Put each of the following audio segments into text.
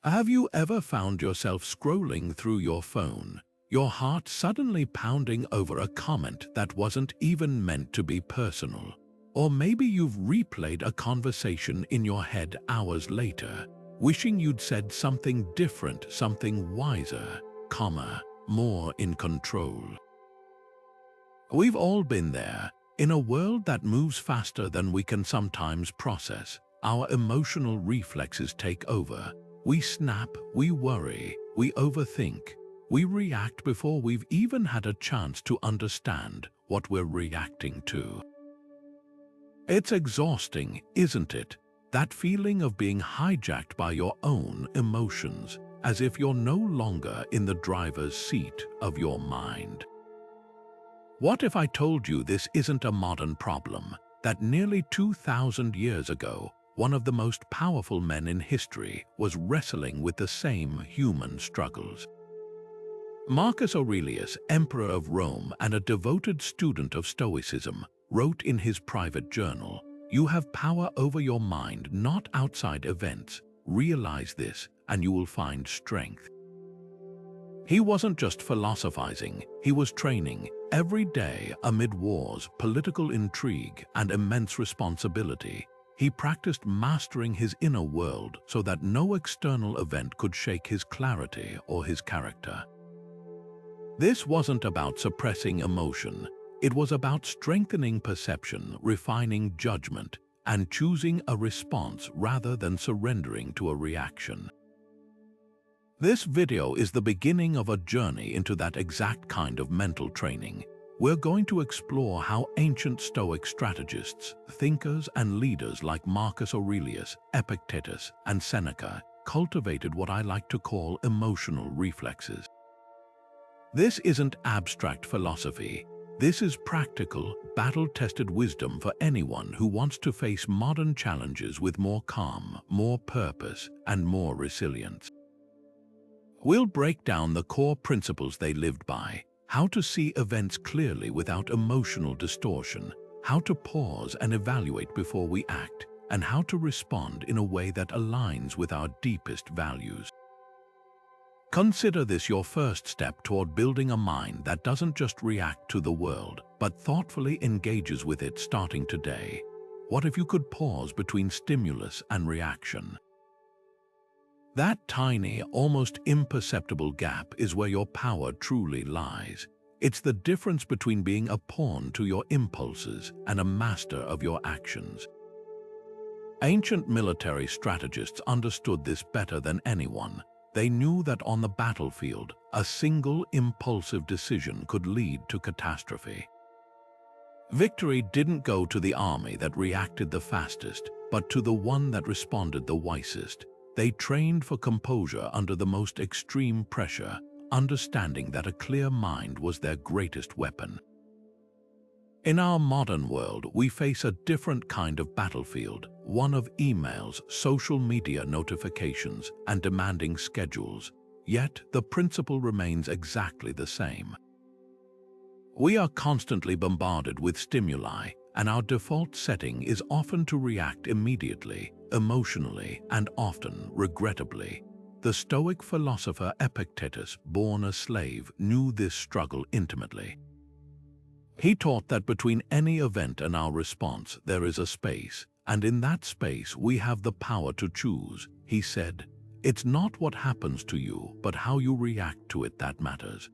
Have you ever found yourself scrolling through your phone, your heart suddenly pounding over a comment that wasn't even meant to be personal? Or maybe you've replayed a conversation in your head hours later, wishing you'd said something different, something wiser, calmer, more in control. We've all been there. In a world that moves faster than we can sometimes process, our emotional reflexes take over. We snap, we worry, we overthink. We react before we've even had a chance to understand what we're reacting to. It's exhausting, isn't it? That feeling of being hijacked by your own emotions, as if you're no longer in the driver's seat of your mind. What if I told you this isn't a modern problem, that nearly 2,000 years ago, one of the most powerful men in history was wrestling with the same human struggles? Marcus Aurelius, emperor of Rome and a devoted student of Stoicism, wrote in his private journal, "You have power over your mind, not outside events. Realize this, and you will find strength." He wasn't just philosophizing, he was training. Every day, amid wars, political intrigue, and immense responsibility, he practiced mastering his inner world so that no external event could shake his clarity or his character. This wasn't about suppressing emotion. It was about strengthening perception, refining judgment, and choosing a response rather than surrendering to a reaction. This video is the beginning of a journey into that exact kind of mental training. We're going to explore how ancient Stoic strategists, thinkers, and leaders like Marcus Aurelius, Epictetus, and Seneca cultivated what I like to call emotional reflexes. This isn't abstract philosophy. This is practical, battle-tested wisdom for anyone who wants to face modern challenges with more calm, more purpose, and more resilience. We'll break down the core principles they lived by, how to see events clearly without emotional distortion, how to pause and evaluate before we act, and how to respond in a way that aligns with our deepest values. Consider this your first step toward building a mind that doesn't just react to the world, but thoughtfully engages with it starting today. What if you could pause between stimulus and reaction? That tiny, almost imperceptible gap is where your power truly lies. It's the difference between being a pawn to your impulses and a master of your actions. Ancient military strategists understood this better than anyone. They knew that on the battlefield, a single impulsive decision could lead to catastrophe. Victory didn't go to the army that reacted the fastest, but to the one that responded the wisest. They trained for composure under the most extreme pressure, understanding that a clear mind was their greatest weapon. In our modern world, we face a different kind of battlefield, one of emails, social media notifications, and demanding schedules. Yet, the principle remains exactly the same. We are constantly bombarded with stimuli, and our default setting is often to react immediately, emotionally, and often regrettably. The Stoic philosopher Epictetus, born a slave, knew this struggle intimately. He taught that between any event and our response, there is a space, and in that space we have the power to choose. He said, "It's not what happens to you, but how you react to it that matters."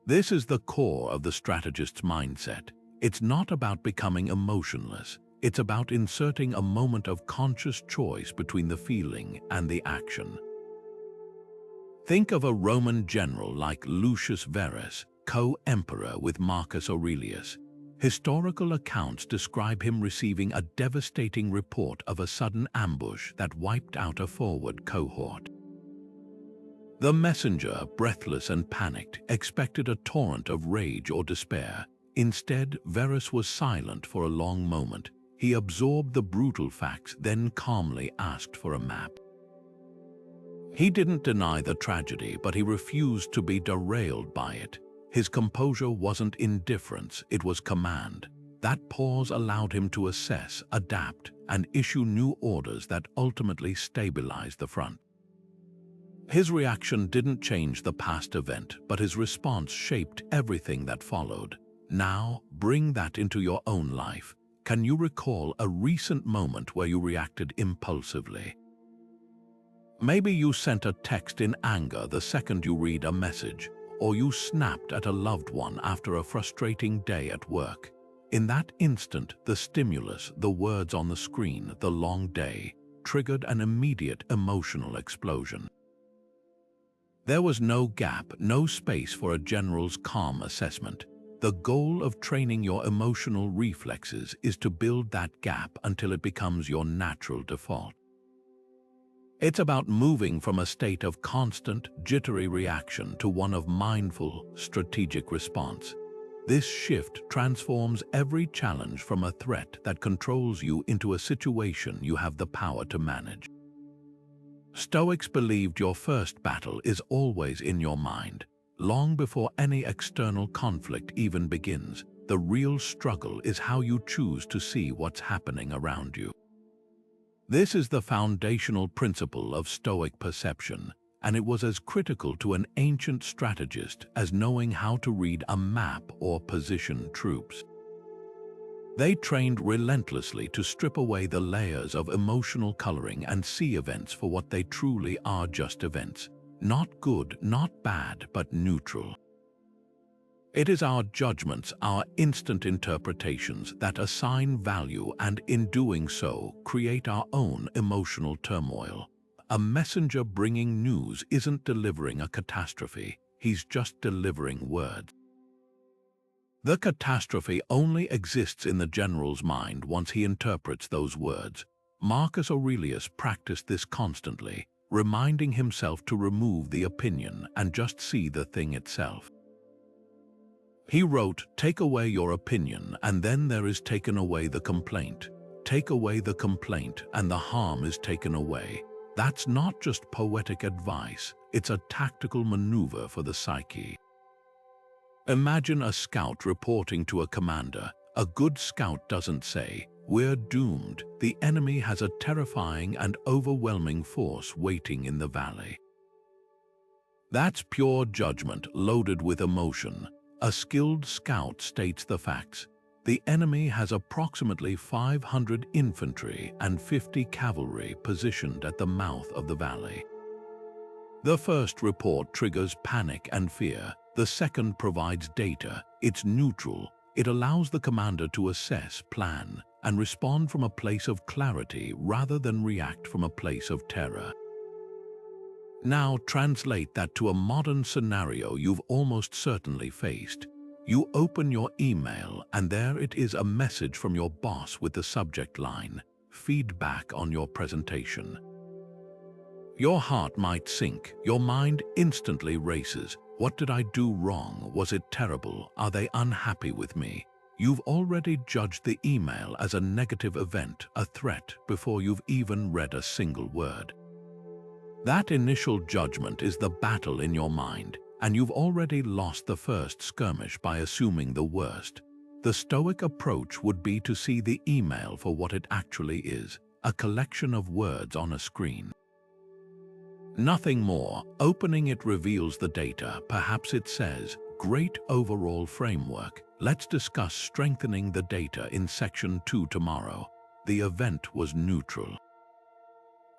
This is the core of the strategist's mindset. It's not about becoming emotionless. It's about inserting a moment of conscious choice between the feeling and the action. Think of a Roman general like Lucius Verus, co-emperor with Marcus Aurelius. Historical accounts describe him receiving a devastating report of a sudden ambush that wiped out a forward cohort. The messenger, breathless and panicked, expected a torrent of rage or despair. Instead, Verus was silent for a long moment. He absorbed the brutal facts, then calmly asked for a map. He didn't deny the tragedy, but he refused to be derailed by it. His composure wasn't indifference, it was command. That pause allowed him to assess, adapt, and issue new orders that ultimately stabilized the front. His reaction didn't change the past event, but his response shaped everything that followed. Now, bring that into your own life. Can you recall a recent moment where you reacted impulsively? Maybe you sent a text in anger the second you read a message, or you snapped at a loved one after a frustrating day at work. In that instant, the stimulus, the words on the screen, the long day, triggered an immediate emotional explosion. There was no gap, no space for a general's calm assessment. The goal of training your emotional reflexes is to build that gap until it becomes your natural default. It's about moving from a state of constant, jittery reaction to one of mindful, strategic response. This shift transforms every challenge from a threat that controls you into a situation you have the power to manage. Stoics believed your first battle is always in your mind. Long before any external conflict even begins, the real struggle is how you choose to see what's happening around you. This is the foundational principle of Stoic perception, and it was as critical to an ancient strategist as knowing how to read a map or position troops. They trained relentlessly to strip away the layers of emotional coloring and see events for what they truly are: just events. Not good, not bad, but neutral. It is our judgments, our instant interpretations, that assign value and, in doing so, create our own emotional turmoil. A messenger bringing news isn't delivering a catastrophe, he's just delivering words. The catastrophe only exists in the general's mind once he interprets those words. Marcus Aurelius practiced this constantly, reminding himself to remove the opinion and just see the thing itself. He wrote, "Take away your opinion, and then there is taken away the complaint. Take away the complaint, and the harm is taken away." That's not just poetic advice, it's a tactical maneuver for the psyche. Imagine a scout reporting to a commander. A good scout doesn't say, "We're doomed. The enemy has a terrifying and overwhelming force waiting in the valley." That's pure judgment loaded with emotion. A skilled scout states the facts. The enemy has approximately 500 infantry and 50 cavalry positioned at the mouth of the valley. The first report triggers panic and fear. The second provides data. It's neutral. It allows the commander to assess, plan, and respond from a place of clarity rather than react from a place of terror. Now translate that to a modern scenario you've almost certainly faced. You open your email and there it is, a message from your boss with the subject line, "Feedback on your presentation." Your heart might sink, your mind instantly races. What did I do wrong? Was it terrible? Are they unhappy with me? You've already judged the email as a negative event, a threat, before you've even read a single word. That initial judgment is the battle in your mind, and you've already lost the first skirmish by assuming the worst. The Stoic approach would be to see the email for what it actually is, a collection of words on a screen. Nothing more. Opening it reveals the data. Perhaps it says, "Great overall framework. Let's discuss strengthening the data in section 2 tomorrow." The event was neutral.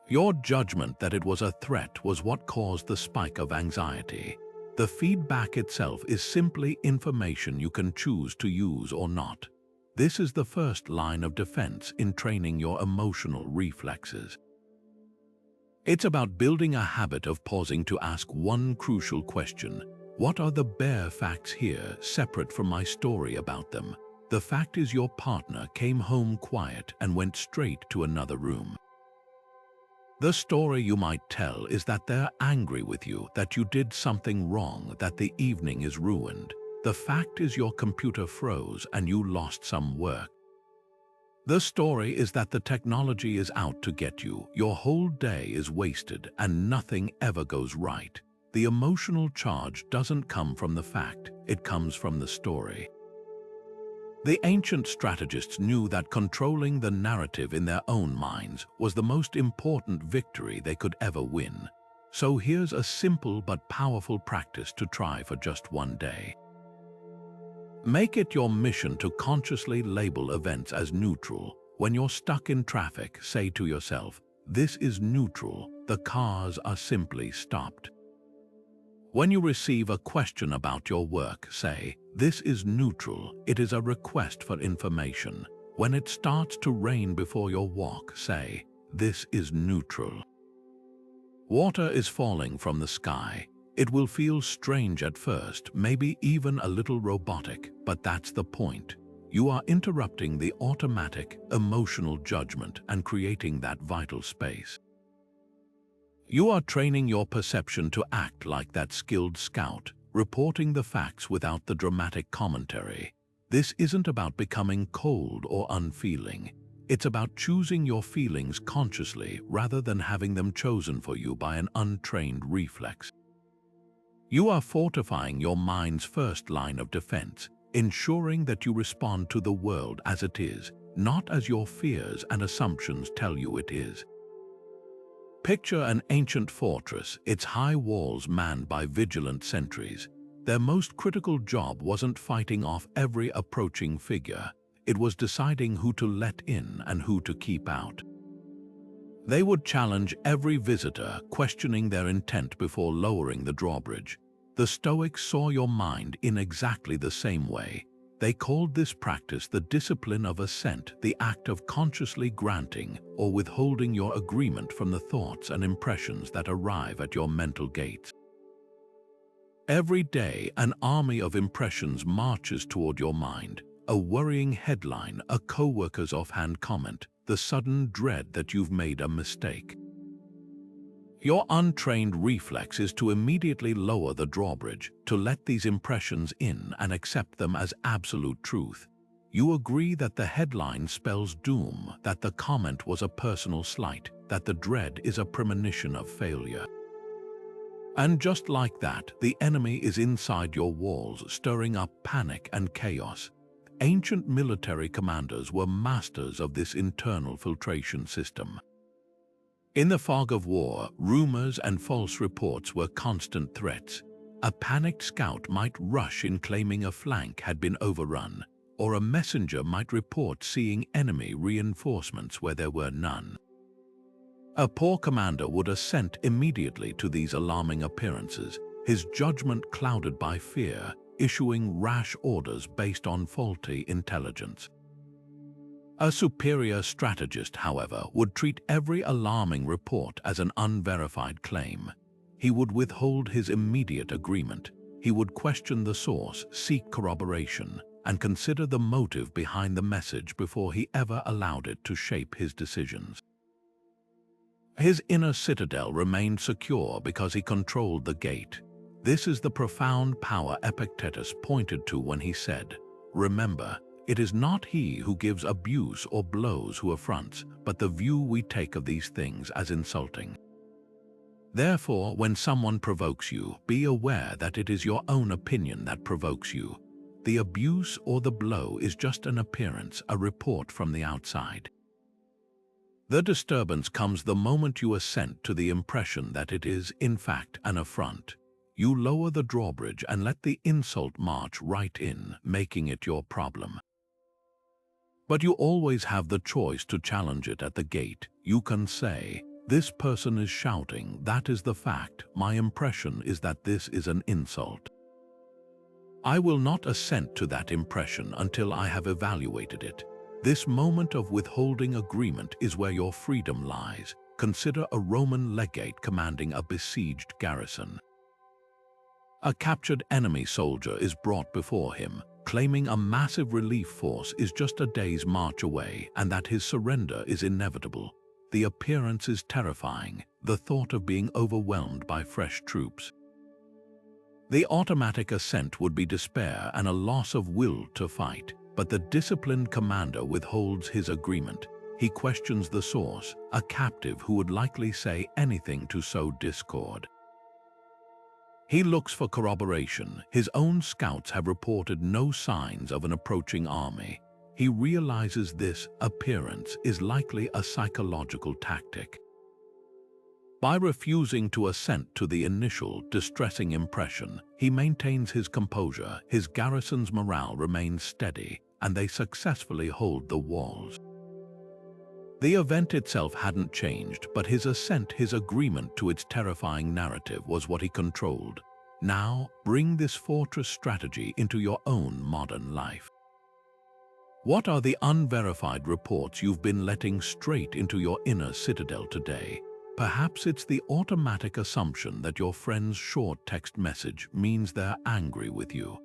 Your judgment that it was a threat was what caused the spike of anxiety. The feedback itself is simply information you can choose to use or not. This is the first line of defense in training your emotional reflexes. It's about building a habit of pausing to ask one crucial question. What are the bare facts here, separate from my story about them? The fact is your partner came home quiet and went straight to another room. The story you might tell is that they're angry with you, that you did something wrong, that the evening is ruined. The fact is your computer froze and you lost some work. The story is that the technology is out to get you, your whole day is wasted, and nothing ever goes right. The emotional charge doesn't come from the fact, it comes from the story. The ancient strategists knew that controlling the narrative in their own minds was the most important victory they could ever win. So here's a simple but powerful practice to try for just one day. Make it your mission to consciously label events as neutral. When you're stuck in traffic, say to yourself, "This is neutral, the cars are simply stopped." When you receive a question about your work, say, "This is neutral, it is a request for information." When it starts to rain before your walk, say, "This is neutral." Water is falling from the sky. It will feel strange at first, maybe even a little robotic, but that's the point. You are interrupting the automatic, emotional judgment and creating that vital space. You are training your perception to act like that skilled scout, reporting the facts without the dramatic commentary. This isn't about becoming cold or unfeeling. It's about choosing your feelings consciously rather than having them chosen for you by an untrained reflex. You are fortifying your mind's first line of defense, ensuring that you respond to the world as it is, not as your fears and assumptions tell you it is. Picture an ancient fortress, its high walls manned by vigilant sentries. Their most critical job wasn't fighting off every approaching figure. It was deciding who to let in and who to keep out. They would challenge every visitor, questioning their intent before lowering the drawbridge. The Stoics saw your mind in exactly the same way. They called this practice the discipline of assent, the act of consciously granting or withholding your agreement from the thoughts and impressions that arrive at your mental gates. Every day, an army of impressions marches toward your mind. A worrying headline, a coworker's offhand comment, the sudden dread that you've made a mistake. Your untrained reflex is to immediately lower the drawbridge, to let these impressions in and accept them as absolute truth. You agree that the headline spells doom, that the comment was a personal slight, that the dread is a premonition of failure. And just like that, the enemy is inside your walls, stirring up panic and chaos. Ancient military commanders were masters of this internal filtration system. In the fog of war, rumors and false reports were constant threats. A panicked scout might rush in claiming a flank had been overrun, or a messenger might report seeing enemy reinforcements where there were none. A poor commander would assent immediately to these alarming appearances, his judgment clouded by fear, issuing rash orders based on faulty intelligence. A superior strategist, however, would treat every alarming report as an unverified claim. He would withhold his immediate agreement. He would question the source, seek corroboration, and consider the motive behind the message before he ever allowed it to shape his decisions. His inner citadel remained secure because he controlled the gate. This is the profound power Epictetus pointed to when he said, "Remember, it is not he who gives abuse or blows who affronts, but the view we take of these things as insulting." Therefore, when someone provokes you, be aware that it is your own opinion that provokes you. The abuse or the blow is just an appearance, a report from the outside. The disturbance comes the moment you assent to the impression that it is, in fact, an affront. You lower the drawbridge and let the insult march right in, making it your problem. But you always have the choice to challenge it at the gate. You can say, "This person is shouting, that is the fact. My impression is that this is an insult. I will not assent to that impression until I have evaluated it." This moment of withholding agreement is where your freedom lies. Consider a Roman legate commanding a besieged garrison. A captured enemy soldier is brought before him, claiming a massive relief force is just a day's march away and that his surrender is inevitable. The appearance is terrifying, the thought of being overwhelmed by fresh troops. The automatic assent would be despair and a loss of will to fight, but the disciplined commander withholds his agreement. He questions the source, a captive who would likely say anything to sow discord. He looks for corroboration. His own scouts have reported no signs of an approaching army. He realizes this appearance is likely a psychological tactic. By refusing to assent to the initial, distressing impression, he maintains his composure, his garrison's morale remains steady, and they successfully hold the walls. The event itself hadn't changed, but his assent, his agreement to its terrifying narrative was what he controlled. Now, bring this fortress strategy into your own modern life. What are the unverified reports you've been letting straight into your inner citadel today? Perhaps it's the automatic assumption that your friend's short text message means they're angry with you.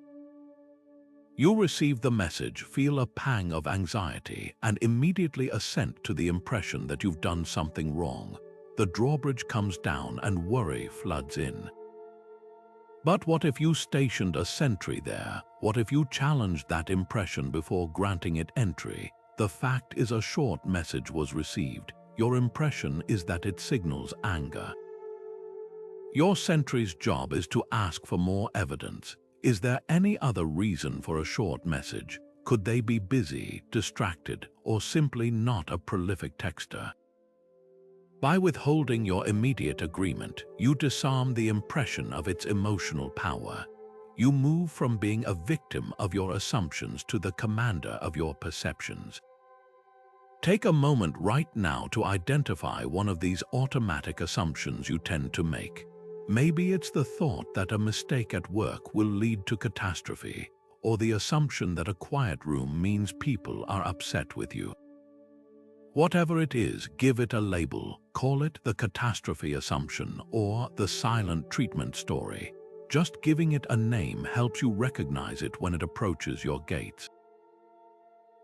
You receive the message, feel a pang of anxiety, and immediately assent to the impression that you've done something wrong. The drawbridge comes down and worry floods in. But what if you stationed a sentry there? What if you challenged that impression before granting it entry? The fact is, a short message was received. Your impression is that it signals anger. Your sentry's job is to ask for more evidence. Is there any other reason for a short message? Could they be busy, distracted, or simply not a prolific texter? By withholding your immediate agreement, you disarm the impression of its emotional power. You move from being a victim of your assumptions to the commander of your perceptions. Take a moment right now to identify one of these automatic assumptions you tend to make. Maybe it's the thought that a mistake at work will lead to catastrophe, or the assumption that a quiet room means people are upset with you. Whatever it is, give it a label. Call it the catastrophe assumption or the silent treatment story. Just giving it a name helps you recognize it when it approaches your gates.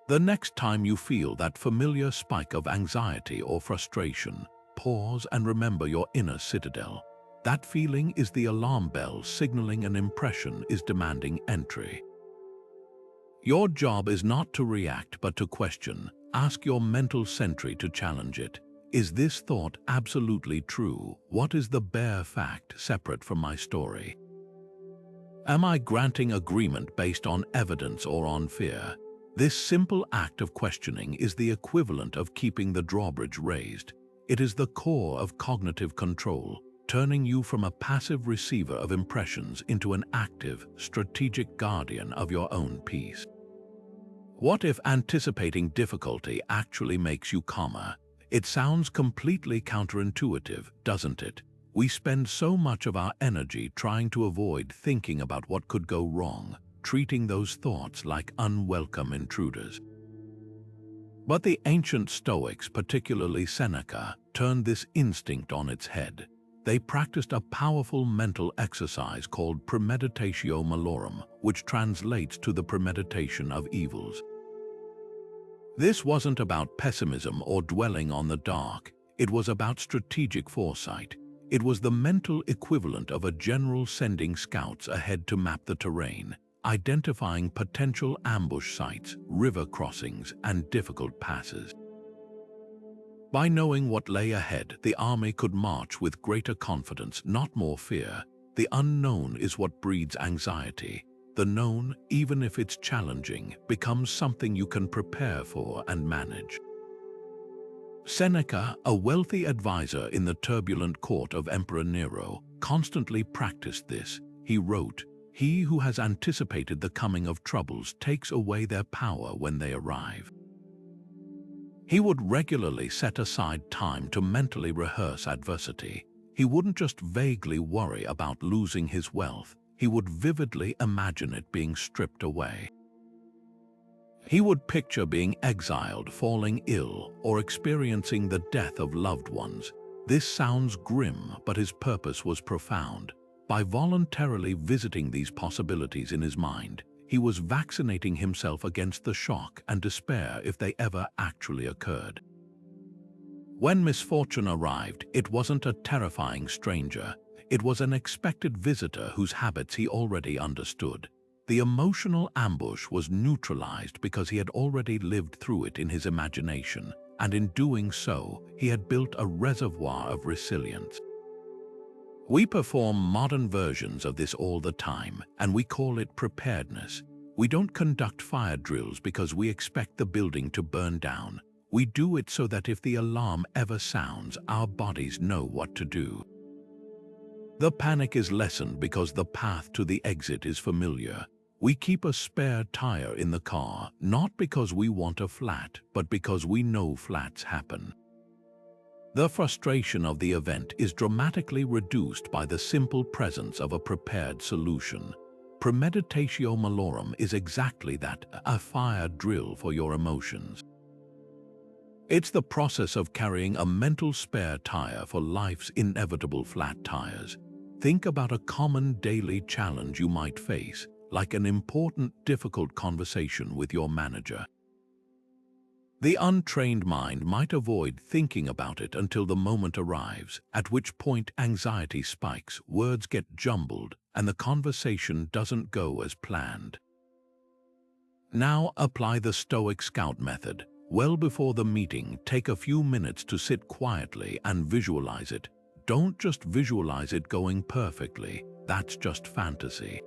The next time you feel that familiar spike of anxiety or frustration, pause and remember your inner citadel. That feeling is the alarm bell signaling an impression is demanding entry. Your job is not to react but to question. Ask your mental sentry to challenge it. Is this thought absolutely true? What is the bare fact separate from my story? Am I granting agreement based on evidence or on fear? This simple act of questioning is the equivalent of keeping the drawbridge raised. It is the core of cognitive control, turning you from a passive receiver of impressions into an active, strategic guardian of your own peace. What if anticipating difficulty actually makes you calmer? It sounds completely counterintuitive, doesn't it? We spend so much of our energy trying to avoid thinking about what could go wrong, treating those thoughts like unwelcome intruders. But the ancient Stoics, particularly Seneca, turned this instinct on its head. They practiced a powerful mental exercise called premeditatio malorum, which translates to the premeditation of evils. This wasn't about pessimism or dwelling on the dark. It was about strategic foresight. It was the mental equivalent of a general sending scouts ahead to map the terrain, identifying potential ambush sites, river crossings, and difficult passes. By knowing what lay ahead, the army could march with greater confidence, not more fear. The unknown is what breeds anxiety. The known, even if it's challenging, becomes something you can prepare for and manage. Seneca, a wealthy advisor in the turbulent court of Emperor Nero, constantly practiced this. He wrote, "He who has anticipated the coming of troubles takes away their power when they arrive." He would regularly set aside time to mentally rehearse adversity. He wouldn't just vaguely worry about losing his wealth. He would vividly imagine it being stripped away. He would picture being exiled, falling ill, or experiencing the death of loved ones. This sounds grim, but his purpose was profound. By voluntarily visiting these possibilities in his mind, he was vaccinating himself against the shock and despair if they ever actually occurred. When misfortune arrived, it wasn't a terrifying stranger. It was an expected visitor whose habits he already understood. The emotional ambush was neutralized because he had already lived through it in his imagination, and in doing so, he had built a reservoir of resilience. We perform modern versions of this all the time, and we call it preparedness. We don't conduct fire drills because we expect the building to burn down. We do it so that if the alarm ever sounds, our bodies know what to do. The panic is lessened because the path to the exit is familiar. We keep a spare tire in the car, not because we want a flat, but because we know flats happen. The frustration of the event is dramatically reduced by the simple presence of a prepared solution. Premeditatio malorum is exactly that, a fire drill for your emotions. It's the process of carrying a mental spare tire for life's inevitable flat tires. Think about a common daily challenge you might face, like an important, difficult conversation with your manager. The untrained mind might avoid thinking about it until the moment arrives, at which point anxiety spikes, words get jumbled, and the conversation doesn't go as planned. Now apply the Stoic Scout method. Well before the meeting, take a few minutes to sit quietly and visualize it. Don't just visualize it going perfectly, that's just fantasy.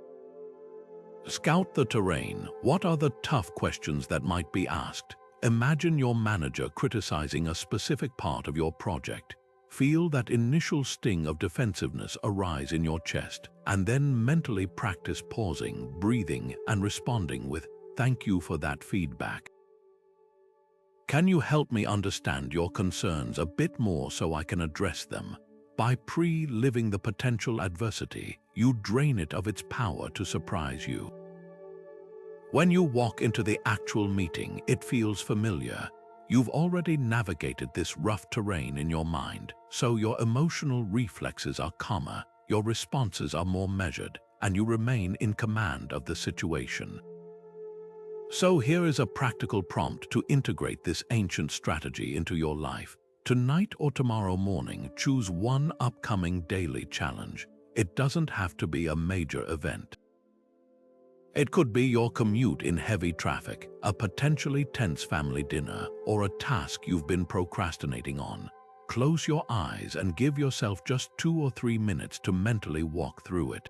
Scout the terrain. What are the tough questions that might be asked? Imagine your manager criticizing a specific part of your project. Feel that initial sting of defensiveness arise in your chest, and then mentally practice pausing, breathing, and responding with, "Thank you for that feedback. Can you help me understand your concerns a bit more so I can address them?" By pre-living the potential adversity, you drain it of its power to surprise you. When you walk into the actual meeting, it feels familiar. You've already navigated this rough terrain in your mind, so your emotional reflexes are calmer, your responses are more measured, and you remain in command of the situation. So here is a practical prompt to integrate this ancient strategy into your life. Tonight or tomorrow morning, choose one upcoming daily challenge. It doesn't have to be a major event. It could be your commute in heavy traffic, a potentially tense family dinner, or a task you've been procrastinating on. Close your eyes and give yourself just 2 or 3 minutes to mentally walk through it.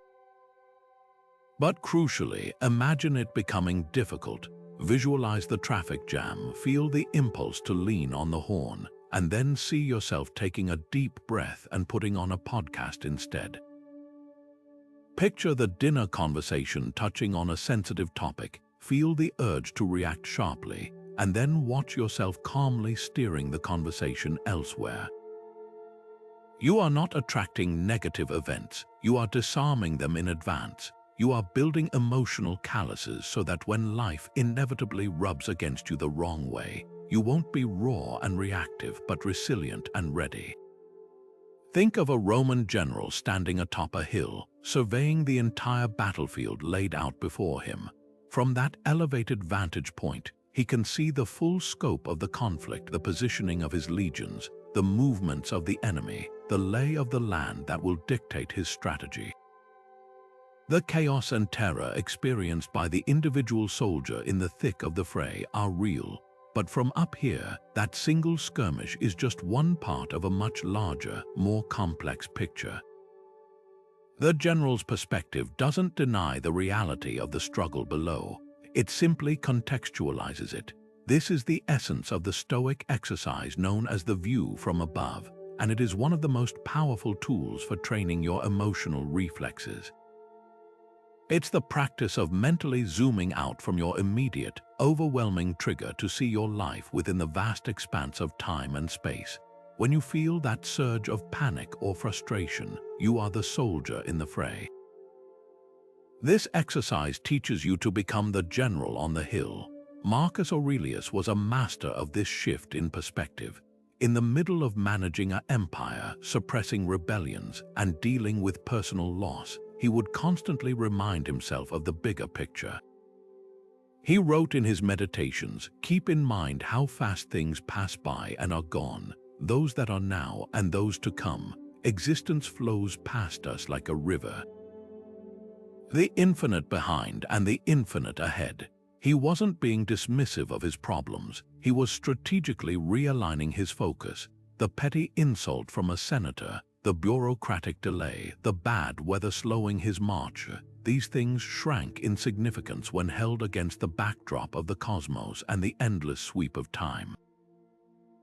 But crucially, imagine it becoming difficult. Visualize the traffic jam, feel the impulse to lean on the horn, and then see yourself taking a deep breath and putting on a podcast instead. Picture the dinner conversation touching on a sensitive topic, feel the urge to react sharply, and then watch yourself calmly steering the conversation elsewhere. You are not attracting negative events, you are disarming them in advance. You are building emotional calluses so that when life inevitably rubs against you the wrong way, you won't be raw and reactive, but resilient and ready. Think of a Roman general standing atop a hill, surveying the entire battlefield laid out before him. From that elevated vantage point, he can see the full scope of the conflict, the positioning of his legions, the movements of the enemy, the lay of the land that will dictate his strategy. The chaos and terror experienced by the individual soldier in the thick of the fray are real. But from up here, that single skirmish is just one part of a much larger, more complex picture. The general's perspective doesn't deny the reality of the struggle below. It simply contextualizes it. This is the essence of the Stoic exercise known as the view from above, and it is one of the most powerful tools for training your emotional reflexes. It's the practice of mentally zooming out from your immediate, overwhelming trigger to see your life within the vast expanse of time and space. When you feel that surge of panic or frustration, you are the soldier in the fray. This exercise teaches you to become the general on the hill. Marcus Aurelius was a master of this shift in perspective. In the middle of managing an empire, suppressing rebellions, and dealing with personal loss, he would constantly remind himself of the bigger picture. He wrote in his meditations, "Keep in mind how fast things pass by and are gone, those that are now and those to come. Existence flows past us like a river. The infinite behind and the infinite ahead." He wasn't being dismissive of his problems. He was strategically realigning his focus. The petty insult from a senator, the bureaucratic delay, the bad weather slowing his march, these things shrank in significance when held against the backdrop of the cosmos and the endless sweep of time.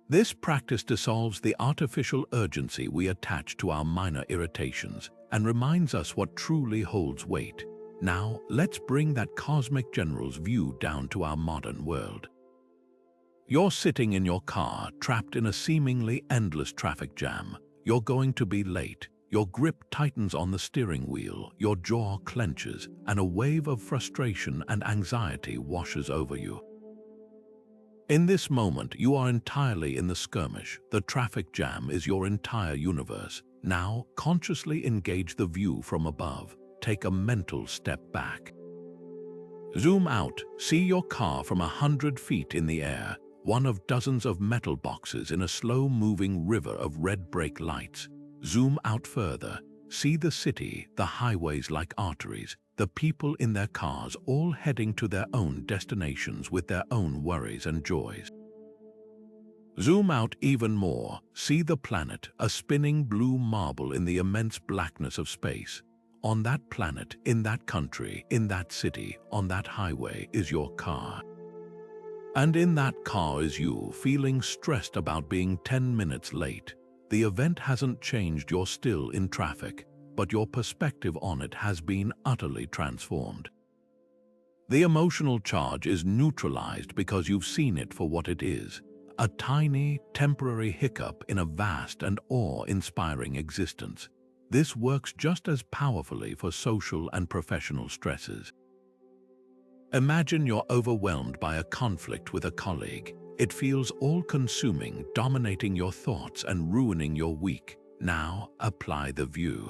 This practice dissolves the artificial urgency we attach to our minor irritations and reminds us what truly holds weight. Now, let's bring that cosmic general's view down to our modern world. You're sitting in your car, trapped in a seemingly endless traffic jam. You're going to be late. Your grip tightens on the steering wheel, your jaw clenches, and a wave of frustration and anxiety washes over you. In this moment, you are entirely in the skirmish. The traffic jam is your entire universe. Now, consciously engage the view from above. Take a mental step back. Zoom out. See your car from 100 feet in the air, one of dozens of metal boxes in a slow-moving river of red brake lights. Zoom out further. See the city, the highways like arteries, the people in their cars all heading to their own destinations with their own worries and joys. Zoom out even more. See the planet, a spinning blue marble in the immense blackness of space. On that planet, in that country, in that city, on that highway is your car. And in that car is you, feeling stressed about being 10 minutes late. The event hasn't changed, you're still in traffic, but your perspective on it has been utterly transformed. The emotional charge is neutralized because you've seen it for what it is, a tiny, temporary hiccup in a vast and awe-inspiring existence. This works just as powerfully for social and professional stresses. Imagine you're overwhelmed by a conflict with a colleague. It feels all-consuming, dominating your thoughts and ruining your week. Now, apply the view.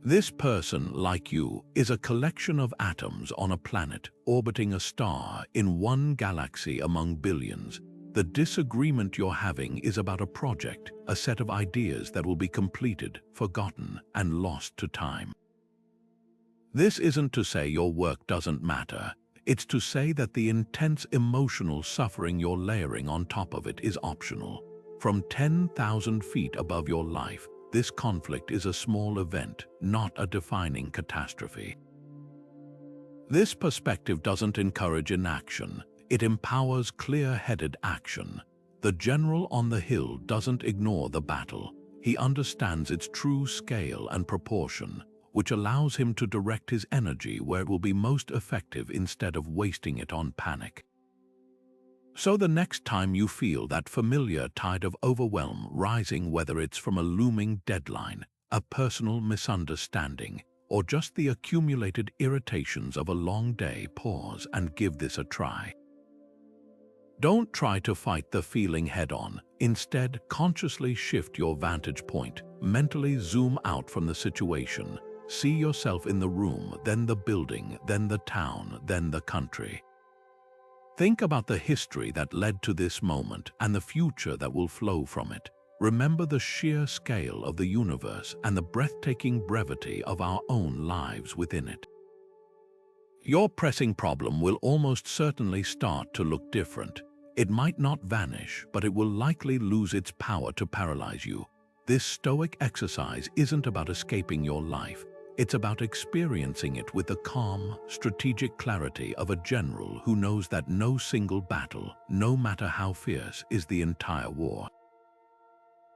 This person, like you, is a collection of atoms on a planet orbiting a star in one galaxy among billions. The disagreement you're having is about a project, a set of ideas that will be completed, forgotten, and lost to time. This isn't to say your work doesn't matter. It's to say that the intense emotional suffering you're layering on top of it is optional. From 10,000 feet above your life, this conflict is a small event, not a defining catastrophe. This perspective doesn't encourage inaction. It empowers clear-headed action. The general on the hill doesn't ignore the battle. He understands its true scale and proportion, which allows him to direct his energy where it will be most effective instead of wasting it on panic. So the next time you feel that familiar tide of overwhelm rising, whether it's from a looming deadline, a personal misunderstanding, or just the accumulated irritations of a long day, pause and give this a try. Don't try to fight the feeling head-on. Instead, consciously shift your vantage point. Mentally zoom out from the situation. See yourself in the room, then the building, then the town, then the country. Think about the history that led to this moment and the future that will flow from it. Remember the sheer scale of the universe and the breathtaking brevity of our own lives within it. Your pressing problem will almost certainly start to look different. It might not vanish, but it will likely lose its power to paralyze you. This Stoic exercise isn't about escaping your life. It's about experiencing it with the calm, strategic clarity of a general who knows that no single battle, no matter how fierce, is the entire war.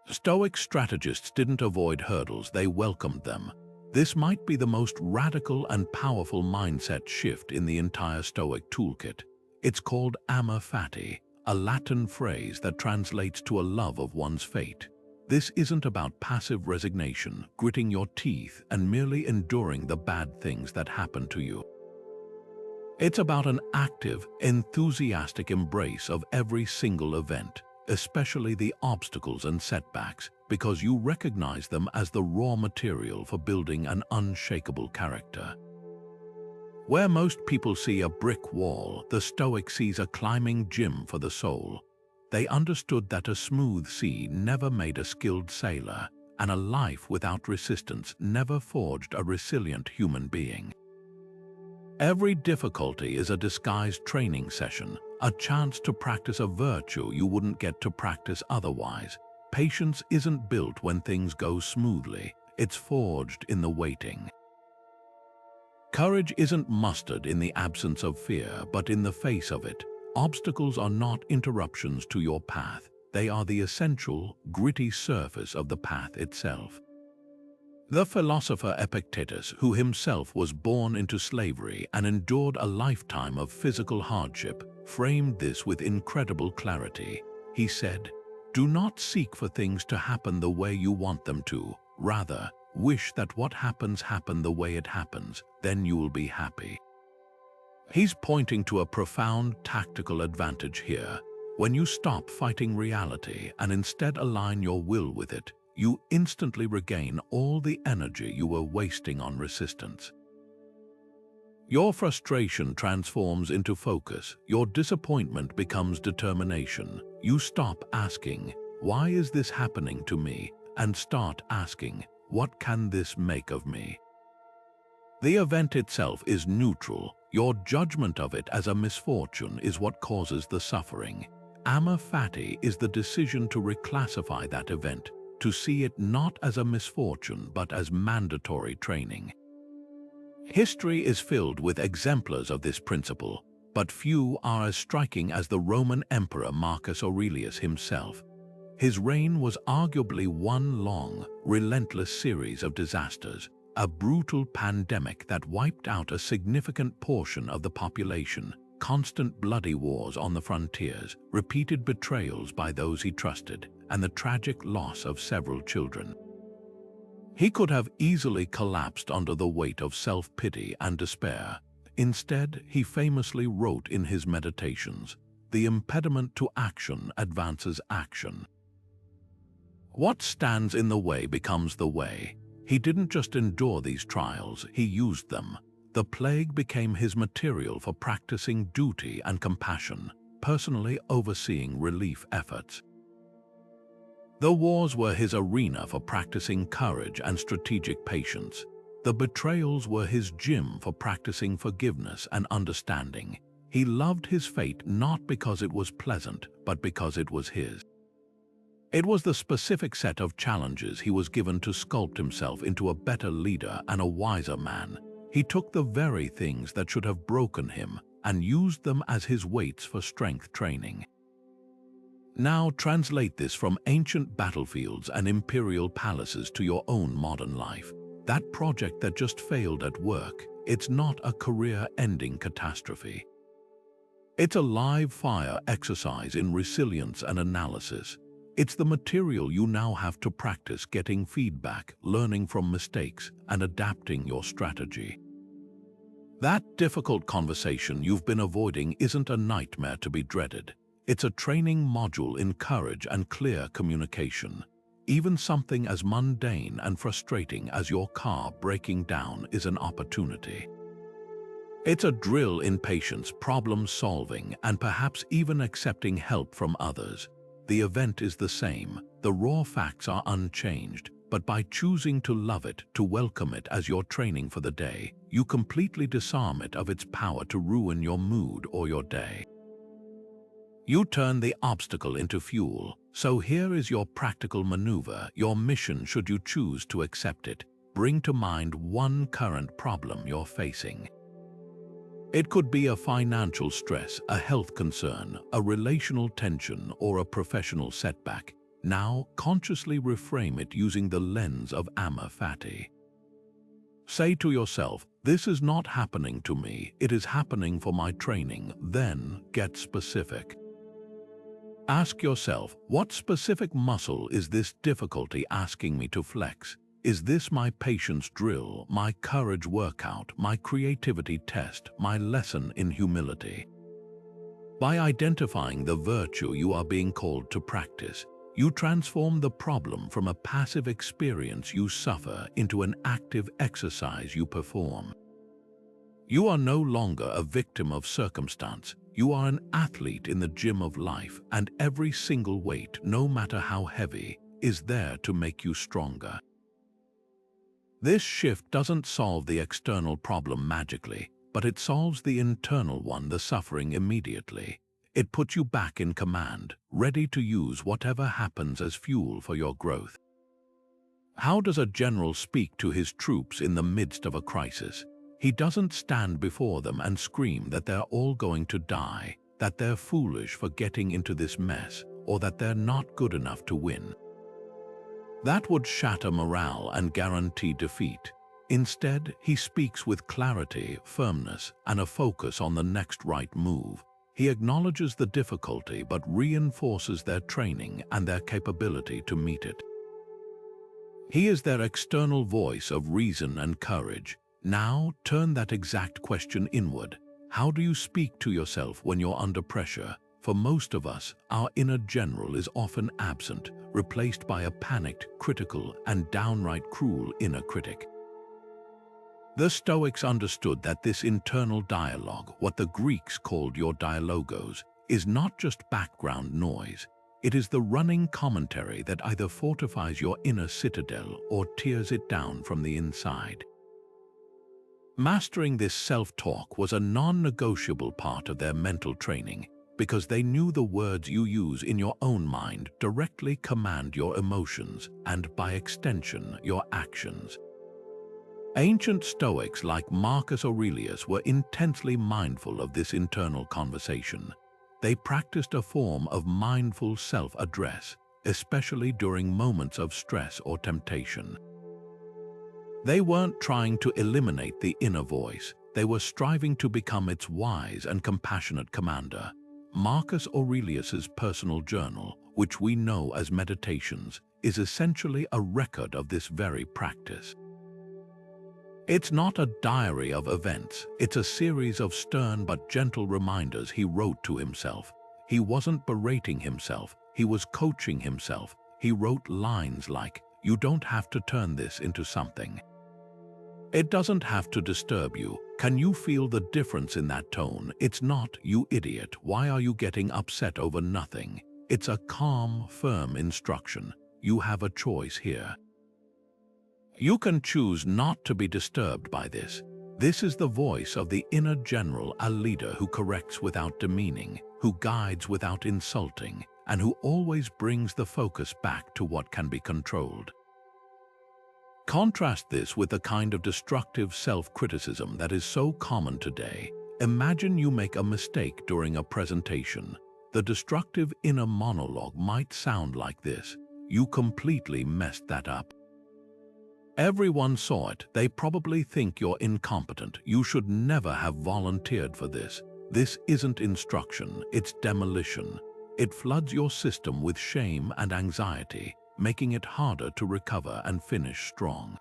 Stoic strategists didn't avoid hurdles, they welcomed them. This might be the most radical and powerful mindset shift in the entire Stoic toolkit. It's called amor fati, a Latin phrase that translates to a love of one's fate. This isn't about passive resignation, gritting your teeth, and merely enduring the bad things that happen to you. It's about an active, enthusiastic embrace of every single event, especially the obstacles and setbacks, because you recognize them as the raw material for building an unshakable character. Where most people see a brick wall, the Stoic sees a climbing gym for the soul. They understood that a smooth sea never made a skilled sailor, and a life without resistance never forged a resilient human being. Every difficulty is a disguised training session, a chance to practice a virtue you wouldn't get to practice otherwise. Patience isn't built when things go smoothly, it's forged in the waiting. Courage isn't mustered in the absence of fear, but in the face of it. Obstacles are not interruptions to your path. They are the essential, gritty surface of the path itself. The philosopher Epictetus, who himself was born into slavery and endured a lifetime of physical hardship, framed this with incredible clarity. He said, "Do not seek for things to happen the way you want them to. Rather, wish that what happens happen the way it happens, then you will be happy." He's pointing to a profound tactical advantage here. When you stop fighting reality and instead align your will with it, you instantly regain all the energy you were wasting on resistance. Your frustration transforms into focus. Your disappointment becomes determination. You stop asking, "Why is this happening to me?" and start asking, "What can this make of me?" The event itself is neutral. Your judgment of it as a misfortune is what causes the suffering. Amor Fati is the decision to reclassify that event, to see it not as a misfortune but as mandatory training. History is filled with exemplars of this principle, but few are as striking as the Roman Emperor Marcus Aurelius himself. His reign was arguably one long, relentless series of disasters, a brutal pandemic that wiped out a significant portion of the population, constant bloody wars on the frontiers, repeated betrayals by those he trusted, and the tragic loss of several children. He could have easily collapsed under the weight of self-pity and despair. Instead, he famously wrote in his meditations, "The impediment to action advances action." What stands in the way becomes the way. He didn't just endure these trials, he used them. The plague became his material for practicing duty and compassion, personally overseeing relief efforts. The wars were his arena for practicing courage and strategic patience. The betrayals were his gym for practicing forgiveness and understanding. He loved his fate not because it was pleasant, but because it was his. It was the specific set of challenges he was given to sculpt himself into a better leader and a wiser man. He took the very things that should have broken him and used them as his weights for strength training. Now translate this from ancient battlefields and imperial palaces to your own modern life. That project that just failed at work, it's not a career-ending catastrophe. It's a live-fire exercise in resilience and analysis. It's the material you now have to practice getting feedback, learning from mistakes, and adapting your strategy. That difficult conversation you've been avoiding isn't a nightmare to be dreaded. It's a training module in courage and clear communication. Even something as mundane and frustrating as your car breaking down is an opportunity. It's a drill in patience, problem solving, and perhaps even accepting help from others. The event is the same, the raw facts are unchanged, but by choosing to love it, to welcome it as your training for the day, you completely disarm it of its power to ruin your mood or your day. You turn the obstacle into fuel. So here is your practical maneuver, your mission should you choose to accept it. Bring to mind one current problem you're facing. It could be a financial stress, a health concern, a relational tension, or a professional setback. Now, consciously reframe it using the lens of amor fati. Say to yourself, "This is not happening to me, it is happening for my training." Then, get specific. Ask yourself, what specific muscle is this difficulty asking me to flex? Is this my patience drill, my courage workout, my creativity test, my lesson in humility? By identifying the virtue you are being called to practice, you transform the problem from a passive experience you suffer into an active exercise you perform. You are no longer a victim of circumstance. You are an athlete in the gym of life, and every single weight, no matter how heavy, is there to make you stronger. This shift doesn't solve the external problem magically, but it solves the internal one, the suffering, immediately. It puts you back in command, ready to use whatever happens as fuel for your growth. How does a general speak to his troops in the midst of a crisis? He doesn't stand before them and scream that they're all going to die, that they're foolish for getting into this mess, or that they're not good enough to win. That would shatter morale and guarantee defeat. Instead, he speaks with clarity, firmness, and a focus on the next right move. He acknowledges the difficulty but reinforces their training and their capability to meet it. He is their external voice of reason and courage. Now, turn that exact question inward. How do you speak to yourself when you're under pressure? For most of us, our inner general is often absent, replaced by a panicked, critical, and downright cruel inner critic. The Stoics understood that this internal dialogue, what the Greeks called your dialogos, is not just background noise. It is the running commentary that either fortifies your inner citadel or tears it down from the inside. Mastering this self-talk was a non-negotiable part of their mental training, because they knew the words you use in your own mind directly command your emotions and, by extension, your actions. Ancient Stoics like Marcus Aurelius were intensely mindful of this internal conversation. They practiced a form of mindful self-address, especially during moments of stress or temptation. They weren't trying to eliminate the inner voice, they were striving to become its wise and compassionate commander. Marcus Aurelius's personal journal, which we know as Meditations, is essentially a record of this very practice. It's not a diary of events, it's a series of stern but gentle reminders he wrote to himself. He wasn't berating himself, he was coaching himself. He wrote lines like, "You don't have to turn this into something. It doesn't have to disturb you. Can you feel the difference in that tone? It's not, 'You idiot, why are you getting upset over nothing?' It's a calm, firm instruction. You have a choice here. You can choose not to be disturbed by this." This is the voice of the inner general, a leader who corrects without demeaning, who guides without insulting, and who always brings the focus back to what can be controlled. Contrast this with the kind of destructive self-criticism that is so common today. Imagine you make a mistake during a presentation. The destructive inner monologue might sound like this: "You completely messed that up. Everyone saw it. They probably think you're incompetent. You should never have volunteered for this. This isn't instruction, it's demolition." It floods your system with shame and anxiety, making it harder to recover and finish strong.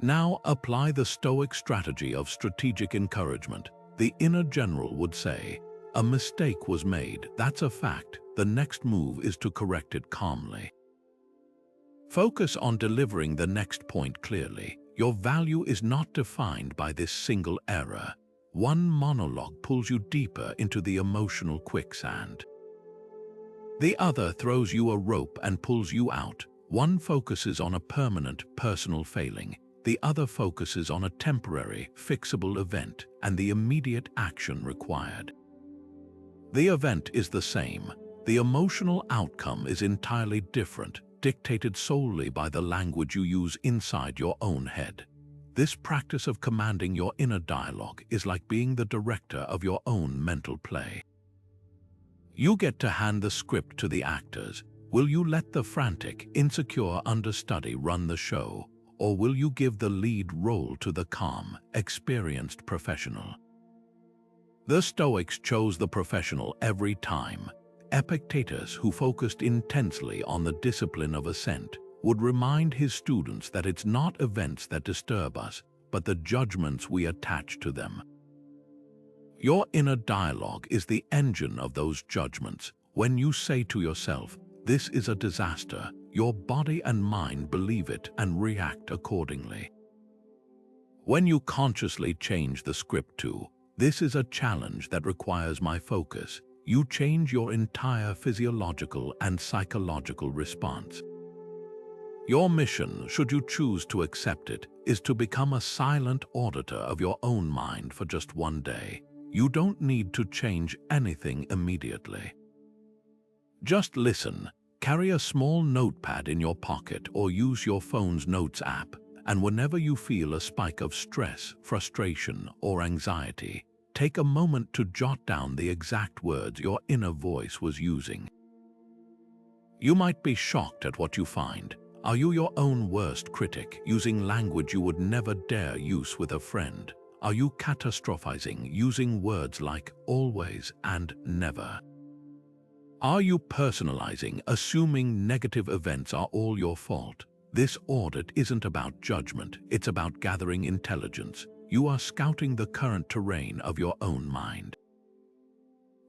Now apply the Stoic strategy of strategic encouragement. The inner general would say, "A mistake was made, that's a fact. The next move is to correct it calmly." Focus on delivering the next point clearly. Your value is not defined by this single error. One monologue pulls you deeper into the emotional quicksand. The other throws you a rope and pulls you out. One focuses on a permanent, personal failing. The other focuses on a temporary, fixable event and the immediate action required. The event is the same. The emotional outcome is entirely different, dictated solely by the language you use inside your own head. This practice of commanding your inner dialogue is like being the director of your own mental play. You get to hand the script to the actors. Will you let the frantic, insecure understudy run the show, or will you give the lead role to the calm, experienced professional? The Stoics chose the professional every time. Epictetus, who focused intensely on the discipline of assent, would remind his students that it's not events that disturb us, but the judgments we attach to them. Your inner dialogue is the engine of those judgments. When you say to yourself, "This is a disaster," your body and mind believe it and react accordingly. When you consciously change the script to, "This is a challenge that requires my focus," you change your entire physiological and psychological response. Your mission, should you choose to accept it, is to become a silent auditor of your own mind for just one day. You don't need to change anything immediately. Just listen, carry a small notepad in your pocket or use your phone's notes app, and whenever you feel a spike of stress, frustration, or anxiety, take a moment to jot down the exact words your inner voice was using. You might be shocked at what you find. Are you your own worst critic, using language you would never dare use with a friend? Are you catastrophizing, using words like always and never? Are you personalizing, assuming negative events are all your fault? This audit isn't about judgment, it's about gathering intelligence. You are scouting the current terrain of your own mind.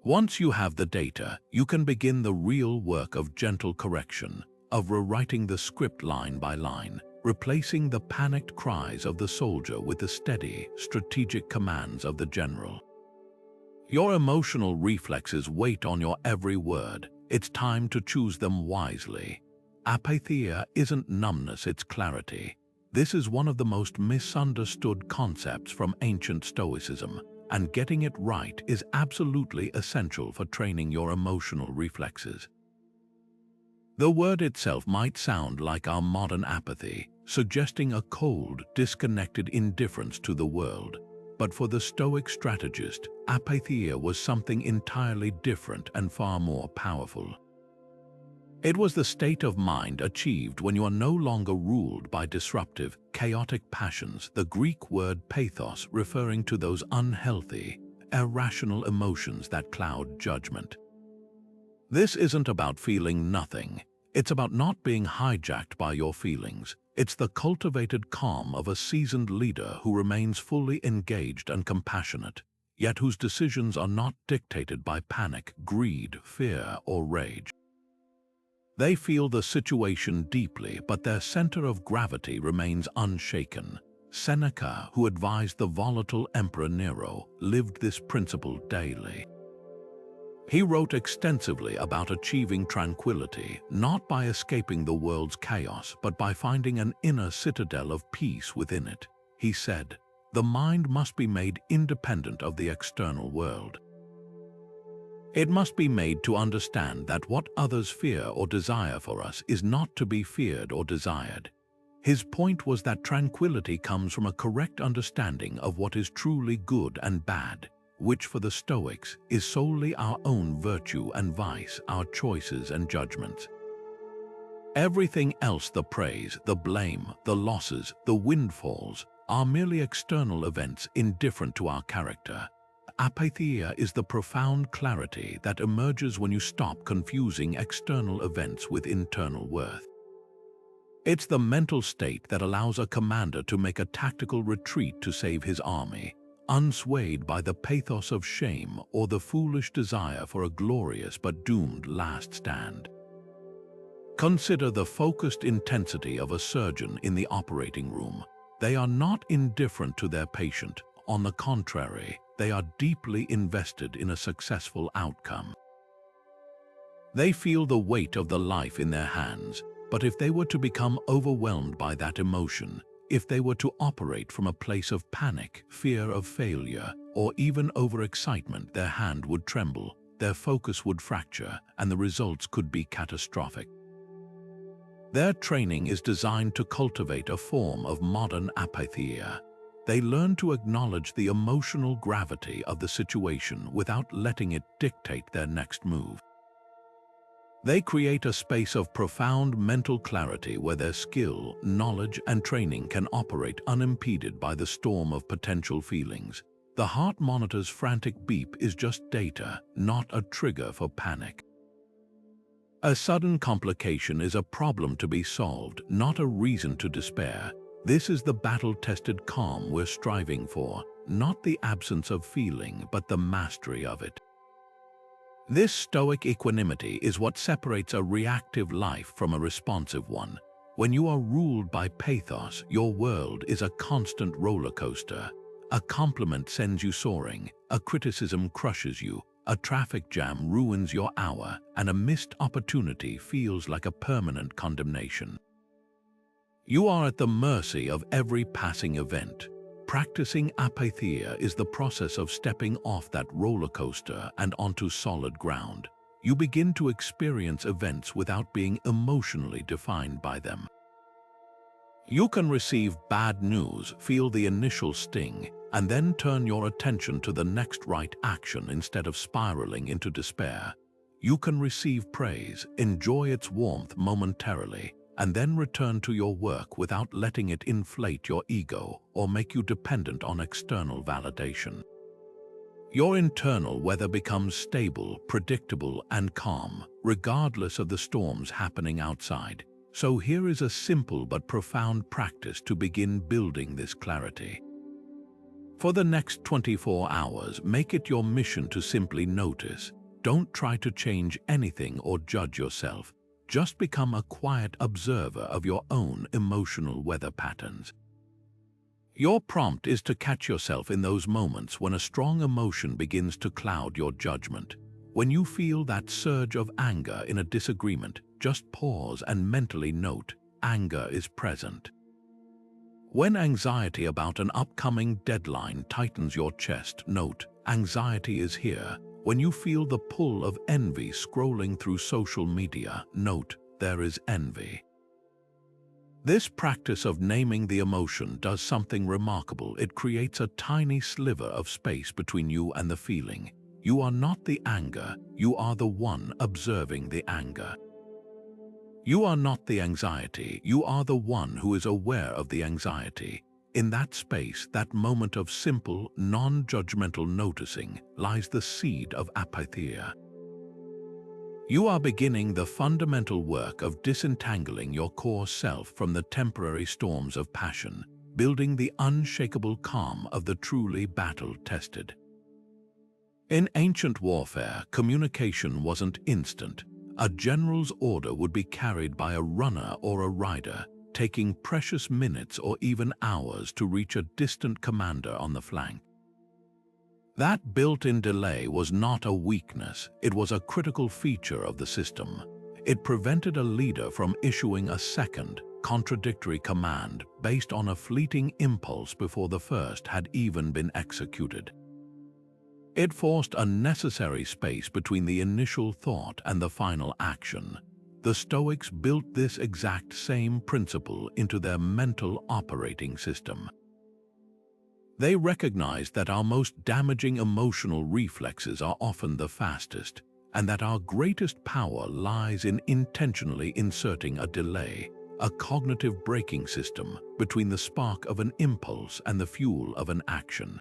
Once you have the data, you can begin the real work of gentle correction, of rewriting the script line by line, replacing the panicked cries of the soldier with the steady, strategic commands of the general. Your emotional reflexes wait on your every word. It's time to choose them wisely. Apathy isn't numbness, it's clarity. This is one of the most misunderstood concepts from ancient Stoicism, and getting it right is absolutely essential for training your emotional reflexes. The word itself might sound like our modern apathy, suggesting a cold, disconnected indifference to the world. But for the Stoic strategist, apathy was something entirely different and far more powerful. It was the state of mind achieved when you are no longer ruled by disruptive, chaotic passions, the Greek word pathos referring to those unhealthy, irrational emotions that cloud judgment. This isn't about feeling nothing. It's about not being hijacked by your feelings. It's the cultivated calm of a seasoned leader who remains fully engaged and compassionate, yet whose decisions are not dictated by panic, greed, fear, or rage. They feel the situation deeply, but their center of gravity remains unshaken. Seneca, who advised the volatile Emperor Nero, lived this principle daily. He wrote extensively about achieving tranquility, not by escaping the world's chaos, but by finding an inner citadel of peace within it. He said, "The mind must be made independent of the external world. It must be made to understand that what others fear or desire for us is not to be feared or desired." His point was that tranquility comes from a correct understanding of what is truly good and bad, which for the Stoics is solely our own virtue and vice, our choices and judgments. Everything else, the praise, the blame, the losses, the windfalls, are merely external events indifferent to our character. Apatheia is the profound clarity that emerges when you stop confusing external events with internal worth. It's the mental state that allows a commander to make a tactical retreat to save his army, unswayed by the pathos of shame or the foolish desire for a glorious but doomed last stand. Consider the focused intensity of a surgeon in the operating room. They are not indifferent to their patient. On the contrary, they are deeply invested in a successful outcome. They feel the weight of the life in their hands, but if they were to become overwhelmed by that emotion, if they were to operate from a place of panic, fear of failure, or even overexcitement, their hand would tremble, their focus would fracture, and the results could be catastrophic. Their training is designed to cultivate a form of modern apatheia. They learn to acknowledge the emotional gravity of the situation without letting it dictate their next move. They create a space of profound mental clarity where their skill, knowledge, and training can operate unimpeded by the storm of potential feelings. The heart monitor's frantic beep is just data, not a trigger for panic. A sudden complication is a problem to be solved, not a reason to despair. This is the battle-tested calm we're striving for, not the absence of feeling, but the mastery of it. This stoic equanimity is what separates a reactive life from a responsive one. When you are ruled by pathos, your world is a constant roller coaster. A compliment sends you soaring, a criticism crushes you, a traffic jam ruins your hour, and a missed opportunity feels like a permanent condemnation. You are at the mercy of every passing event. Practicing apatheia is the process of stepping off that roller coaster and onto solid ground. You begin to experience events without being emotionally defined by them. You can receive bad news, feel the initial sting, and then turn your attention to the next right action instead of spiraling into despair. You can receive praise, enjoy its warmth momentarily, and then return to your work without letting it inflate your ego or make you dependent on external validation. Your internal weather becomes stable, predictable, and calm, regardless of the storms happening outside. So here is a simple but profound practice to begin building this clarity. For the next 24 hours, make it your mission to simply notice. Don't try to change anything or judge yourself. Just become a quiet observer of your own emotional weather patterns. Your prompt is to catch yourself in those moments when a strong emotion begins to cloud your judgment. When you feel that surge of anger in a disagreement, just pause and mentally note, anger is present. When anxiety about an upcoming deadline tightens your chest, note, anxiety is here. When you feel the pull of envy scrolling through social media, note, there is envy. This practice of naming the emotion does something remarkable. It creates a tiny sliver of space between you and the feeling. You are not the anger, you are the one observing the anger. You are not the anxiety, you are the one who is aware of the anxiety. In that space, that moment of simple, non-judgmental noticing, lies the seed of apathy. You are beginning the fundamental work of disentangling your core self from the temporary storms of passion, building the unshakable calm of the truly battle-tested. In ancient warfare, communication wasn't instant. A general's order would be carried by a runner or a rider, taking precious minutes or even hours to reach a distant commander on the flank. That built-in delay was not a weakness, it was a critical feature of the system. It prevented a leader from issuing a second, contradictory command based on a fleeting impulse before the first had even been executed. It forced a necessary space between the initial thought and the final action. The Stoics built this exact same principle into their mental operating system. They recognized that our most damaging emotional reflexes are often the fastest, and that our greatest power lies in intentionally inserting a delay, a cognitive braking system, between the spark of an impulse and the fuel of an action.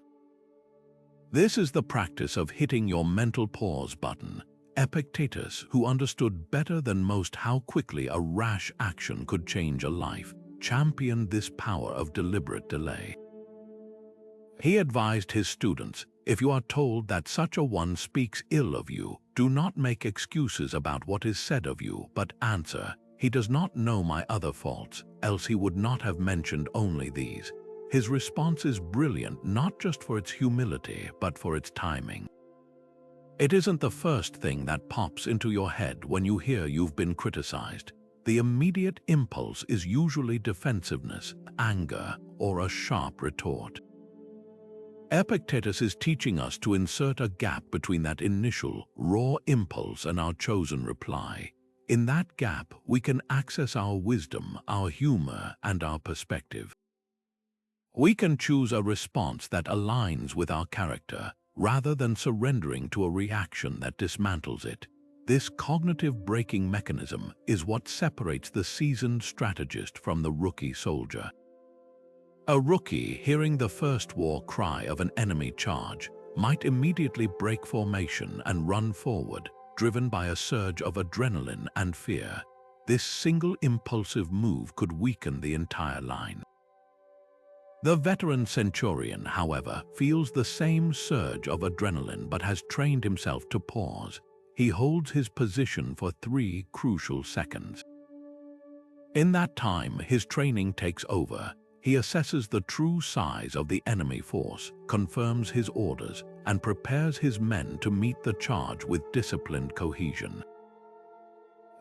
This is the practice of hitting your mental pause button. Epictetus, who understood better than most how quickly a rash action could change a life, championed this power of deliberate delay. He advised his students, if you are told that such a one speaks ill of you, do not make excuses about what is said of you, but answer, he does not know my other faults, else he would not have mentioned only these. His response is brilliant not just for its humility, but for its timing. It isn't the first thing that pops into your head when you hear you've been criticized. The immediate impulse is usually defensiveness, anger, or a sharp retort. Epictetus is teaching us to insert a gap between that initial, raw impulse and our chosen reply. In that gap, we can access our wisdom, our humor, and our perspective. We can choose a response that aligns with our character, rather than surrendering to a reaction that dismantles it. This cognitive braking mechanism is what separates the seasoned strategist from the rookie soldier. A rookie, hearing the first war cry of an enemy charge, might immediately break formation and run forward, driven by a surge of adrenaline and fear. This single impulsive move could weaken the entire line. The veteran centurion, however, feels the same surge of adrenaline but has trained himself to pause. He holds his position for 3 crucial seconds. In that time, his training takes over. He assesses the true size of the enemy force, confirms his orders, and prepares his men to meet the charge with disciplined cohesion.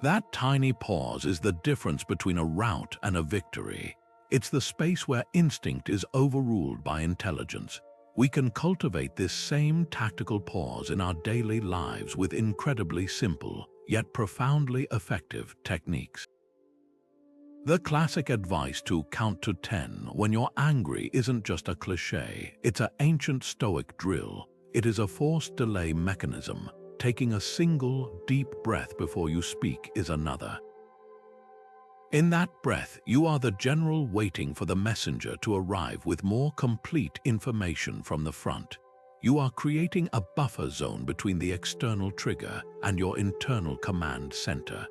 That tiny pause is the difference between a rout and a victory. It's the space where instinct is overruled by intelligence. We can cultivate this same tactical pause in our daily lives with incredibly simple, yet profoundly effective techniques. The classic advice to count to 10 when you're angry isn't just a cliché, it's an ancient Stoic drill. It is a forced delay mechanism. taking a single, deep breath before you speak is another. In that breath, you are the general waiting for the messenger to arrive with more complete information from the front. You are creating a buffer zone between the external trigger and your internal command center.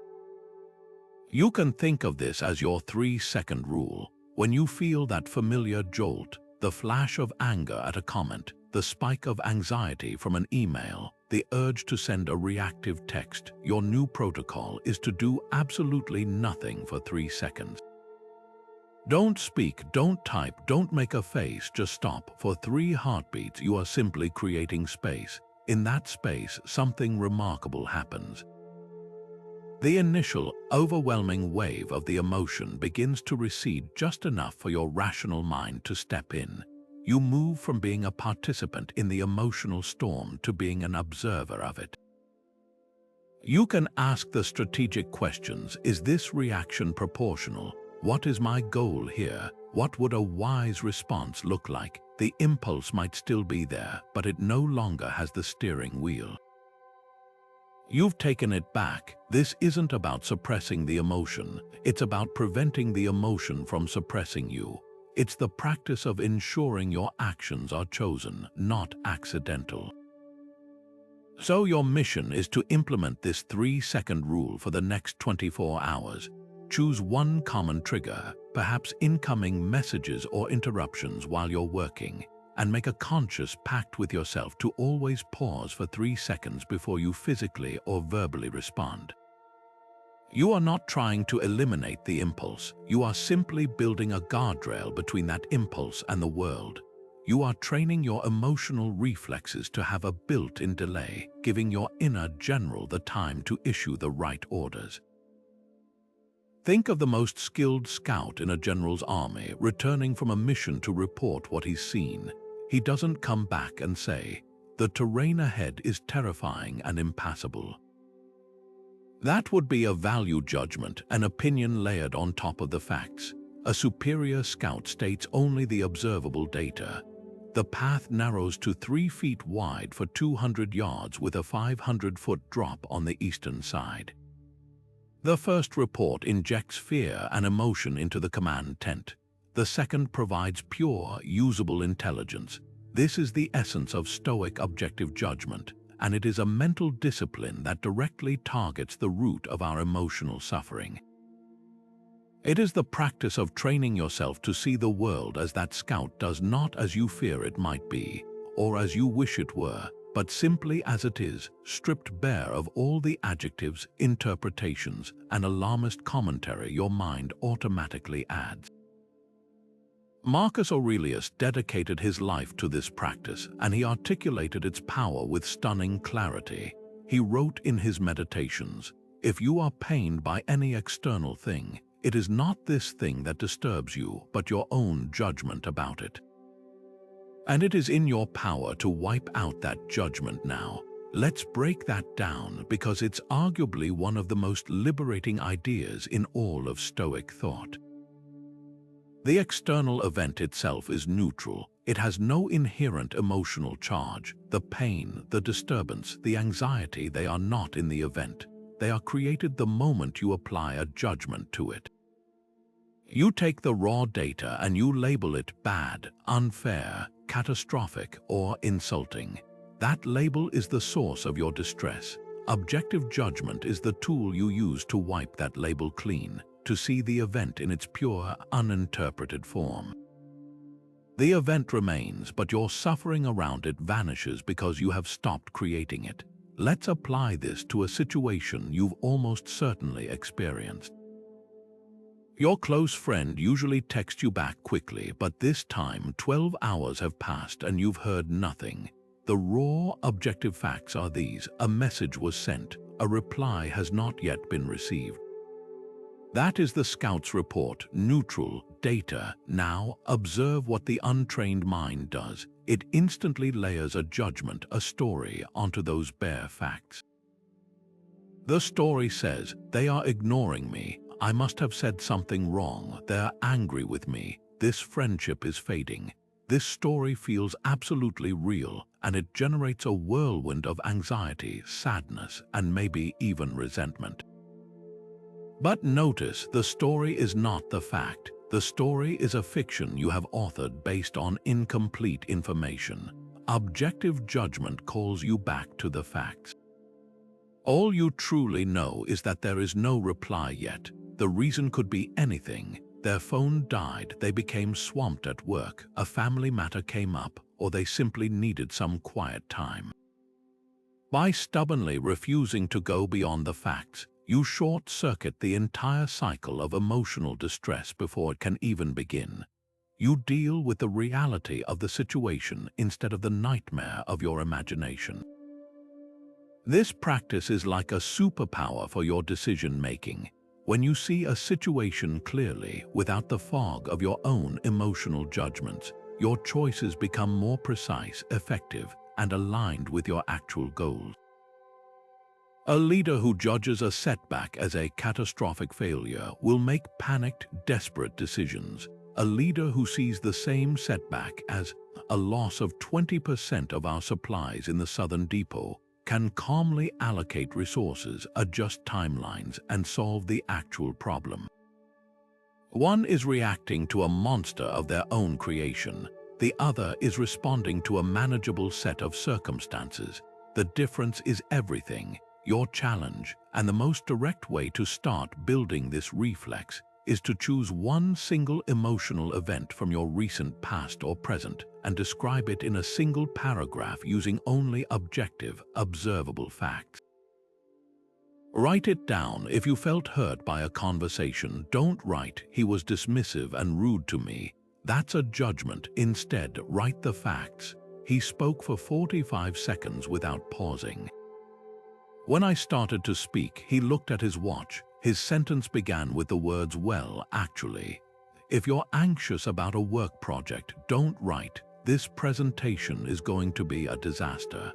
You can think of this as your 3-second rule. When you feel that familiar jolt, the flash of anger at a comment, the spike of anxiety from an email, the urge to send a reactive text, your new protocol is to do absolutely nothing for 3 seconds. Don't speak, don't type, don't make a face, just stop. For 3 heartbeats, you are simply creating space. In that space, something remarkable happens. The initial, overwhelming wave of the emotion begins to recede just enough for your rational mind to step in. You move from being a participant in the emotional storm to being an observer of it. You can ask the strategic questions: is this reaction proportional? What is my goal here? What would a wise response look like? The impulse might still be there, but it no longer has the steering wheel. You've taken it back. This isn't about suppressing the emotion. It's about preventing the emotion from suppressing you. It's the practice of ensuring your actions are chosen, not accidental. So your mission is to implement this 3-second rule for the next 24 hours. Choose one common trigger, perhaps incoming messages or interruptions while you're working, and make a conscious pact with yourself to always pause for 3 seconds before you physically or verbally respond. You are not trying to eliminate the impulse. You are simply building a guardrail between that impulse and the world. You are training your emotional reflexes to have a built-in delay, giving your inner general the time to issue the right orders. Think of the most skilled scout in a general's army returning from a mission to report what he's seen. He doesn't come back and say, "The terrain ahead is terrifying and impassable." That would be a value judgment, an opinion layered on top of the facts. A superior scout states only the observable data. The path narrows to 3 feet wide for 200 yards with a 500-foot drop on the eastern side. The first report injects fear and emotion into the command tent. The second provides pure, usable intelligence. This is the essence of Stoic objective judgment, and it is a mental discipline that directly targets the root of our emotional suffering. It is the practice of training yourself to see the world as that scout does, not as you fear it might be, or as you wish it were, but simply as it is, stripped bare of all the adjectives, interpretations, and alarmist commentary your mind automatically adds. Marcus Aurelius dedicated his life to this practice, and he articulated its power with stunning clarity. He wrote in his Meditations, "If you are pained by any external thing, it is not this thing that disturbs you, but your own judgment about it. And it is in your power to wipe out that judgment now. Let's break that down, because it's arguably one of the most liberating ideas in all of Stoic thought. The external event itself is neutral. It has no inherent emotional charge. The pain, the disturbance, the anxiety, they are not in the event. They are created the moment you apply a judgment to it. You take the raw data and you label it bad, unfair, catastrophic, or insulting. That label is the source of your distress. Objective judgment is the tool you use to wipe that label clean, to see the event in its pure, uninterpreted form. The event remains, but your suffering around it vanishes because you have stopped creating it. Let's apply this to a situation you've almost certainly experienced. Your close friend usually texts you back quickly, but this time 12 hours have passed and you've heard nothing. The raw, objective facts are these: a message was sent, a reply has not yet been received. That is the scout's report, neutral, data. Now, observe what the untrained mind does. It instantly layers a judgment, a story, onto those bare facts. The story says, "They are ignoring me. I must have said something wrong. They're angry with me. This friendship is fading." this story feels absolutely real, and it generates a whirlwind of anxiety, sadness, and maybe even resentment. But notice, the story is not the fact. The story is a fiction you have authored based on incomplete information. Objective judgment calls you back to the facts. All you truly know is that there is no reply yet. The reason could be anything. Their phone died, they became swamped at work, a family matter came up, or they simply needed some quiet time. By stubbornly refusing to go beyond the facts, you short-circuit the entire cycle of emotional distress before it can even begin. You deal with the reality of the situation instead of the nightmare of your imagination. This practice is like a superpower for your decision-making. When you see a situation clearly, without the fog of your own emotional judgments, your choices become more precise, effective, and aligned with your actual goals. A leader who judges a setback as a catastrophic failure will make panicked, desperate decisions. A leader who sees the same setback as a loss of 20% of our supplies in the southern depot can calmly allocate resources, adjust timelines, and solve the actual problem. One is reacting to a monster of their own creation. The other is responding to a manageable set of circumstances. The difference is everything. Your challenge, and the most direct way to start building this reflex, is to choose one single emotional event from your recent past or present and describe it in a single paragraph using only objective, observable facts. Write it down. If you felt hurt by a conversation, don't write, "He was dismissive and rude to me." That's a judgment. Instead, write the facts. "He spoke for 45 seconds without pausing. When I started to speak, he looked at his watch. His sentence began with the words, 'Well, actually.'" If you're anxious about a work project, don't write, "This presentation is going to be a disaster."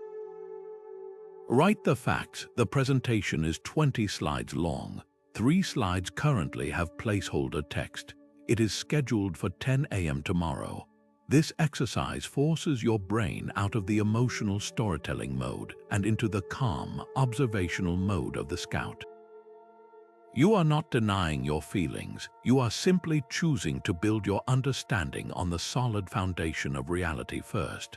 Write the facts. The presentation is 20 slides long. 3 slides currently have placeholder text. It is scheduled for 10 a.m. tomorrow. This exercise forces your brain out of the emotional storytelling mode and into the calm, observational mode of the scout. You are not denying your feelings. You are simply choosing to build your understanding on the solid foundation of reality first.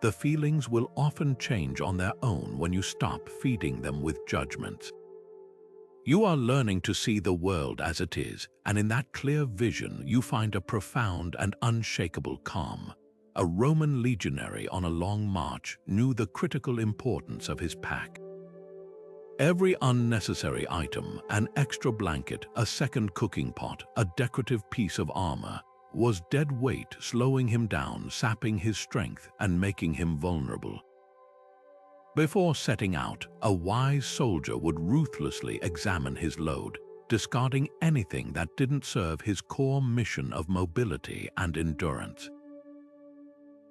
The feelings will often change on their own when you stop feeding them with judgments. You are learning to see the world as it is, and in that clear vision you find a profound and unshakable calm. A Roman legionary on a long march knew the critical importance of his pack. Every unnecessary item, an extra blanket, a second cooking pot, a decorative piece of armor, was dead weight, slowing him down, sapping his strength, and making him vulnerable. Before setting out, a wise soldier would ruthlessly examine his load, discarding anything that didn't serve his core mission of mobility and endurance.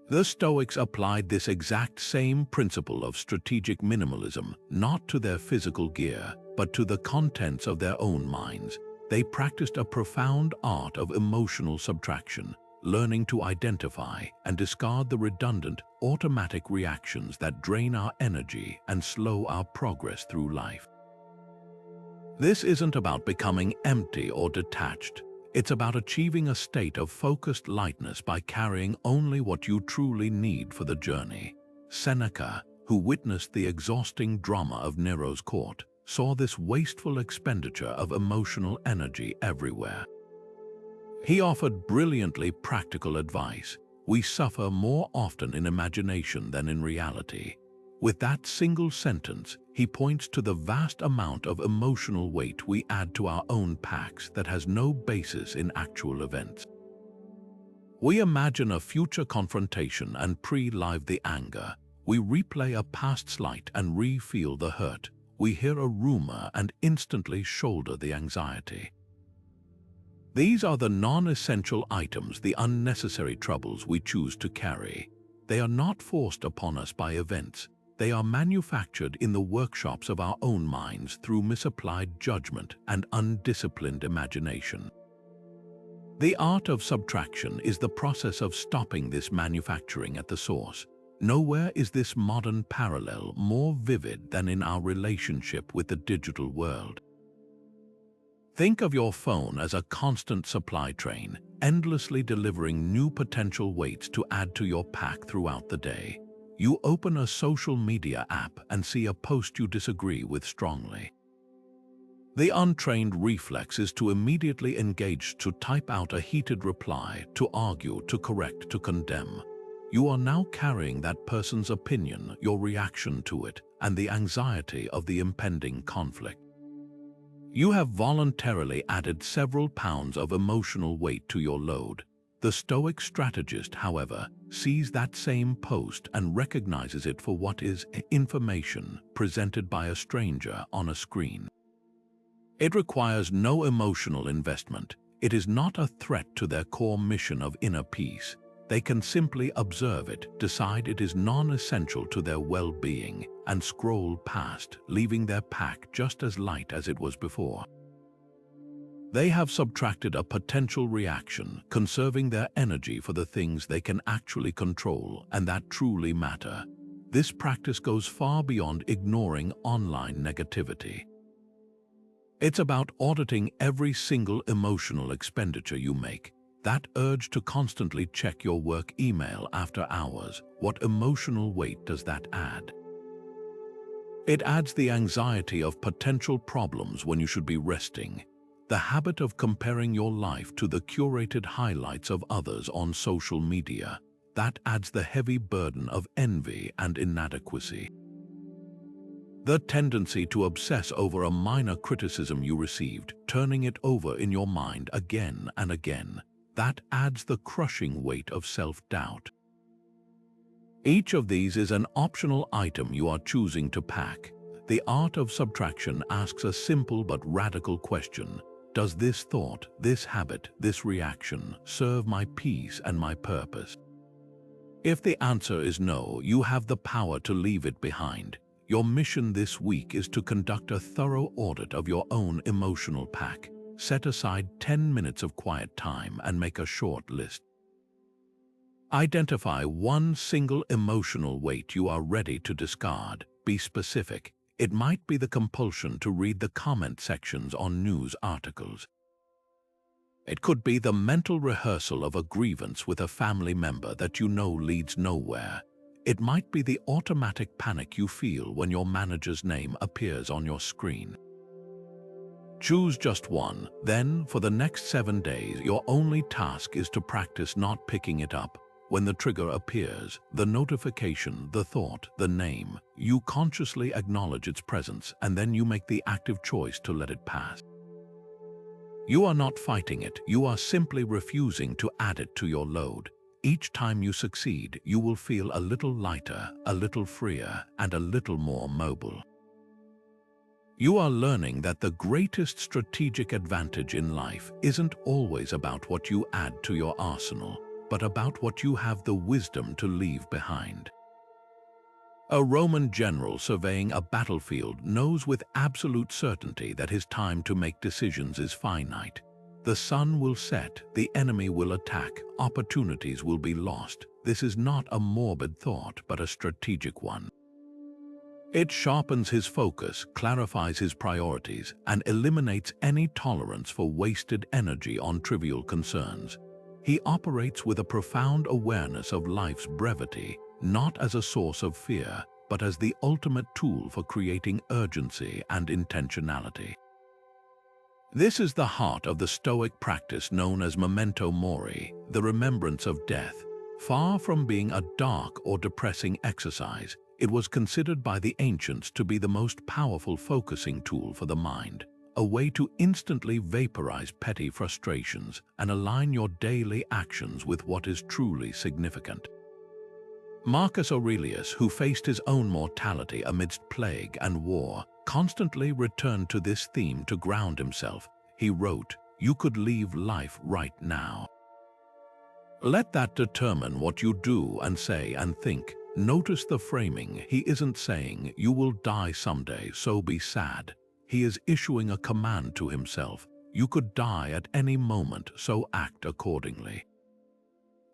The Stoics applied this exact same principle of strategic minimalism not to their physical gear, but to the contents of their own minds. They practiced a profound art of emotional subtraction, learning to identify and discard the redundant, automatic reactions that drain our energy and slow our progress through life. This isn't about becoming empty or detached. It's about achieving a state of focused lightness by carrying only what you truly need for the journey. Seneca, who witnessed the exhausting drama of Nero's court, saw this wasteful expenditure of emotional energy everywhere. He offered brilliantly practical advice. We suffer more often in imagination than in reality. With that single sentence, he points to the vast amount of emotional weight we add to our own packs that has no basis in actual events. We imagine a future confrontation and pre-live the anger. We replay a past slight and re-feel the hurt. We hear a rumor and instantly shoulder the anxiety. These are the non-essential items, the unnecessary troubles we choose to carry. They are not forced upon us by events. They are manufactured in the workshops of our own minds through misapplied judgment and undisciplined imagination. The art of subtraction is the process of stopping this manufacturing at the source. Nowhere is this modern parallel more vivid than in our relationship with the digital world. Think of your phone as a constant supply train, endlessly delivering new potential weights to add to your pack throughout the day. You open a social media app and see a post you disagree with strongly. The untrained reflex is to immediately engage, to type out a heated reply, to argue, to correct, to condemn. You are now carrying that person's opinion, your reaction to it, and the anxiety of the impending conflict. You have voluntarily added several pounds of emotional weight to your load. The Stoic strategist, however, sees that same post and recognizes it for what is information presented by a stranger on a screen. It requires no emotional investment. It is not a threat to their core mission of inner peace. They can simply observe it, decide it is non-essential to their well-being, and scroll past, leaving their pack just as light as it was before. They have subtracted a potential reaction, conserving their energy for the things they can actually control and that truly matter. This practice goes far beyond ignoring online negativity. It's about auditing every single emotional expenditure you make. That urge to constantly check your work email after hours, what emotional weight does that add? It adds the anxiety of potential problems when you should be resting. The habit of comparing your life to the curated highlights of others on social media, that adds the heavy burden of envy and inadequacy. The tendency to obsess over a minor criticism you received, turning it over in your mind again and again, that adds the crushing weight of self-doubt. Each of these is an optional item you are choosing to pack. The art of subtraction asks a simple but radical question. Does this thought, this habit, this reaction serve my peace and my purpose? If the answer is no, you have the power to leave it behind. Your mission this week is to conduct a thorough audit of your own emotional pack. Set aside 10 minutes of quiet time and make a short list. Identify one single emotional weight you are ready to discard. Be specific. It might be the compulsion to read the comment sections on news articles. It could be the mental rehearsal of a grievance with a family member that you know leads nowhere. It might be the automatic panic you feel when your manager's name appears on your screen. Choose just one, then for the next 7 days, your only task is to practice not picking it up. When the trigger appears, the notification, the thought, the name, you consciously acknowledge its presence and then you make the active choice to let it pass. You are not fighting it, you are simply refusing to add it to your load. Each time you succeed, you will feel a little lighter, a little freer, and a little more mobile. You are learning that the greatest strategic advantage in life isn't always about what you add to your arsenal, but about what you have the wisdom to leave behind. A Roman general surveying a battlefield knows with absolute certainty that his time to make decisions is finite. The sun will set, the enemy will attack, opportunities will be lost. This is not a morbid thought, but a strategic one. It sharpens his focus, clarifies his priorities, and eliminates any tolerance for wasted energy on trivial concerns. He operates with a profound awareness of life's brevity, not as a source of fear, but as the ultimate tool for creating urgency and intentionality. This is the heart of the Stoic practice known as Memento Mori, the remembrance of death. Far from being a dark or depressing exercise, it was considered by the ancients to be the most powerful focusing tool for the mind, a way to instantly vaporize petty frustrations and align your daily actions with what is truly significant. Marcus Aurelius, who faced his own mortality amidst plague and war, constantly returned to this theme to ground himself. He wrote, "You could leave life right now." Let that determine what you do and say and think. Notice the framing. He isn't saying, "You will die someday, so be sad." He is issuing a command to himself. You could die at any moment, so act accordingly.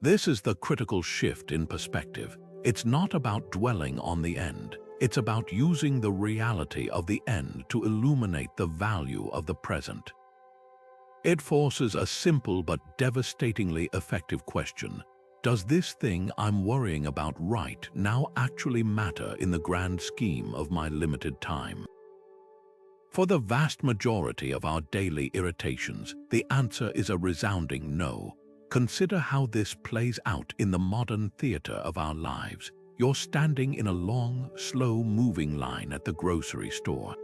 This is the critical shift in perspective. It's not about dwelling on the end. It's about using the reality of the end to illuminate the value of the present. It forces a simple but devastatingly effective question. Does this thing I'm worrying about right now actually matter in the grand scheme of my limited time? For the vast majority of our daily irritations, the answer is a resounding no. Consider how this plays out in the modern theater of our lives. You're standing in a long, slow-moving line at the grocery store.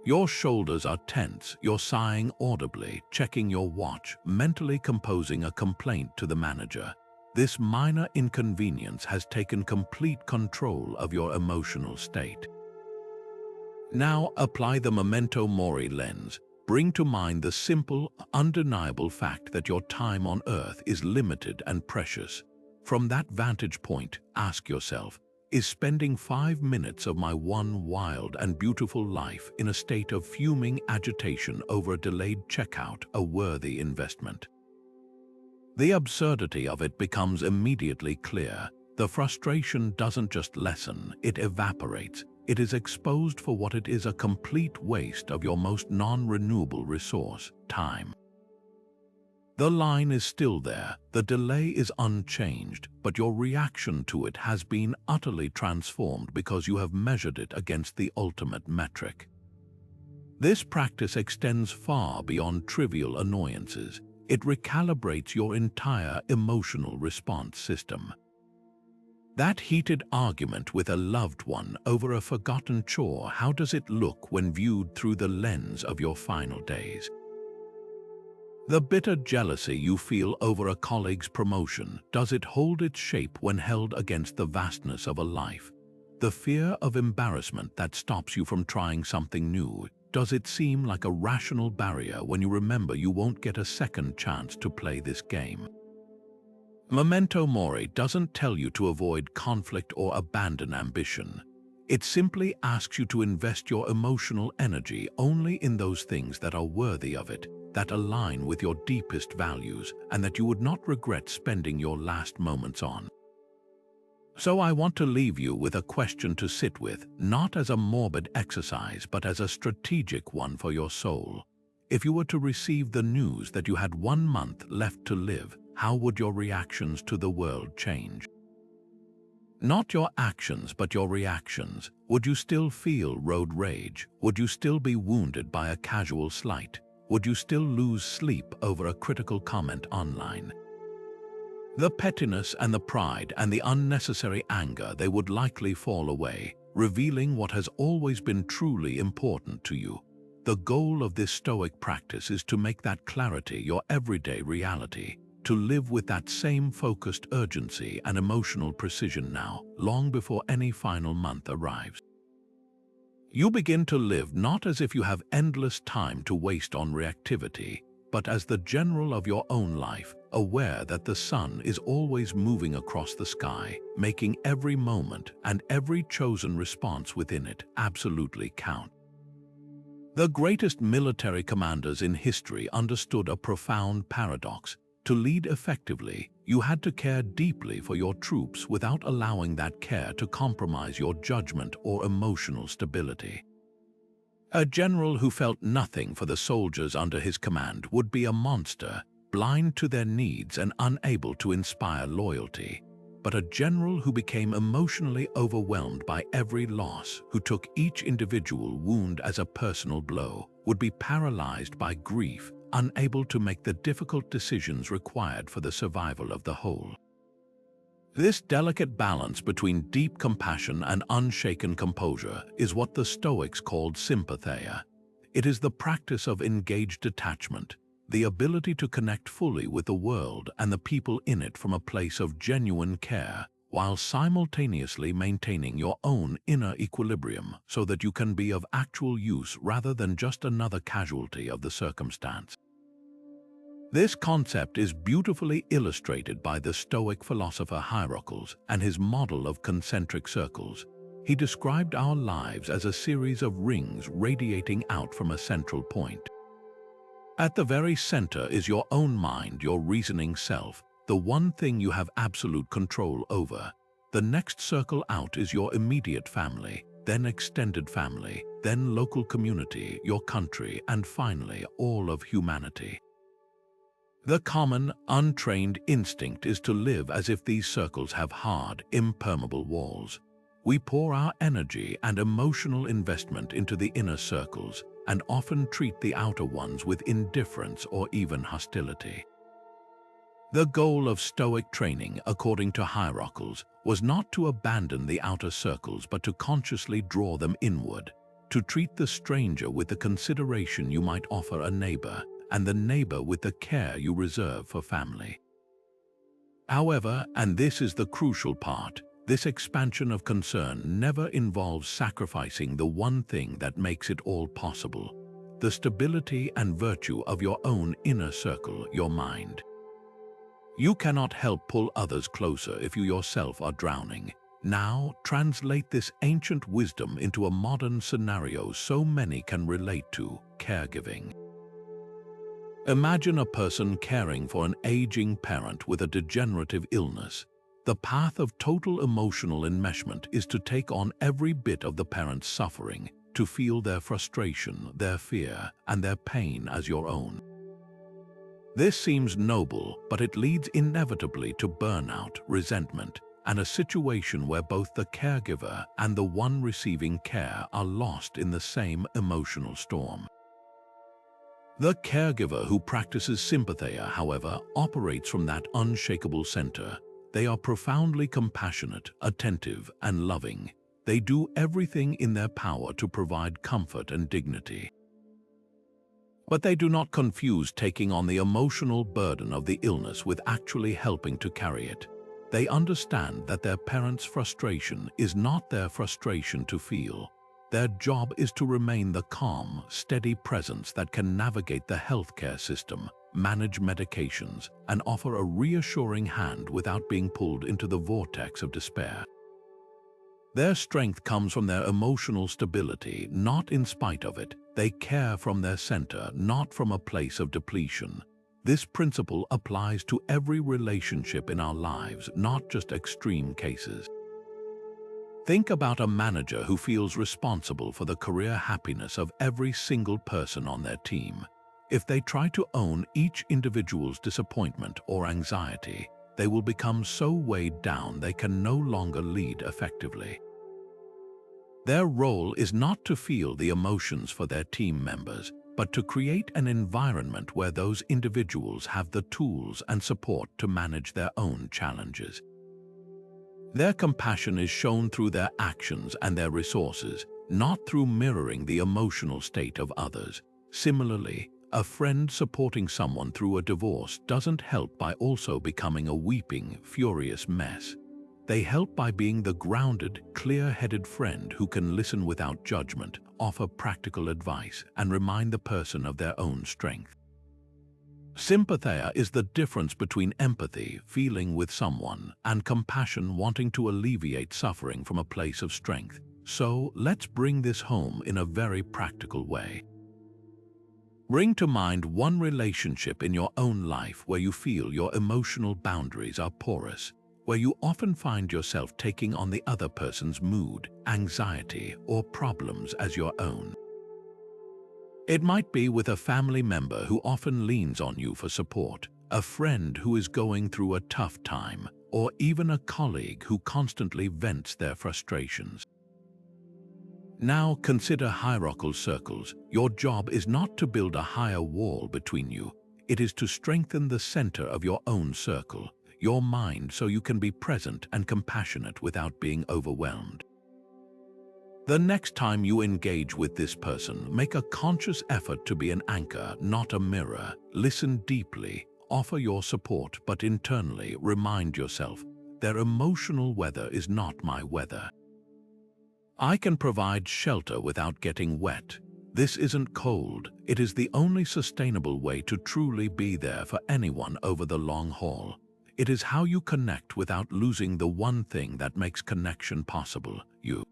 Your shoulders are tense, you're sighing audibly, checking your watch, mentally composing a complaint to the manager. This minor inconvenience has taken complete control of your emotional state. Now apply the Memento Mori lens. Bring to mind the simple, undeniable fact that your time on earth is limited and precious. From that vantage point, ask yourself, is spending 5 minutes of my one wild and beautiful life in a state of fuming agitation over a delayed checkout a worthy investment? The absurdity of it becomes immediately clear. The frustration doesn't just lessen, it evaporates. It is exposed for what it is: a complete waste of your most non-renewable resource, time. The line is still there, the delay is unchanged, but your reaction to it has been utterly transformed because you have measured it against the ultimate metric. This practice extends far beyond trivial annoyances. It recalibrates your entire emotional response system. That heated argument with a loved one over a forgotten chore, how does it look when viewed through the lens of your final days? The bitter jealousy you feel over a colleague's promotion, does it hold its shape when held against the vastness of a life? The fear of embarrassment that stops you from trying something new, does it seem like a rational barrier when you remember you won't get a second chance to play this game? Memento Mori doesn't tell you to avoid conflict or abandon ambition. It simply asks you to invest your emotional energy only in those things that are worthy of it, that align with your deepest values, and that you would not regret spending your last moments on. So I want to leave you with a question to sit with, not as a morbid exercise, but as a strategic one for your soul. If you were to receive the news that you had 1 month left to live, how would your reactions to the world change? Not your actions, but your reactions. Would you still feel road rage? Would you still be wounded by a casual slight? Would you still lose sleep over a critical comment online? The pettiness and the pride and the unnecessary anger, they would likely fall away, revealing what has always been truly important to you. The goal of this Stoic practice is to make that clarity your everyday reality, to live with that same focused urgency and emotional precision now, long before any final month arrives. You begin to live not as if you have endless time to waste on reactivity, but as the general of your own life, aware that the sun is always moving across the sky, making every moment and every chosen response within it absolutely count. The greatest military commanders in history understood a profound paradox. To lead effectively, you had to care deeply for your troops without allowing that care to compromise your judgment or emotional stability. A general who felt nothing for the soldiers under his command would be a monster, blind to their needs and unable to inspire loyalty. But a general who became emotionally overwhelmed by every loss, who took each individual wound as a personal blow, would be paralyzed by grief, unable to make the difficult decisions required for the survival of the whole. This delicate balance between deep compassion and unshaken composure is what the Stoics called sympatheia. It is the practice of engaged detachment, the ability to connect fully with the world and the people in it from a place of genuine care, while simultaneously maintaining your own inner equilibrium so that you can be of actual use rather than just another casualty of the circumstance. This concept is beautifully illustrated by the Stoic philosopher Heracles and his model of concentric circles. He described our lives as a series of rings radiating out from a central point. At the very center is your own mind, your reasoning self, the one thing you have absolute control over. The next circle out is your immediate family, then extended family, then local community, your country, and finally all of humanity. The common, untrained instinct is to live as if these circles have hard, impermeable walls. We pour our energy and emotional investment into the inner circles and often treat the outer ones with indifference or even hostility. The goal of Stoic training, according to hierarchals, was not to abandon the outer circles but to consciously draw them inward, to treat the stranger with the consideration you might offer a neighbor, and the neighbor with the care you reserve for family. However, and this is the crucial part, this expansion of concern never involves sacrificing the one thing that makes it all possible, the stability and virtue of your own inner circle, your mind. You cannot help pull others closer if you yourself are drowning. Now, translate this ancient wisdom into a modern scenario so many can relate to: caregiving. Imagine a person caring for an aging parent with a degenerative illness. The path of total emotional enmeshment is to take on every bit of the parent's suffering, to feel their frustration, their fear, and their pain as your own. This seems noble, but it leads inevitably to burnout, resentment, and a situation where both the caregiver and the one receiving care are lost in the same emotional storm. The caregiver who practices sympatheia, however, operates from that unshakable center. They are profoundly compassionate, attentive, and loving. They do everything in their power to provide comfort and dignity. But they do not confuse taking on the emotional burden of the illness with actually helping to carry it. They understand that their parents' frustration is not their frustration to feel. Their job is to remain the calm, steady presence that can navigate the healthcare system, manage medications, and offer a reassuring hand without being pulled into the vortex of despair. Their strength comes from their emotional stability, not in spite of it. They care from their center, not from a place of depletion. This principle applies to every relationship in our lives, not just extreme cases. Think about a manager who feels responsible for the career happiness of every single person on their team. If they try to own each individual's disappointment or anxiety, they will become so weighed down they can no longer lead effectively. Their role is not to feel the emotions for their team members, but to create an environment where those individuals have the tools and support to manage their own challenges. Their compassion is shown through their actions and their resources, not through mirroring the emotional state of others. Similarly, a friend supporting someone through a divorce doesn't help by also becoming a weeping, furious mess. They help by being the grounded, clear-headed friend who can listen without judgment, offer practical advice, and remind the person of their own strength. Sympatheia is the difference between empathy, feeling with someone, and compassion, wanting to alleviate suffering from a place of strength. So, let's bring this home in a very practical way. Bring to mind one relationship in your own life where you feel your emotional boundaries are porous, where you often find yourself taking on the other person's mood, anxiety, or problems as your own. It might be with a family member who often leans on you for support, a friend who is going through a tough time, or even a colleague who constantly vents their frustrations. Now consider hierarchical circles. Your job is not to build a higher wall between you. It is to strengthen the center of your own circle, your mind, so you can be present and compassionate without being overwhelmed. The next time you engage with this person, make a conscious effort to be an anchor, not a mirror. Listen deeply, offer your support, but internally remind yourself, their emotional weather is not my weather. I can provide shelter without getting wet. This isn't cold. It is the only sustainable way to truly be there for anyone over the long haul. It is how you connect without losing the one thing that makes connection possible: you.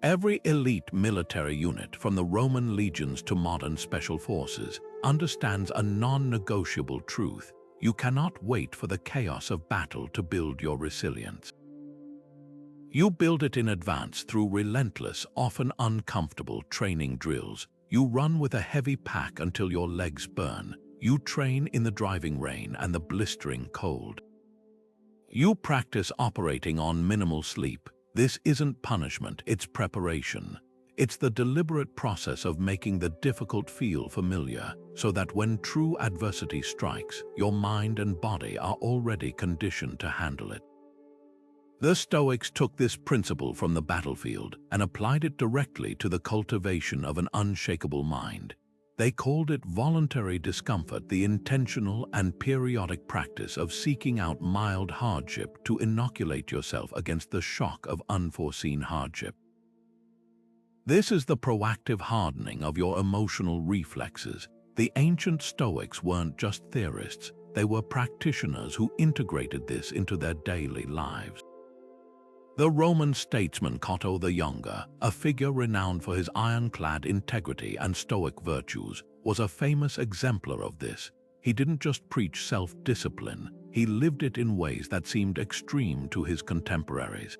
Every elite military unit, from the Roman legions to modern special forces, understands a non-negotiable truth. You cannot wait for the chaos of battle to build your resilience. You build it in advance through relentless, often uncomfortable training drills. You run with a heavy pack until your legs burn. You train in the driving rain and the blistering cold. You practice operating on minimal sleep. This isn't punishment, it's preparation. It's the deliberate process of making the difficult feel familiar, so that when true adversity strikes, your mind and body are already conditioned to handle it. The Stoics took this principle from the battlefield and applied it directly to the cultivation of an unshakable mind. They called it voluntary discomfort, the intentional and periodic practice of seeking out mild hardship to inoculate yourself against the shock of unforeseen hardship. This is the proactive hardening of your emotional reflexes. The ancient Stoics weren't just theorists, they were practitioners who integrated this into their daily lives. The Roman statesman Cato the Younger, a figure renowned for his ironclad integrity and Stoic virtues, was a famous exemplar of this. He didn't just preach self-discipline, he lived it in ways that seemed extreme to his contemporaries.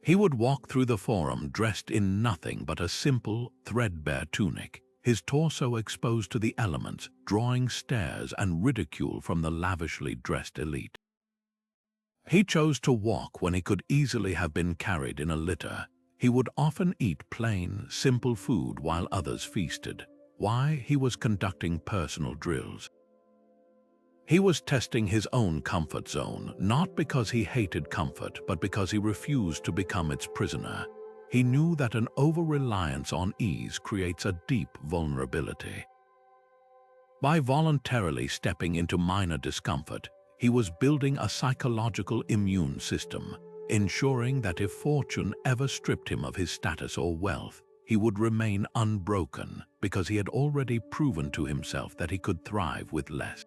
He would walk through the forum dressed in nothing but a simple, threadbare tunic, his torso exposed to the elements, drawing stares and ridicule from the lavishly dressed elite. He chose to walk when he could easily have been carried in a litter. He would often eat plain, simple food while others feasted. Why? He was conducting personal drills. He was testing his own comfort zone, not because he hated comfort, but because he refused to become its prisoner. He knew that an over-reliance on ease creates a deep vulnerability. By voluntarily stepping into minor discomfort, he was building a psychological immune system, ensuring that if fortune ever stripped him of his status or wealth, he would remain unbroken because he had already proven to himself that he could thrive with less.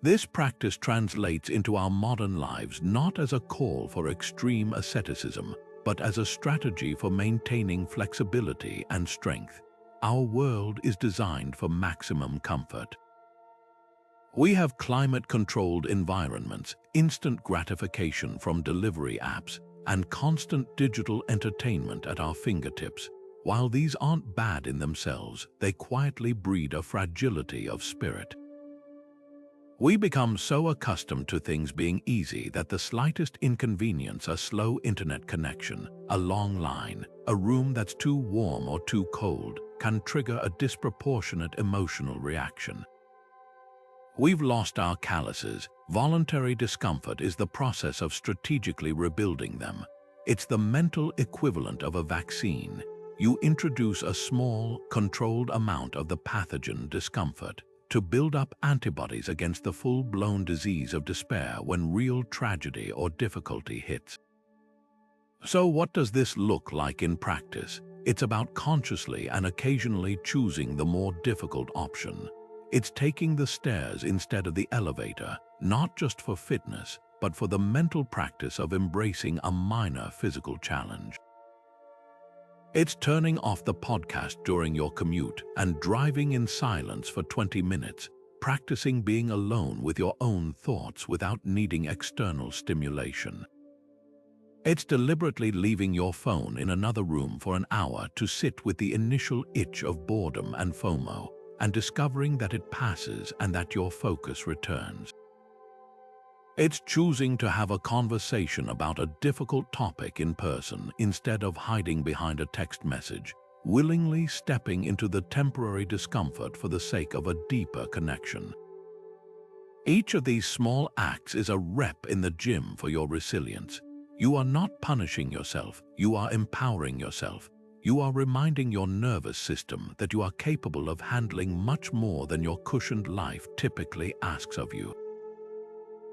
This practice translates into our modern lives not as a call for extreme asceticism, but as a strategy for maintaining flexibility and strength. Our world is designed for maximum comfort. We have climate-controlled environments, instant gratification from delivery apps, and constant digital entertainment at our fingertips. While these aren't bad in themselves, they quietly breed a fragility of spirit. We become so accustomed to things being easy that the slightest inconvenience, a slow internet connection, a long line, a room that's too warm or too cold, can trigger a disproportionate emotional reaction. We've lost our calluses. Voluntary discomfort is the process of strategically rebuilding them. It's the mental equivalent of a vaccine. You introduce a small, controlled amount of the pathogen discomfort to build up antibodies against the full-blown disease of despair when real tragedy or difficulty hits. So what does this look like in practice? It's about consciously and occasionally choosing the more difficult option. It's taking the stairs instead of the elevator, not just for fitness, but for the mental practice of embracing a minor physical challenge. It's turning off the podcast during your commute and driving in silence for 20 minutes, practicing being alone with your own thoughts without needing external stimulation. It's deliberately leaving your phone in another room for an hour to sit with the initial itch of boredom and FOMO, and discovering that it passes and that your focus returns. It's choosing to have a conversation about a difficult topic in person instead of hiding behind a text message, willingly stepping into the temporary discomfort for the sake of a deeper connection. Each of these small acts is a rep in the gym for your resilience. You are not punishing yourself, you are empowering yourself. You are reminding your nervous system that you are capable of handling much more than your cushioned life typically asks of you.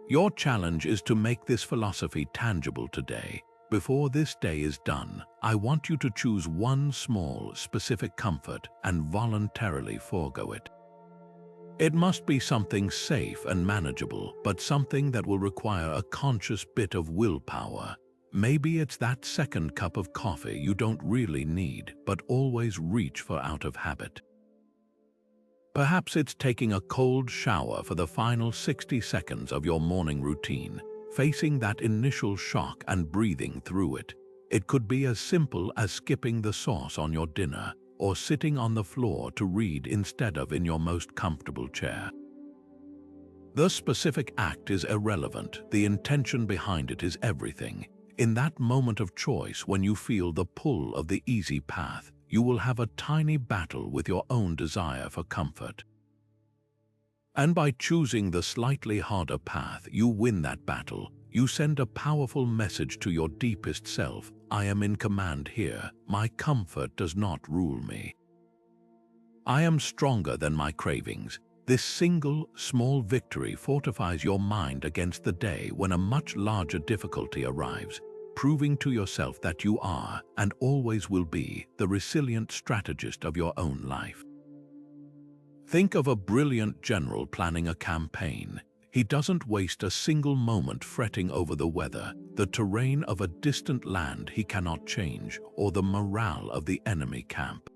Your challenge is to make this philosophy tangible today. Before this day is done, I want you to choose one small, specific comfort and voluntarily forego it. It must be something safe and manageable, but something that will require a conscious bit of willpower. Maybe it's that second cup of coffee you don't really need but always reach for out of habit. Perhaps it's taking a cold shower for the final 60 seconds of your morning routine, facing that initial shock and breathing through it. It could be as simple as skipping the sauce on your dinner or sitting on the floor to read instead of in your most comfortable chair. The specific act is irrelevant, the intention behind it is everything. In that moment of choice, when you feel the pull of the easy path, you will have a tiny battle with your own desire for comfort. And by choosing the slightly harder path, you win that battle. You send a powerful message to your deepest self: I am in command here. My comfort does not rule me. I am stronger than my cravings. This single, small victory fortifies your mind against the day when a much larger difficulty arrives, proving to yourself that you are, and always will be, the resilient strategist of your own life. Think of a brilliant general planning a campaign. He doesn't waste a single moment fretting over the weather, the terrain of a distant land he cannot change, or the morale of the enemy camp.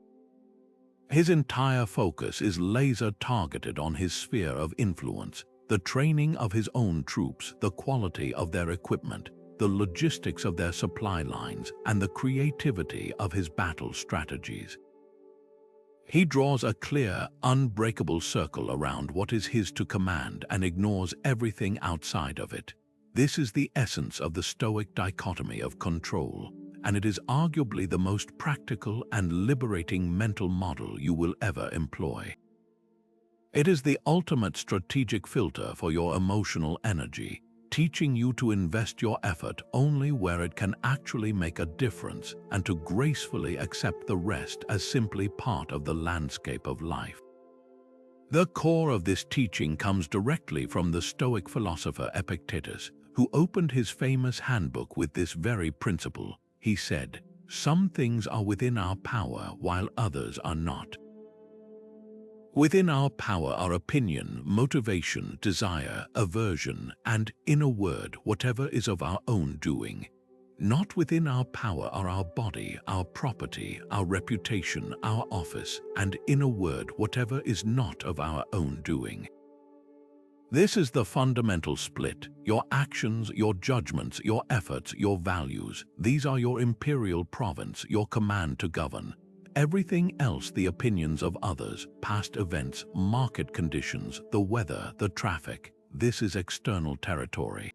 His entire focus is laser-targeted on his sphere of influence, the training of his own troops, the quality of their equipment, the logistics of their supply lines, and the creativity of his battle strategies. He draws a clear, unbreakable circle around what is his to command and ignores everything outside of it. This is the essence of the Stoic dichotomy of control, and it is arguably the most practical and liberating mental model you will ever employ. It is the ultimate strategic filter for your emotional energy, teaching you to invest your effort only where it can actually make a difference and to gracefully accept the rest as simply part of the landscape of life. The core of this teaching comes directly from the Stoic philosopher Epictetus, who opened his famous handbook with this very principle. He said, "Some things are within our power while others are not." Within our power are opinion, motivation, desire, aversion, and, in a word, whatever is of our own doing. Not within our power are our body, our property, our reputation, our office, and, in a word, whatever is not of our own doing. This is the fundamental split. Your actions, your judgments, your efforts, your values, these are your imperial province, your command to govern. Everything else, the opinions of others, past events, market conditions, the weather, the traffic, this is external territory.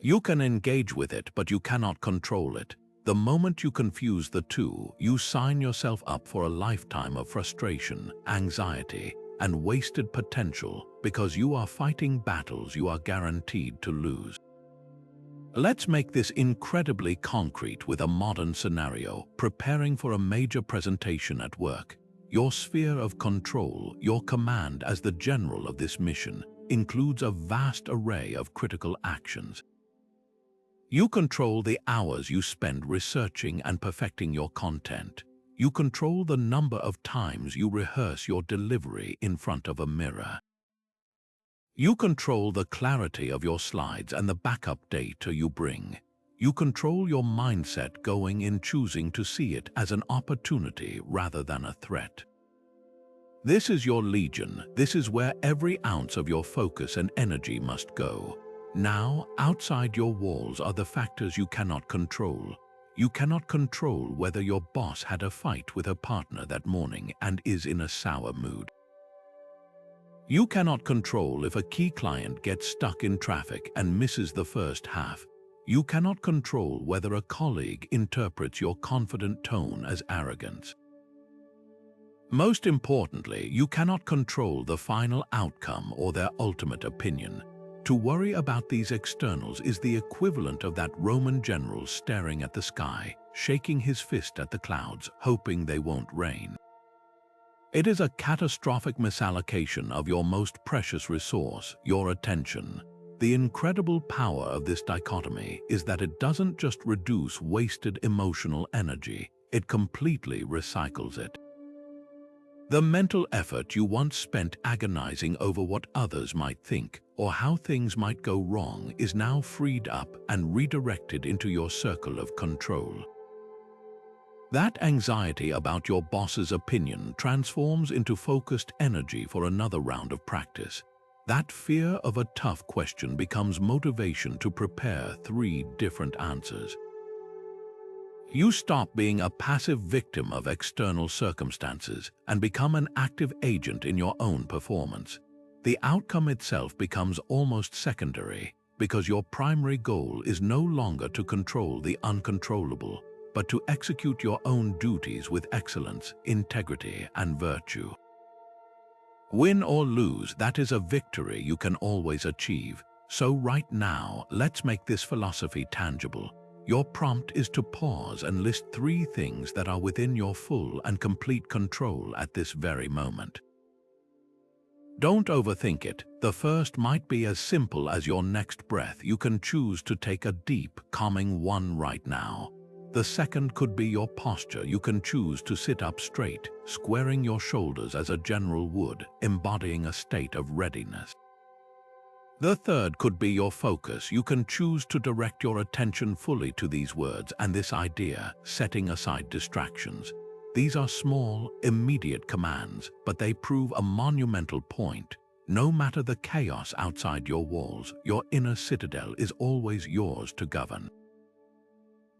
You can engage with it, but you cannot control it. The moment you confuse the two, you sign yourself up for a lifetime of frustration, anxiety, and wasted potential because you are fighting battles you are guaranteed to lose. Let's make this incredibly concrete with a modern scenario: preparing for a major presentation at work. Your sphere of control, your command as the general of this mission, includes a vast array of critical actions. You control the hours you spend researching and perfecting your content. You control the number of times you rehearse your delivery in front of a mirror. You control the clarity of your slides and the backup data you bring. You control your mindset going in, choosing to see it as an opportunity rather than a threat. This is your legion. This is where every ounce of your focus and energy must go. Now, outside your walls are the factors you cannot control. You cannot control whether your boss had a fight with her partner that morning and is in a sour mood. You cannot control if a key client gets stuck in traffic and misses the first half. You cannot control whether a colleague interprets your confident tone as arrogance. Most importantly, you cannot control the final outcome or their ultimate opinion. To worry about these externals is the equivalent of that Roman general staring at the sky, shaking his fist at the clouds, hoping they won't rain. It is a catastrophic misallocation of your most precious resource, your attention. The incredible power of this dichotomy is that it doesn't just reduce wasted emotional energy, it completely recycles it. The mental effort you once spent agonizing over what others might think, or how things might go wrong is now freed up and redirected into your circle of control. That anxiety about your boss's opinion transforms into focused energy for another round of practice. That fear of a tough question becomes motivation to prepare 3 different answers. You stop being a passive victim of external circumstances and become an active agent in your own performance. The outcome itself becomes almost secondary because your primary goal is no longer to control the uncontrollable, but to execute your own duties with excellence, integrity, and virtue. Win or lose, that is a victory you can always achieve. So right now, let's make this philosophy tangible. Your prompt is to pause and list 3 things that are within your full and complete control at this very moment. Don't overthink it. The first might be as simple as your next breath. You can choose to take a deep, calming one right now. The second could be your posture. You can choose to sit up straight, squaring your shoulders as a general would, embodying a state of readiness. The third could be your focus. You can choose to direct your attention fully to these words and this idea, setting aside distractions. These are small, immediate commands, but they prove a monumental point. No matter the chaos outside your walls, your inner citadel is always yours to govern.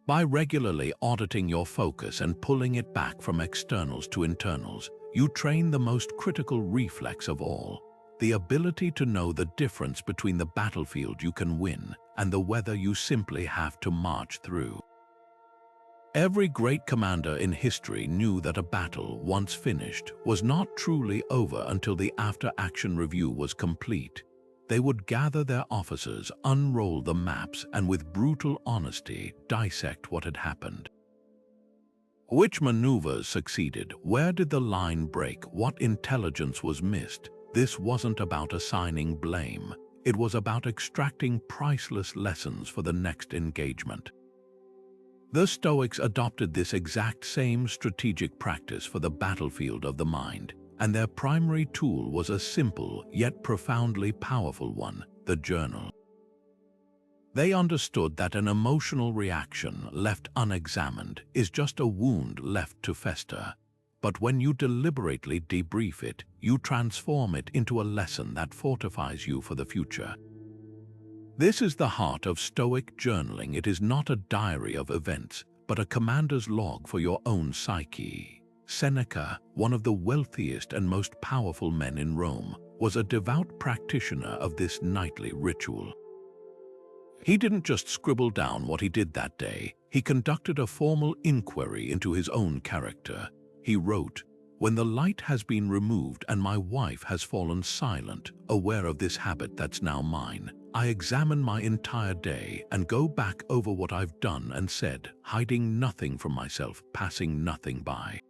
By regularly auditing your focus and pulling it back from externals to internals, you train the most critical reflex of all, the ability to know the difference between the battlefield you can win and the weather you simply have to march through. Every great commander in history knew that a battle, once finished, was not truly over until the after-action review was complete. They would gather their officers, unroll the maps, and with brutal honesty dissect what had happened. Which maneuvers succeeded? Where did the line break? What intelligence was missed? This wasn't about assigning blame. It was about extracting priceless lessons for the next engagement. The Stoics adopted this exact same strategic practice for the battlefield of the mind, and their primary tool was a simple yet profoundly powerful one: the journal. They understood that an emotional reaction left unexamined is just a wound left to fester. But when you deliberately debrief it, you transform it into a lesson that fortifies you for the future. This is the heart of Stoic journaling. It is not a diary of events, but a commander's log for your own psyche. Seneca, one of the wealthiest and most powerful men in Rome, was a devout practitioner of this nightly ritual. He didn't just scribble down what he did that day. He conducted a formal inquiry into his own character. He wrote, "When the light has been removed and my wife has fallen silent, aware of this habit that's now mine, I examine my entire day and go back over what I've done and said, hiding nothing from myself, passing nothing by."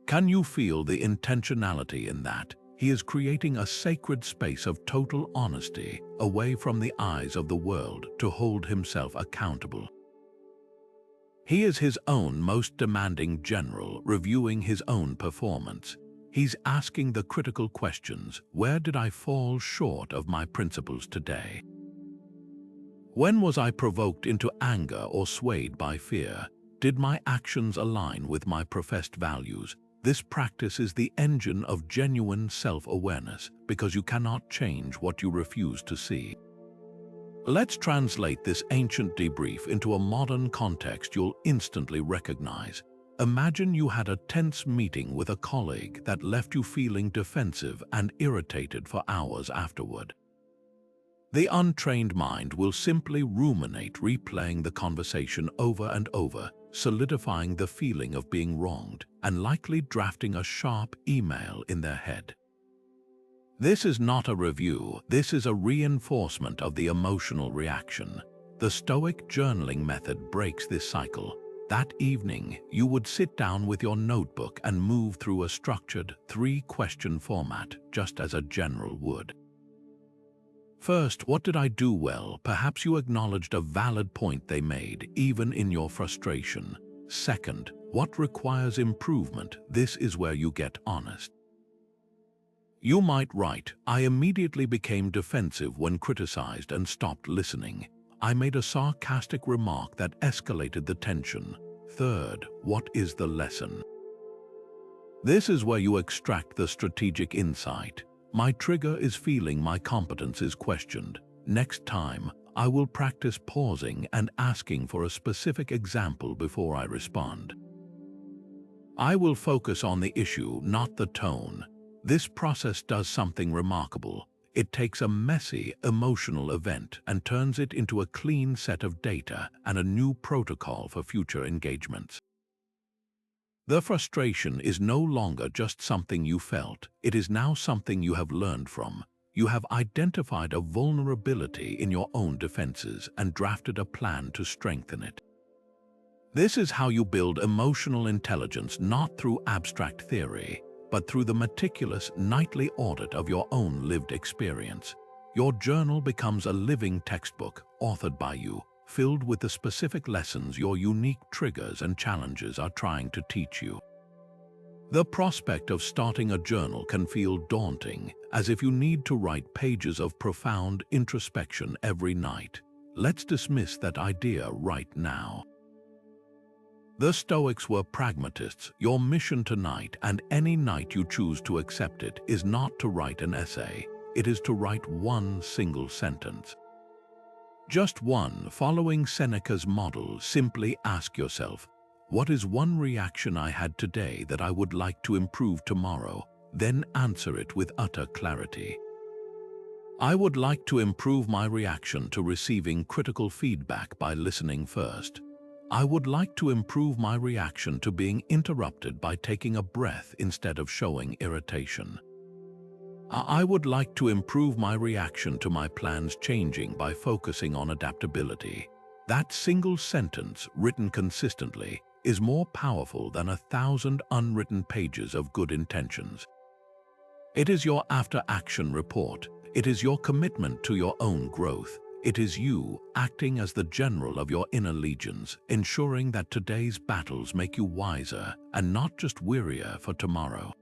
Can you feel the intentionality in that? He is creating a sacred space of total honesty, away from the eyes of the world, to hold himself accountable. He is his own most demanding general, reviewing his own performance. He's asking the critical questions: where did I fall short of my principles today? When was I provoked into anger or swayed by fear? Did my actions align with my professed values? This practice is the engine of genuine self-awareness, because you cannot change what you refuse to see. Let's translate this ancient debrief into a modern context you'll instantly recognize. Imagine you had a tense meeting with a colleague that left you feeling defensive and irritated for hours afterward. The untrained mind will simply ruminate, replaying the conversation over and over, solidifying the feeling of being wronged, and likely drafting a sharp email in their head. This is not a review, this is a reinforcement of the emotional reaction. The Stoic journaling method breaks this cycle. That evening, you would sit down with your notebook and move through a structured 3-question format, just as a general would. First, what did I do well? Perhaps you acknowledged a valid point they made, even in your frustration. Second, what requires improvement? This is where you get honest. You might write, I immediately became defensive when criticized and stopped listening. I made a sarcastic remark that escalated the tension. Third, what is the lesson? This is where you extract the strategic insight. My trigger is feeling my competence is questioned. Next time, I will practice pausing and asking for a specific example before I respond. I will focus on the issue, not the tone. This process does something remarkable. It takes a messy, emotional event and turns it into a clean set of data and a new protocol for future engagements. The frustration is no longer just something you felt. It is now something you have learned from. You have identified a vulnerability in your own defenses and drafted a plan to strengthen it. This is how you build emotional intelligence, not through abstract theory, but through the meticulous nightly audit of your own lived experience. Your journal becomes a living textbook authored by you, filled with the specific lessons your unique triggers and challenges are trying to teach you. The prospect of starting a journal can feel daunting, as if you need to write pages of profound introspection every night. Let's dismiss that idea right now. The Stoics were pragmatists. Your mission tonight, and any night you choose to accept it, is not to write an essay. It is to write one single sentence. Just one. Following Seneca's model, simply ask yourself, what is one reaction I had today that I would like to improve tomorrow? Then answer it with utter clarity. I would like to improve my reaction to receiving critical feedback by listening first. I would like to improve my reaction to being interrupted by taking a breath instead of showing irritation. I would like to improve my reaction to my plans changing by focusing on adaptability. That single sentence, written consistently, is more powerful than 1,000 unwritten pages of good intentions. It is your after-action report. It is your commitment to your own growth. It is you acting as the general of your inner legions, ensuring that today's battles make you wiser and not just wearier for tomorrow.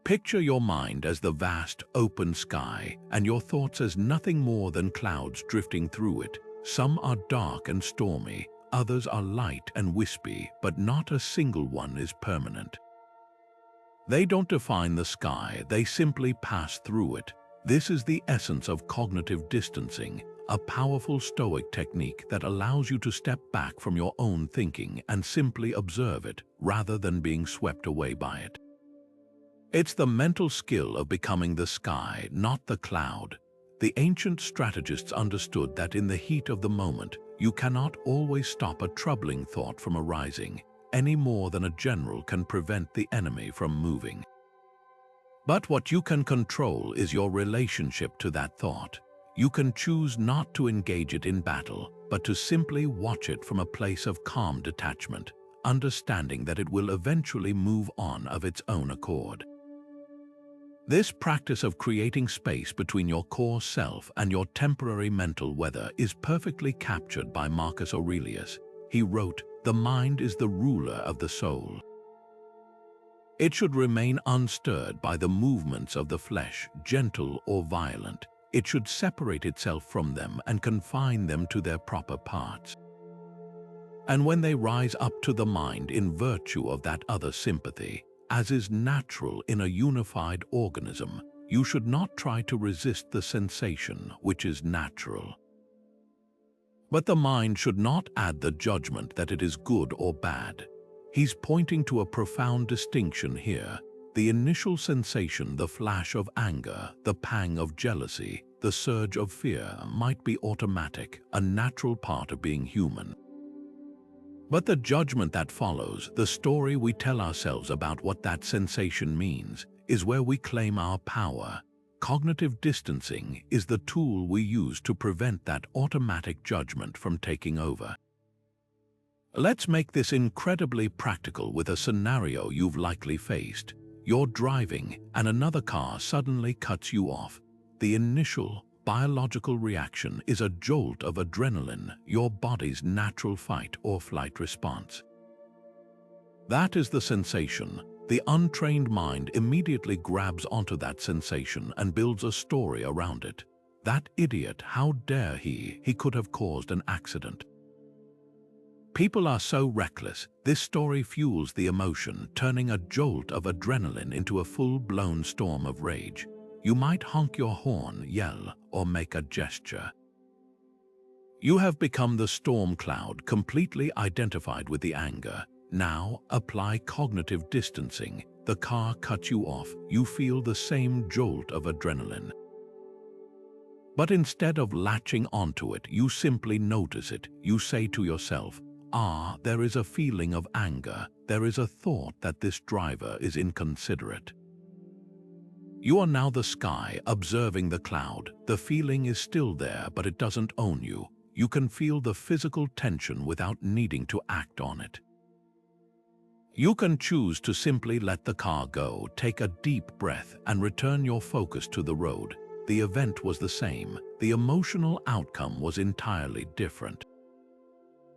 Picture your mind as the vast, open sky and your thoughts as nothing more than clouds drifting through it. Some are dark and stormy, others are light and wispy, but not a single one is permanent. They don't define the sky, they simply pass through it. This is the essence of cognitive distancing, a powerful Stoic technique that allows you to step back from your own thinking and simply observe it, rather than being swept away by it. It's the mental skill of becoming the sky, not the cloud. The ancient strategists understood that in the heat of the moment, you cannot always stop a troubling thought from arising, any more than a general can prevent the enemy from moving. But what you can control is your relationship to that thought. You can choose not to engage it in battle, but to simply watch it from a place of calm detachment, understanding that it will eventually move on of its own accord. This practice of creating space between your core self and your temporary mental weather is perfectly captured by Marcus Aurelius. He wrote, "The mind is the ruler of the soul. It should remain unstirred by the movements of the flesh, gentle or violent. It should separate itself from them and confine them to their proper parts. And when they rise up to the mind in virtue of that other sympathy, as is natural in a unified organism, you should not try to resist the sensation which is natural. But the mind should not add the judgment that it is good or bad." He's pointing to a profound distinction here. The initial sensation, the flash of anger, the pang of jealousy, the surge of fear, might be automatic, a natural part of being human. But the judgment that follows, the story we tell ourselves about what that sensation means, is where we claim our power. Cognitive distancing is the tool we use to prevent that automatic judgment from taking over. Let's make this incredibly practical with a scenario you've likely faced. You're driving and another car suddenly cuts you off. The initial biological reaction is a jolt of adrenaline, your body's natural fight or flight response. That is the sensation. The untrained mind immediately grabs onto that sensation and builds a story around it. That idiot, how dare he? He could have caused an accident. People are so reckless, this story fuels the emotion, turning a jolt of adrenaline into a full-blown storm of rage. You might honk your horn, yell, or make a gesture. You have become the storm cloud, completely identified with the anger. Now, apply cognitive distancing. The car cuts you off. You feel the same jolt of adrenaline. But instead of latching onto it, you simply notice it. You say to yourself, there is a feeling of anger. There is a thought that this driver is inconsiderate. You are now the sky, observing the cloud. The feeling is still there, but it doesn't own you. You can feel the physical tension without needing to act on it. You can choose to simply let the car go, take a deep breath, and return your focus to the road. The event was the same. The emotional outcome was entirely different.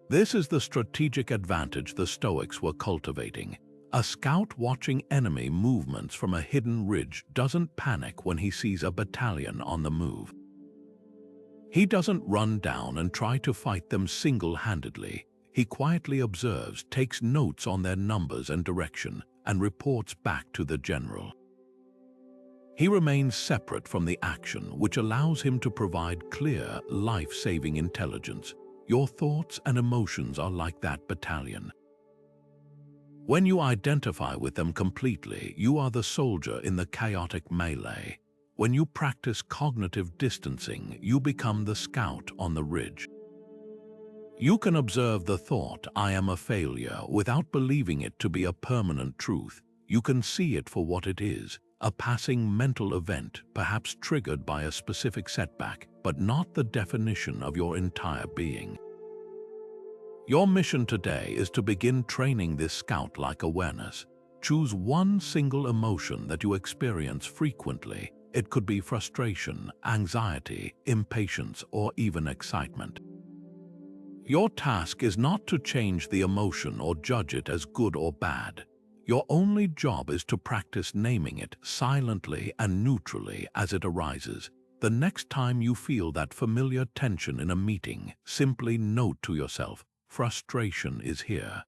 This is the strategic advantage the Stoics were cultivating. A scout watching enemy movements from a hidden ridge doesn't panic when he sees a battalion on the move. He doesn't run down and try to fight them single-handedly. He quietly observes, takes notes on their numbers and direction, and reports back to the general. He remains separate from the action, which allows him to provide clear, life-saving intelligence. Your thoughts and emotions are like that battalion. When you identify with them completely, you are the soldier in the chaotic melee. When you practice cognitive distancing, you become the scout on the ridge. You can observe the thought, "I am a failure," without believing it to be a permanent truth. You can see it for what it is, a passing mental event, perhaps triggered by a specific setback, but not the definition of your entire being. Your mission today is to begin training this scout-like awareness. Choose one single emotion that you experience frequently. It could be frustration, anxiety, impatience, or even excitement. Your task is not to change the emotion or judge it as good or bad. Your only job is to practice naming it silently and neutrally as it arises. The next time you feel that familiar tension in a meeting, simply note to yourself, "Frustration is here."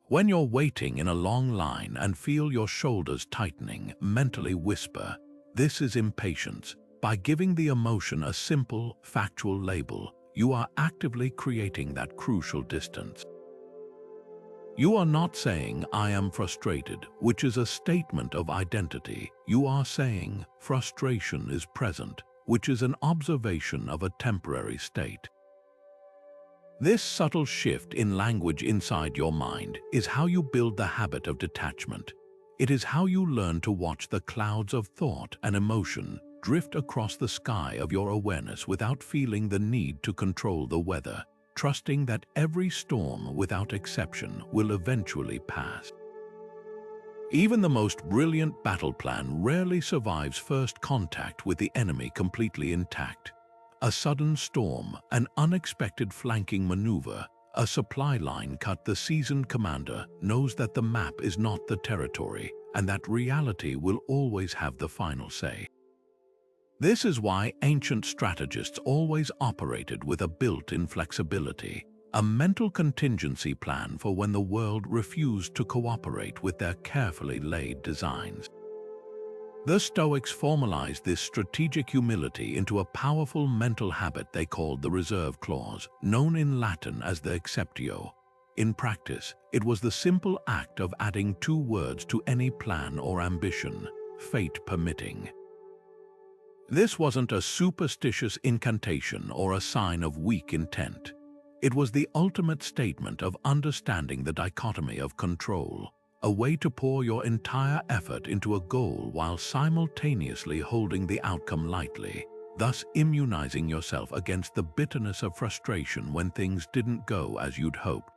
When you're waiting in a long line and feel your shoulders tightening, mentally whisper, "This is impatience." By giving the emotion a simple, factual label, you are actively creating that crucial distance. You are not saying, "I am frustrated," which is a statement of identity. You are saying, "Frustration is present," which is an observation of a temporary state. This subtle shift in language inside your mind is how you build the habit of detachment. It is how you learn to watch the clouds of thought and emotion drift across the sky of your awareness without feeling the need to control the weather, trusting that every storm, without exception, will eventually pass. Even the most brilliant battle plan rarely survives first contact with the enemy completely intact. A sudden storm, an unexpected flanking maneuver, a supply line cut. The seasoned commander knows that the map is not the territory, and that reality will always have the final say. This is why ancient strategists always operated with a built-in flexibility, a mental contingency plan for when the world refused to cooperate with their carefully laid designs. The Stoics formalized this strategic humility into a powerful mental habit they called the reserve clause, known in Latin as the exceptio. In practice, it was the simple act of adding two words to any plan or ambition, fate permitting. This wasn't a superstitious incantation or a sign of weak intent. It was the ultimate statement of understanding the dichotomy of control, a way to pour your entire effort into a goal while simultaneously holding the outcome lightly, thus immunizing yourself against the bitterness of frustration when things didn't go as you'd hoped.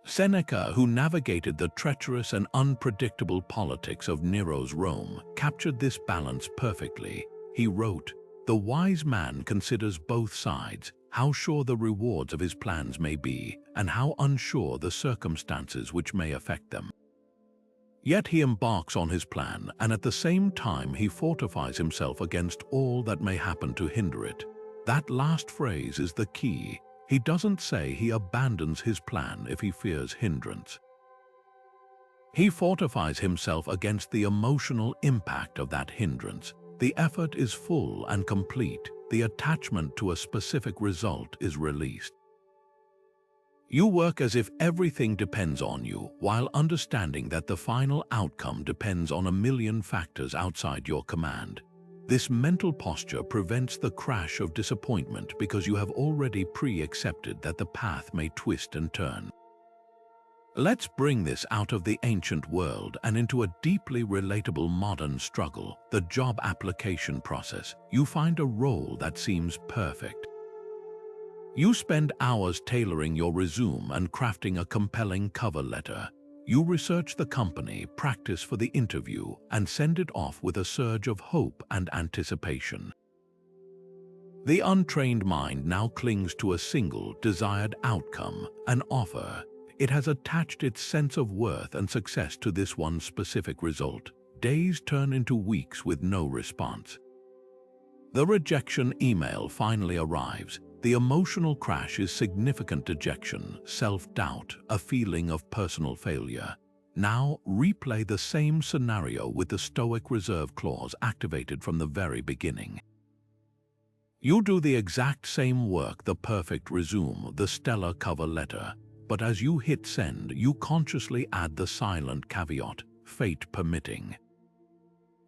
Seneca, who navigated the treacherous and unpredictable politics of Nero's Rome, captured this balance perfectly. He wrote, "The wise man considers both sides, how sure the rewards of his plans may be, and how unsure the circumstances which may affect them." Yet he embarks on his plan, and at the same time he fortifies himself against all that may happen to hinder it. That last phrase is the key. He doesn't say he abandons his plan if he fears hindrance. He fortifies himself against the emotional impact of that hindrance. The effort is full and complete. The attachment to a specific result is released. You work as if everything depends on you, while understanding that the final outcome depends on a million factors outside your command. This mental posture prevents the crash of disappointment because you have already pre-accepted that the path may twist and turn. Let's bring this out of the ancient world and into a deeply relatable modern struggle, the job application process. You find a role that seems perfect. You spend hours tailoring your resume and crafting a compelling cover letter. You research the company, practice for the interview, and send it off with a surge of hope and anticipation. The untrained mind now clings to a single desired outcome, an offer. It has attached its sense of worth and success to this one specific result. Days turn into weeks with no response. The rejection email finally arrives. The emotional crash is significant dejection, self-doubt, a feeling of personal failure. Now replay the same scenario with the Stoic reserve clause activated from the very beginning. You do the exact same work, the perfect resume, the stellar cover letter, but as you hit send, you consciously add the silent caveat, fate permitting.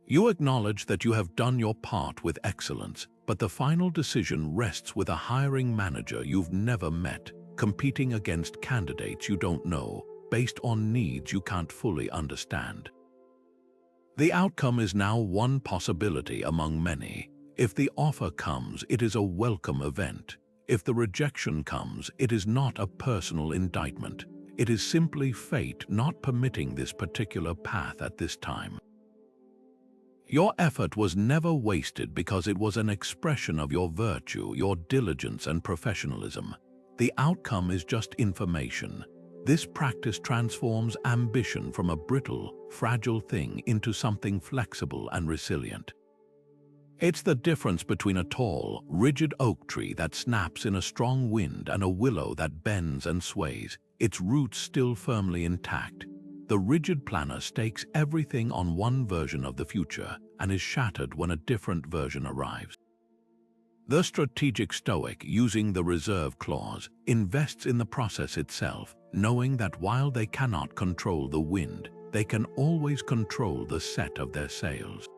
You acknowledge that you have done your part with excellence, but the final decision rests with a hiring manager you've never met, competing against candidates you don't know, based on needs you can't fully understand. The outcome is now one possibility among many. If the offer comes, it is a welcome event. If the rejection comes, it is not a personal indictment. It is simply fate not permitting this particular path at this time. Your effort was never wasted because it was an expression of your virtue, your diligence and professionalism. The outcome is just information. This practice transforms ambition from a brittle, fragile thing into something flexible and resilient. It's the difference between a tall, rigid oak tree that snaps in a strong wind and a willow that bends and sways, its roots still firmly intact. The rigid planner stakes everything on one version of the future and is shattered when a different version arrives. The strategic Stoic, using the reserve clause, invests in the process itself, knowing that while they cannot control the wind, they can always control the set of their sails.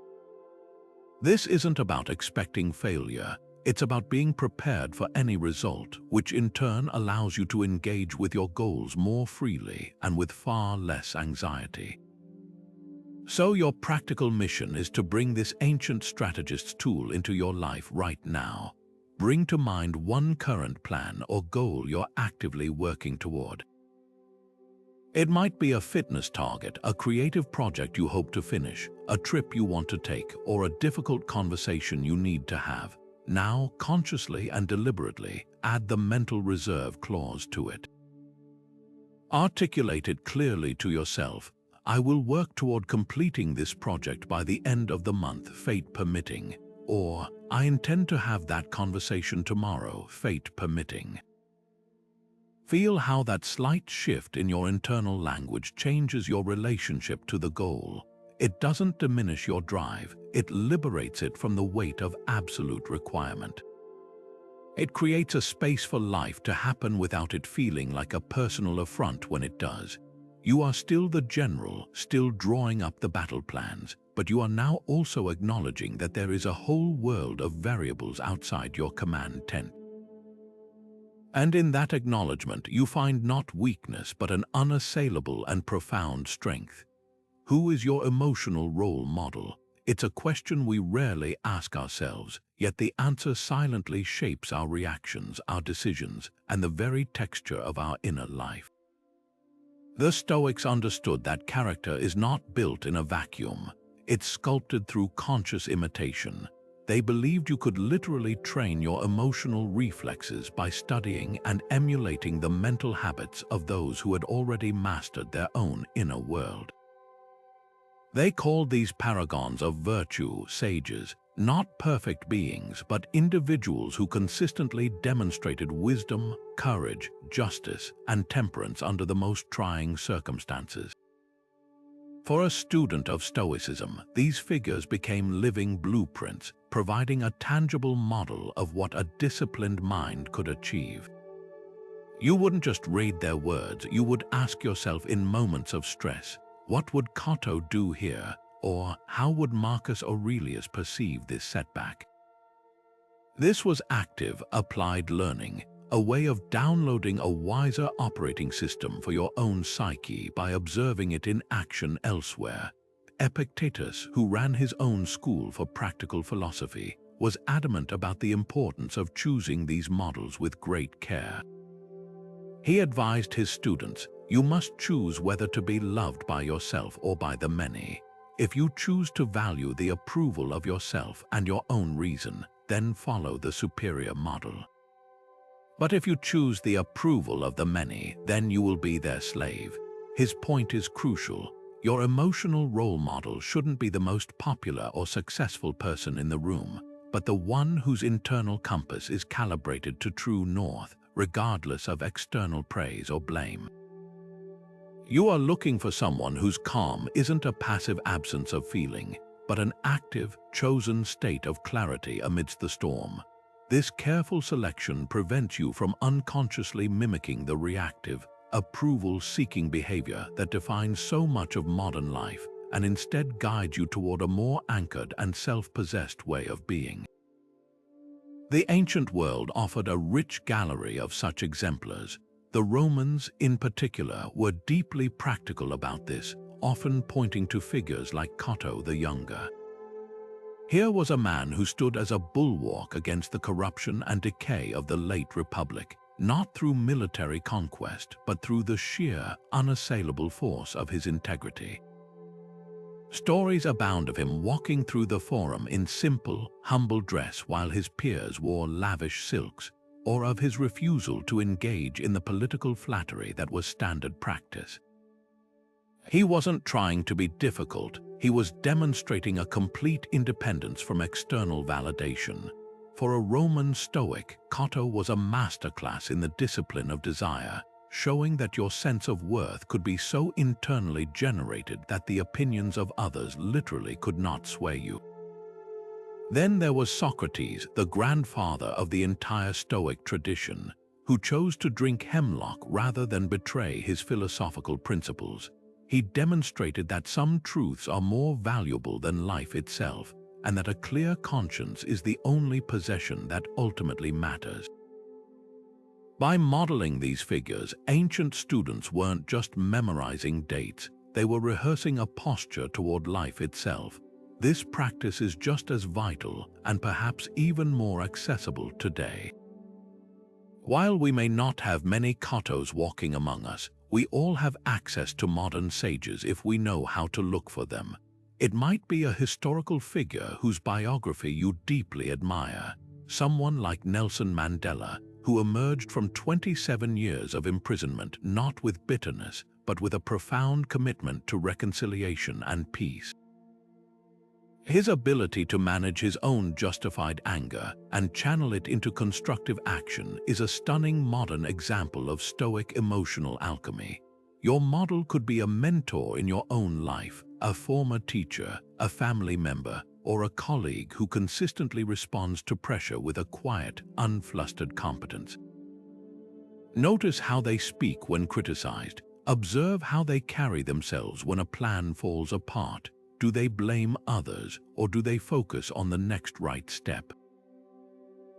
This isn't about expecting failure. It's about being prepared for any result, which in turn allows you to engage with your goals more freely and with far less anxiety. So your practical mission is to bring this ancient strategist's tool into your life right now. Bring to mind one current plan or goal you're actively working toward. It might be a fitness target, a creative project you hope to finish, a trip you want to take, or a difficult conversation you need to have. Now, consciously and deliberately, add the mental reserve clause to it. Articulate it clearly to yourself. I will work toward completing this project by the end of the month, fate permitting. Or, I intend to have that conversation tomorrow, fate permitting. Feel how that slight shift in your internal language changes your relationship to the goal. It doesn't diminish your drive, it liberates it from the weight of absolute requirement. It creates a space for life to happen without it feeling like a personal affront when it does. You are still the general, still drawing up the battle plans, but you are now also acknowledging that there is a whole world of variables outside your command tent. And in that acknowledgement, you find not weakness but an unassailable and profound strength. Who is your emotional role model? It's a question we rarely ask ourselves, yet the answer silently shapes our reactions, our decisions, and the very texture of our inner life. The Stoics understood that character is not built in a vacuum. It's sculpted through conscious imitation. They believed you could literally train your emotional reflexes by studying and emulating the mental habits of those who had already mastered their own inner world. They called these paragons of virtue sages, not perfect beings, but individuals who consistently demonstrated wisdom, courage, justice, and temperance under the most trying circumstances. For a student of Stoicism, these figures became living blueprints, providing a tangible model of what a disciplined mind could achieve. You wouldn't just read their words, you would ask yourself in moments of stress, what would Cato do here? Or how would Marcus Aurelius perceive this setback? This was active, applied learning, a way of downloading a wiser operating system for your own psyche by observing it in action elsewhere. Epictetus, who ran his own school for practical philosophy, was adamant about the importance of choosing these models with great care. He advised his students, you must choose whether to be loved by yourself or by the many. If you choose to value the approval of yourself and your own reason, then follow the superior model. But if you choose the approval of the many, then you will be their slave. His point is crucial. Your emotional role model shouldn't be the most popular or successful person in the room, but the one whose internal compass is calibrated to true north, regardless of external praise or blame. You are looking for someone whose calm isn't a passive absence of feeling, but an active, chosen state of clarity amidst the storm. This careful selection prevents you from unconsciously mimicking the reactive, approval-seeking behavior that defines so much of modern life and instead guides you toward a more anchored and self-possessed way of being. The ancient world offered a rich gallery of such exemplars. The Romans, in particular, were deeply practical about this, often pointing to figures like Cato the Younger. Here was a man who stood as a bulwark against the corruption and decay of the late Republic, not through military conquest, but through the sheer, unassailable force of his integrity. Stories abound of him walking through the forum in simple, humble dress while his peers wore lavish silks, or of his refusal to engage in the political flattery that was standard practice. He wasn't trying to be difficult, he was demonstrating a complete independence from external validation. For a Roman Stoic, Cato was a masterclass in the discipline of desire, showing that your sense of worth could be so internally generated that the opinions of others literally could not sway you. Then there was Socrates, the grandfather of the entire Stoic tradition, who chose to drink hemlock rather than betray his philosophical principles. He demonstrated that some truths are more valuable than life itself, and that a clear conscience is the only possession that ultimately matters. By modeling these figures, ancient students weren't just memorizing dates, they were rehearsing a posture toward life itself. This practice is just as vital and perhaps even more accessible today. While we may not have many Catos walking among us, we all have access to modern sages if we know how to look for them. It might be a historical figure whose biography you deeply admire, someone like Nelson Mandela, who emerged from 27 years of imprisonment not with bitterness, but with a profound commitment to reconciliation and peace. His ability to manage his own justified anger and channel it into constructive action is a stunning modern example of Stoic emotional alchemy. Your model could be a mentor in your own life, a former teacher, a family member, or a colleague who consistently responds to pressure with a quiet, unflustered competence. Notice how they speak when criticized. Observe how they carry themselves when a plan falls apart. Do they blame others, or do they focus on the next right step?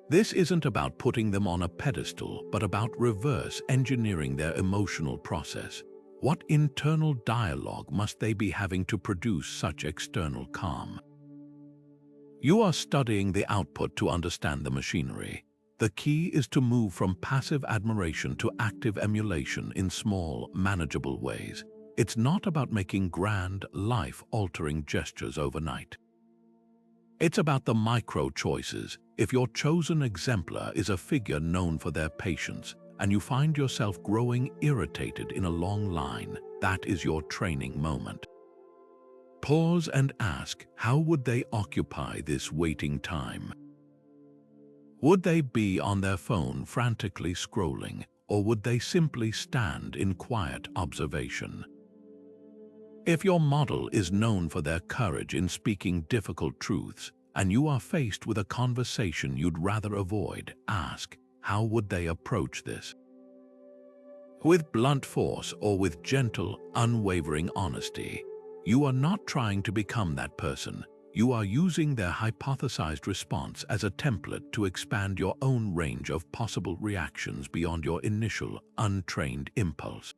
This isn't about putting them on a pedestal, but about reverse engineering their emotional process. What internal dialogue must they be having to produce such external calm? You are studying the output to understand the machinery. The key is to move from passive admiration to active emulation in small, manageable ways. It's not about making grand, life-altering gestures overnight. It's about the micro choices. If your chosen exemplar is a figure known for their patience, and you find yourself growing irritated in a long line, that is your training moment. Pause and ask, how would they occupy this waiting time? Would they be on their phone frantically scrolling, or would they simply stand in quiet observation? If your model is known for their courage in speaking difficult truths, and you are faced with a conversation you'd rather avoid, ask, how would they approach this? With blunt force or with gentle, unwavering honesty? You are not trying to become that person. You are using their hypothesized response as a template to expand your own range of possible reactions beyond your initial, untrained impulse.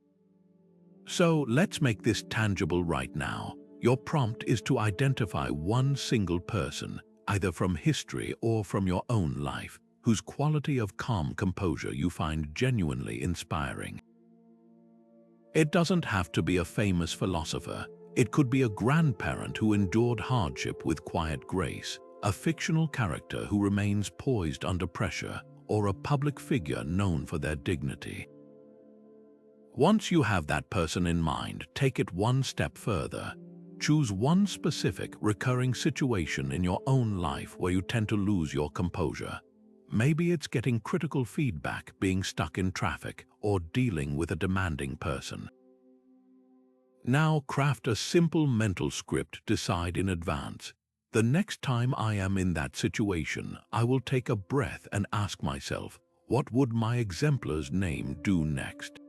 So let's make this tangible right now. Your prompt is to identify one single person, either from history or from your own life, whose quality of calm composure you find genuinely inspiring. It doesn't have to be a famous philosopher. It could be a grandparent who endured hardship with quiet grace, a fictional character who remains poised under pressure, or a public figure known for their dignity. Once you have that person in mind, take it one step further. Choose one specific, recurring situation in your own life where you tend to lose your composure. Maybe it's getting critical feedback, being stuck in traffic, or dealing with a demanding person. Now craft a simple mental script. Decide in advance. The next time I am in that situation, I will take a breath and ask myself, what would my exemplar's name do next?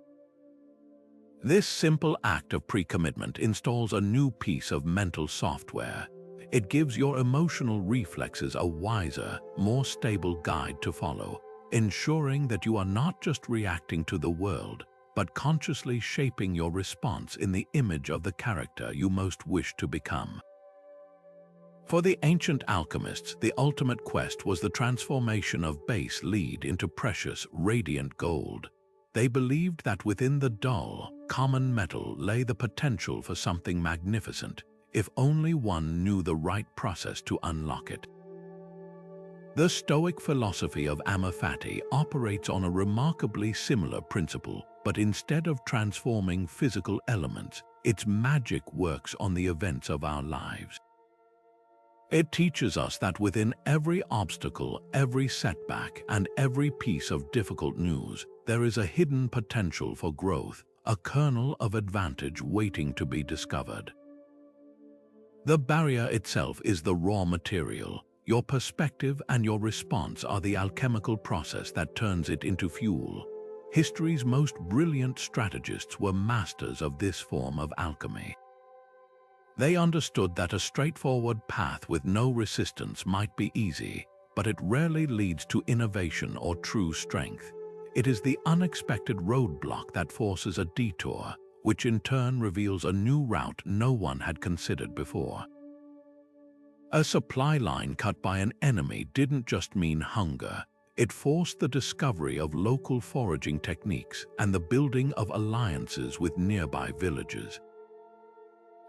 This simple act of pre-commitment installs a new piece of mental software. It gives your emotional reflexes a wiser, more stable guide to follow, ensuring that you are not just reacting to the world, but consciously shaping your response in the image of the character you most wish to become. For the ancient alchemists, the ultimate quest was the transformation of base lead into precious, radiant gold. They believed that within the dull, common metal lay the potential for something magnificent, if only one knew the right process to unlock it. The Stoic philosophy of amor fati operates on a remarkably similar principle, but instead of transforming physical elements, its magic works on the events of our lives. It teaches us that within every obstacle, every setback, and every piece of difficult news, there is a hidden potential for growth, a kernel of advantage waiting to be discovered. The barrier itself is the raw material. Your perspective and your response are the alchemical process that turns it into fuel. History's most brilliant strategists were masters of this form of alchemy. They understood that a straightforward path with no resistance might be easy, but it rarely leads to innovation or true strength. It is the unexpected roadblock that forces a detour, which in turn reveals a new route no one had considered before. A supply line cut by an enemy didn't just mean hunger. It forced the discovery of local foraging techniques and the building of alliances with nearby villages.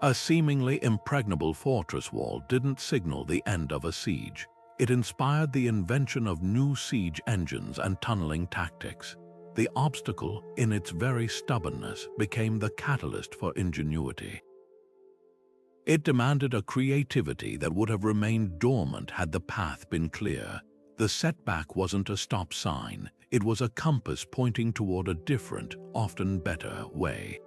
A seemingly impregnable fortress wall didn't signal the end of a siege. It inspired the invention of new siege engines and tunneling tactics. The obstacle, in its very stubbornness, became the catalyst for ingenuity. It demanded a creativity that would have remained dormant had the path been clear. The setback wasn't a stop sign, it was a compass pointing toward a different, often better way.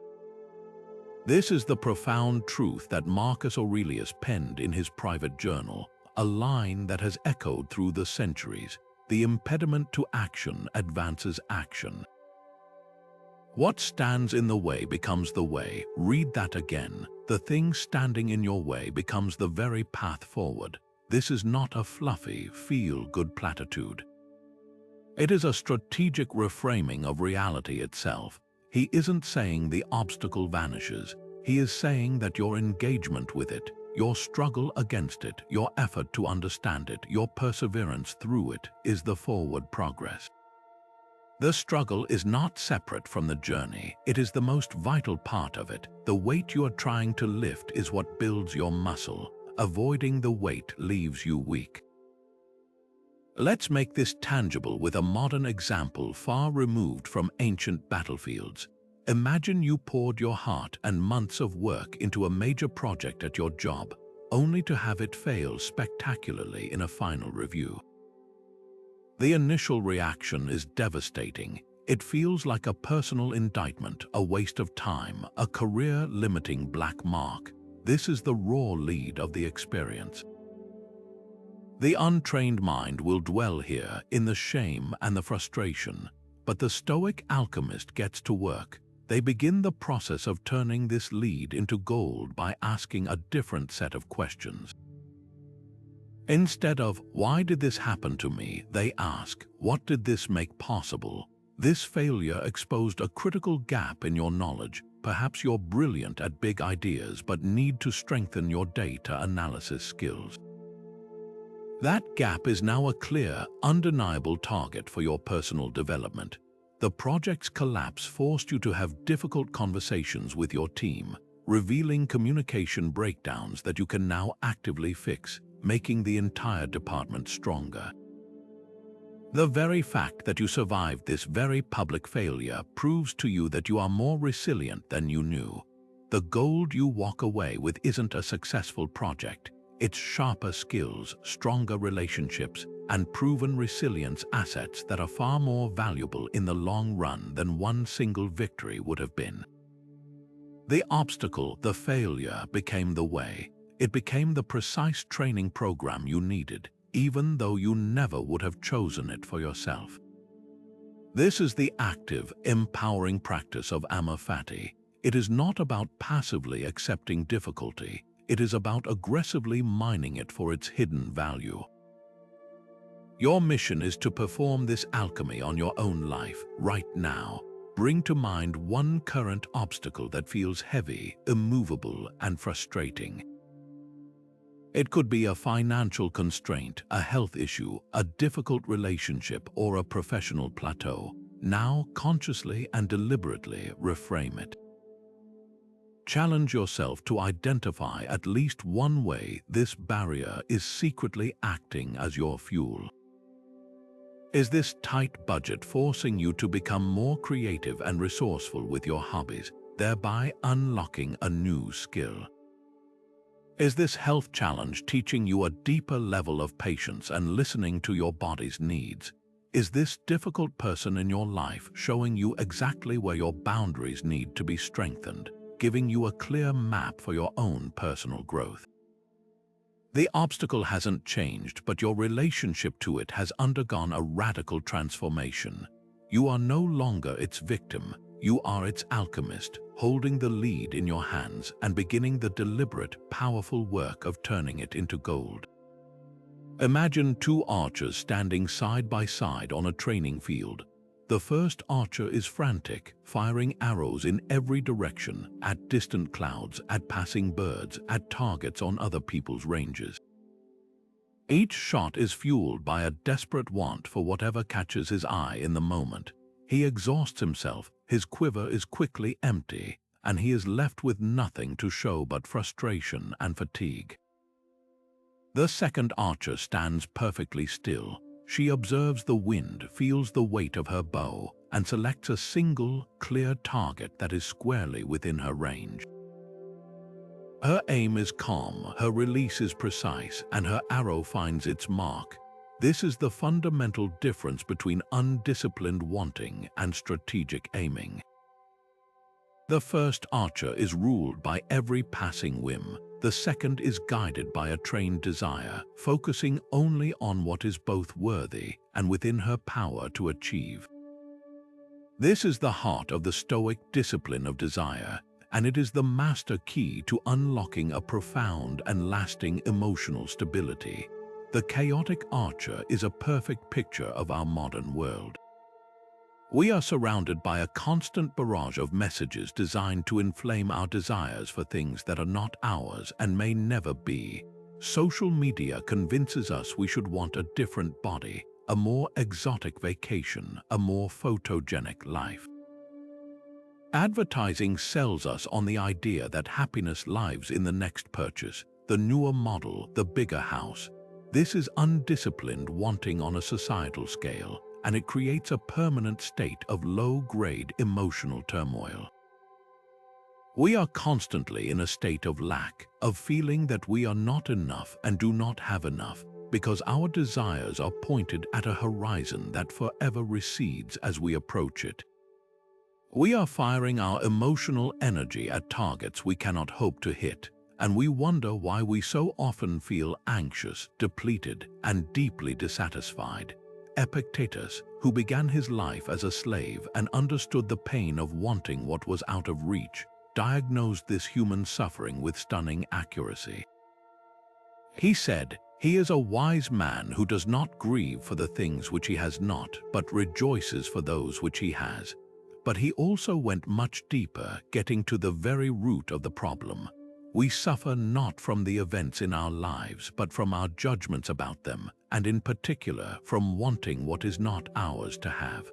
This is the profound truth that Marcus Aurelius penned in his private journal, a line that has echoed through the centuries. The impediment to action advances action. What stands in the way becomes the way. Read that again. The thing standing in your way becomes the very path forward. This is not a fluffy, feel-good platitude. It is a strategic reframing of reality itself. He isn't saying the obstacle vanishes. He is saying that your engagement with it, your struggle against it, your effort to understand it, your perseverance through it, is the forward progress. The struggle is not separate from the journey. It is the most vital part of it. The weight you are trying to lift is what builds your muscle. Avoiding the weight leaves you weak. Let's make this tangible with a modern example far removed from ancient battlefields. Imagine you poured your heart and months of work into a major project at your job, only to have it fail spectacularly in a final review. The initial reaction is devastating. It feels like a personal indictment, a waste of time, a career-limiting black mark. This is the raw lead of the experience. The untrained mind will dwell here in the shame and the frustration, but the Stoic alchemist gets to work. They begin the process of turning this lead into gold by asking a different set of questions. Instead of, "Why did this happen to me?" they ask, "What did this make possible?" This failure exposed a critical gap in your knowledge. Perhaps you're brilliant at big ideas but need to strengthen your data analysis skills. That gap is now a clear, undeniable target for your personal development. The project's collapse forced you to have difficult conversations with your team, revealing communication breakdowns that you can now actively fix, making the entire department stronger. The very fact that you survived this very public failure proves to you that you are more resilient than you knew. The gold you walk away with isn't a successful project. It's sharper skills, stronger relationships, and proven resilience assets that are far more valuable in the long run than one single victory would have been. The obstacle, the failure, became the way. It became the precise training program you needed, even though you never would have chosen it for yourself. This is the active, empowering practice of amor fati. It is not about passively accepting difficulty. It is about aggressively mining it for its hidden value. Your mission is to perform this alchemy on your own life, right now. Bring to mind one current obstacle that feels heavy, immovable, and frustrating. It could be a financial constraint, a health issue, a difficult relationship, or a professional plateau. Now, consciously and deliberately reframe it. Challenge yourself to identify at least one way this barrier is secretly acting as your fuel. Is this tight budget forcing you to become more creative and resourceful with your hobbies, thereby unlocking a new skill? Is this health challenge teaching you a deeper level of patience and listening to your body's needs? Is this difficult person in your life showing you exactly where your boundaries need to be strengthened, giving you a clear map for your own personal growth? The obstacle hasn't changed, but your relationship to it has undergone a radical transformation. You are no longer its victim. You are its alchemist, holding the lead in your hands and beginning the deliberate, powerful work of turning it into gold. Imagine two archers standing side by side on a training field. The first archer is frantic, firing arrows in every direction, at distant clouds, at passing birds, at targets on other people's ranges. Each shot is fueled by a desperate want for whatever catches his eye in the moment. He exhausts himself, his quiver is quickly empty, and he is left with nothing to show but frustration and fatigue. The second archer stands perfectly still. She observes the wind, feels the weight of her bow, and selects a single, clear target that is squarely within her range. Her aim is calm, her release is precise, and her arrow finds its mark. This is the fundamental difference between undisciplined wanting and strategic aiming. The first archer is ruled by every passing whim. The second is guided by a trained desire, focusing only on what is both worthy and within her power to achieve. This is the heart of the Stoic discipline of desire, and it is the master key to unlocking a profound and lasting emotional stability. The chaotic archer is a perfect picture of our modern world. We are surrounded by a constant barrage of messages designed to inflame our desires for things that are not ours and may never be. Social media convinces us we should want a different body, a more exotic vacation, a more photogenic life. Advertising sells us on the idea that happiness lives in the next purchase, the newer model, the bigger house. This is undisciplined wanting on a societal scale, and it creates a permanent state of low-grade emotional turmoil. We are constantly in a state of lack, of feeling that we are not enough and do not have enough, because our desires are pointed at a horizon that forever recedes as we approach it. We are firing our emotional energy at targets we cannot hope to hit, and we wonder why we so often feel anxious, depleted, and deeply dissatisfied. Epictetus, who began his life as a slave and understood the pain of wanting what was out of reach, diagnosed this human suffering with stunning accuracy. He said, "He is a wise man who does not grieve for the things which he has not, but rejoices for those which he has." But he also went much deeper, getting to the very root of the problem. We suffer not from the events in our lives, but from our judgments about them, and in particular from wanting what is not ours to have.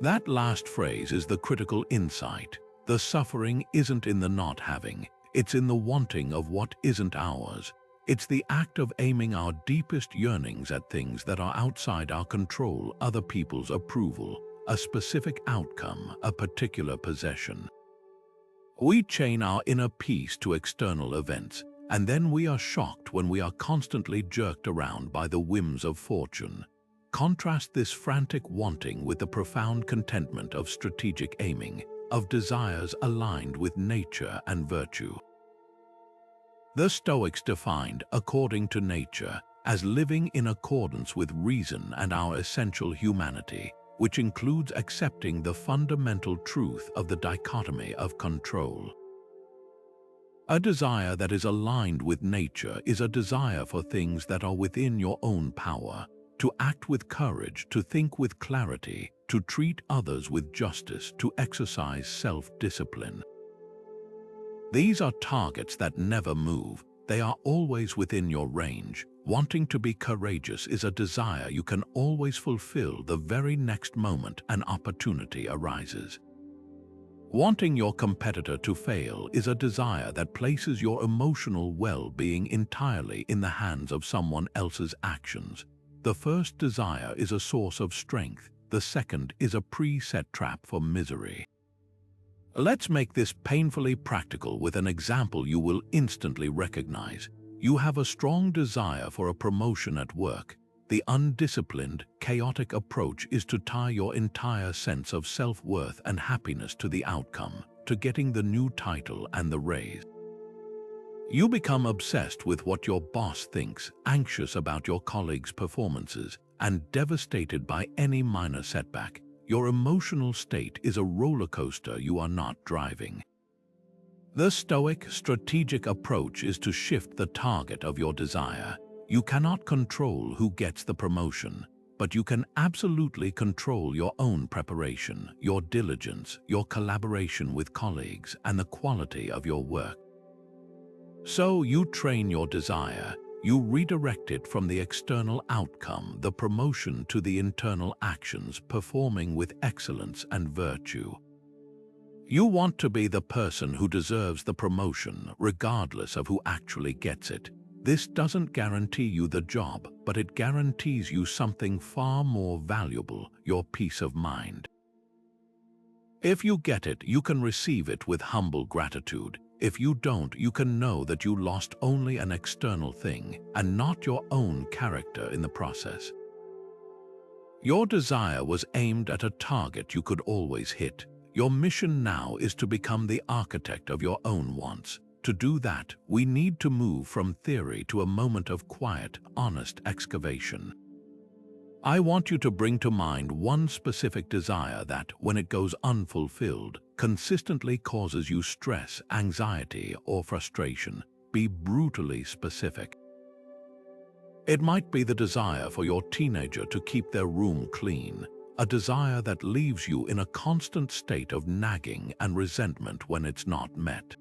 That last phrase is the critical insight. The suffering isn't in the not having, it's in the wanting of what isn't ours. It's the act of aiming our deepest yearnings at things that are outside our control, other people's approval, a specific outcome, a particular possession. We chain our inner peace to external events, and then we are shocked when we are constantly jerked around by the whims of fortune. Contrast this frantic wanting with the profound contentment of strategic aiming, of desires aligned with nature and virtue. The Stoics defined, according to nature, as living in accordance with reason and our essential humanity, which includes accepting the fundamental truth of the dichotomy of control. A desire that is aligned with nature is a desire for things that are within your own power, to act with courage, to think with clarity, to treat others with justice, to exercise self-discipline. These are targets that never move. They are always within your range. Wanting to be courageous is a desire you can always fulfill the very next moment an opportunity arises. Wanting your competitor to fail is a desire that places your emotional well-being entirely in the hands of someone else's actions. The first desire is a source of strength. The second is a preset trap for misery. Let's make this painfully practical with an example you will instantly recognize. You have a strong desire for a promotion at work. The undisciplined, chaotic approach is to tie your entire sense of self-worth and happiness to the outcome, to getting the new title and the raise. You become obsessed with what your boss thinks, anxious about your colleagues' performances, and devastated by any minor setback. Your emotional state is a roller coaster you are not driving. The Stoic strategic approach is to shift the target of your desire. You cannot control who gets the promotion, but you can absolutely control your own preparation, your diligence, your collaboration with colleagues, and the quality of your work. So you train your desire. You redirect it from the external outcome, the promotion, to the internal actions, performing with excellence and virtue. You want to be the person who deserves the promotion, regardless of who actually gets it. This doesn't guarantee you the job, but it guarantees you something far more valuable, your peace of mind. If you get it, you can receive it with humble gratitude. If you don't, you can know that you lost only an external thing and not your own character in the process. Your desire was aimed at a target you could always hit. Your mission now is to become the architect of your own wants. To do that, we need to move from theory to a moment of quiet, honest excavation. I want you to bring to mind one specific desire that, when it goes unfulfilled, consistently causes you stress, anxiety, or frustration. Be brutally specific. It might be the desire for your teenager to keep their room clean, a desire that leaves you in a constant state of nagging and resentment when it's not met.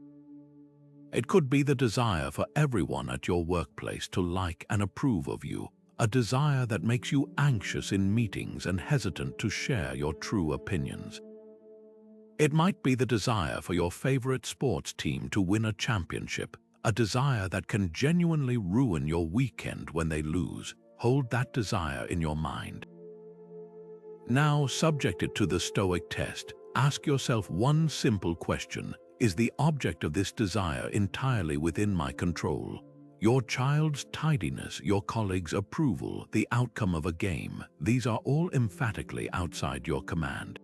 It could be the desire for everyone at your workplace to like and approve of you, a desire that makes you anxious in meetings and hesitant to share your true opinions. It might be the desire for your favorite sports team to win a championship, a desire that can genuinely ruin your weekend when they lose. Hold that desire in your mind. Now, subjected to the Stoic test, ask yourself one simple question. Is the object of this desire entirely within my control? Your child's tidiness, your colleague's approval, the outcome of a game, these are all emphatically outside your command.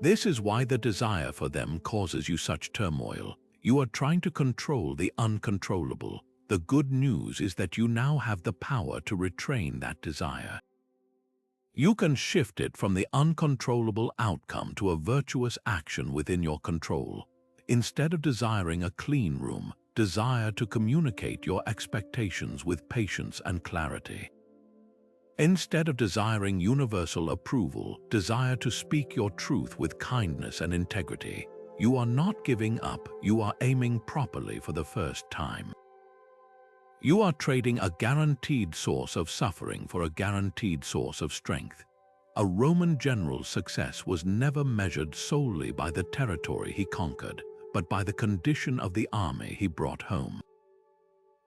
This is why the desire for them causes you such turmoil. You are trying to control the uncontrollable. The good news is that you now have the power to retrain that desire. You can shift it from the uncontrollable outcome to a virtuous action within your control. Instead of desiring a clean room, desire to communicate your expectations with patience and clarity. Instead of desiring universal approval, desire to speak your truth with kindness and integrity. You are not giving up, you are aiming properly for the first time. You are trading a guaranteed source of suffering for a guaranteed source of strength. A Roman general's success was never measured solely by the territory he conquered, but by the condition of the army he brought home.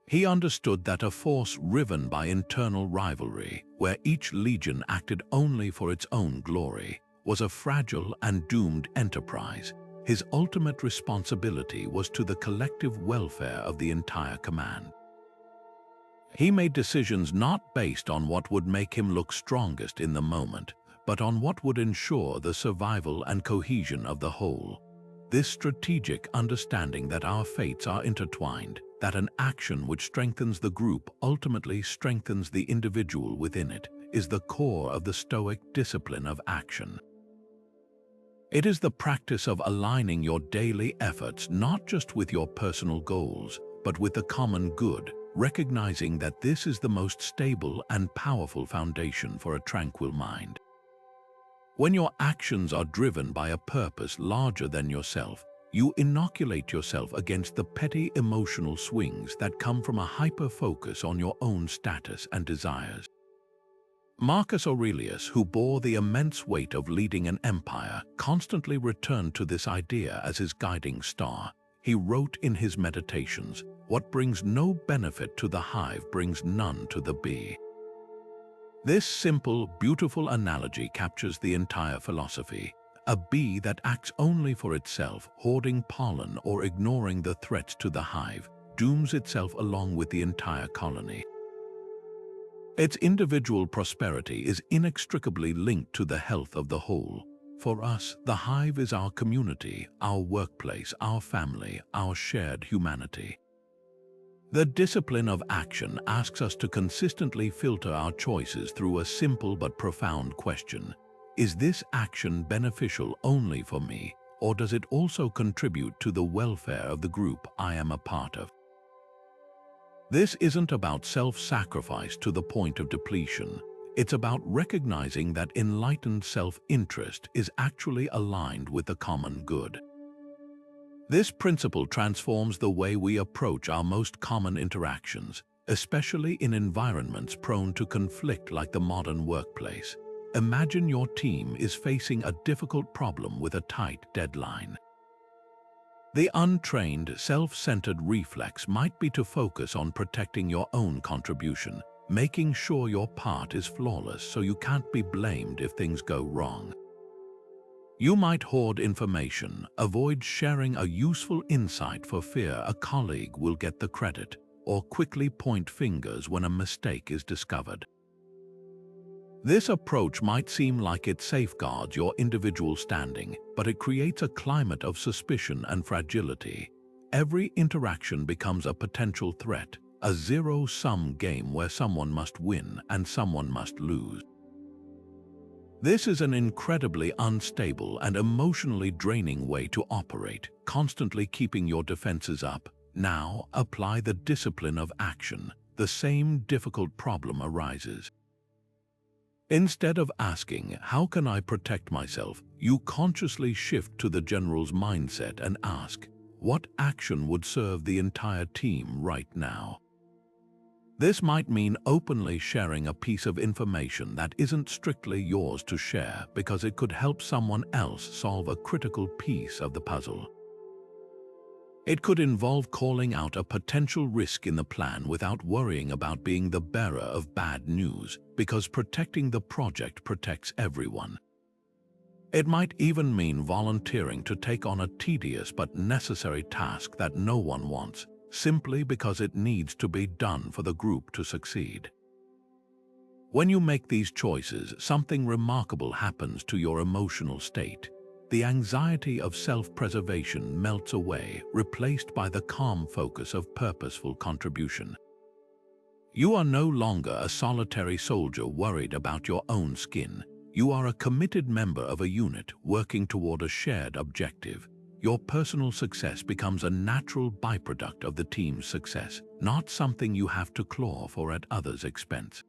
He understood that a force riven by internal rivalry, where each legion acted only for its own glory, was a fragile and doomed enterprise. His ultimate responsibility was to the collective welfare of the entire command. He made decisions not based on what would make him look strongest in the moment, but on what would ensure the survival and cohesion of the whole. This strategic understanding that our fates are intertwined, that an action which strengthens the group ultimately strengthens the individual within it, is the core of the Stoic discipline of action. It is the practice of aligning your daily efforts not just with your personal goals, but with the common good, recognizing that this is the most stable and powerful foundation for a tranquil mind. When your actions are driven by a purpose larger than yourself, you inoculate yourself against the petty emotional swings that come from a hyper-focus on your own status and desires. Marcus Aurelius, who bore the immense weight of leading an empire, constantly returned to this idea as his guiding star. He wrote in his Meditations, "What brings no benefit to the hive brings none to the bee." This simple, beautiful analogy captures the entire philosophy. A bee that acts only for itself, hoarding pollen or ignoring the threats to the hive, dooms itself along with the entire colony. Its individual prosperity is inextricably linked to the health of the whole. For us, the hive is our community, our workplace, our family, our shared humanity. The discipline of action asks us to consistently filter our choices through a simple but profound question. Is this action beneficial only for me, or does it also contribute to the welfare of the group I am a part of? This isn't about self-sacrifice to the point of depletion. It's about recognizing that enlightened self-interest is actually aligned with the common good. This principle transforms the way we approach our most common interactions, especially in environments prone to conflict like the modern workplace. Imagine your team is facing a difficult problem with a tight deadline. The untrained, self-centered reflex might be to focus on protecting your own contribution, making sure your part is flawless so you can't be blamed if things go wrong. You might hoard information, avoid sharing a useful insight for fear a colleague will get the credit, or quickly point fingers when a mistake is discovered. This approach might seem like it safeguards your individual standing, but it creates a climate of suspicion and fragility. Every interaction becomes a potential threat, a zero-sum game where someone must win and someone must lose. This is an incredibly unstable and emotionally draining way to operate, constantly keeping your defenses up. Now, apply the discipline of action. The same difficult problem arises. Instead of asking, "How can I protect myself?" you consciously shift to the general's mindset and ask, "What action would serve the entire team right now?" This might mean openly sharing a piece of information that isn't strictly yours to share because it could help someone else solve a critical piece of the puzzle. It could involve calling out a potential risk in the plan without worrying about being the bearer of bad news, because protecting the project protects everyone. It might even mean volunteering to take on a tedious but necessary task that no one wants, simply because it needs to be done for the group to succeed. When you make these choices, something remarkable happens to your emotional state. The anxiety of self-preservation melts away, replaced by the calm focus of purposeful contribution. You are no longer a solitary soldier worried about your own skin. You are a committed member of a unit working toward a shared objective. Your personal success becomes a natural byproduct of the team's success, not something you have to claw for at others' expense.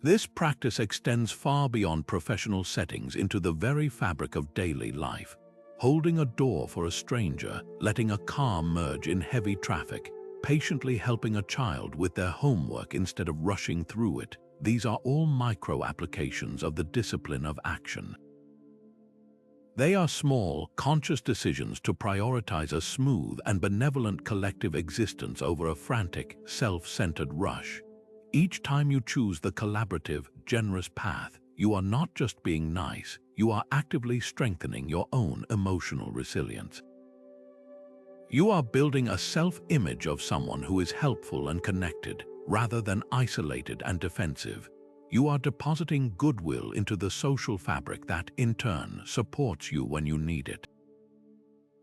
This practice extends far beyond professional settings into the very fabric of daily life. Holding a door for a stranger, letting a car merge in heavy traffic, patiently helping a child with their homework instead of rushing through it. These are all micro-applications of the discipline of action. They are small, conscious decisions to prioritize a smooth and benevolent collective existence over a frantic, self-centered rush. Each time you choose the collaborative, generous path, you are not just being nice, you are actively strengthening your own emotional resilience. You are building a self-image of someone who is helpful and connected, rather than isolated and defensive. You are depositing goodwill into the social fabric that, in turn, supports you when you need it.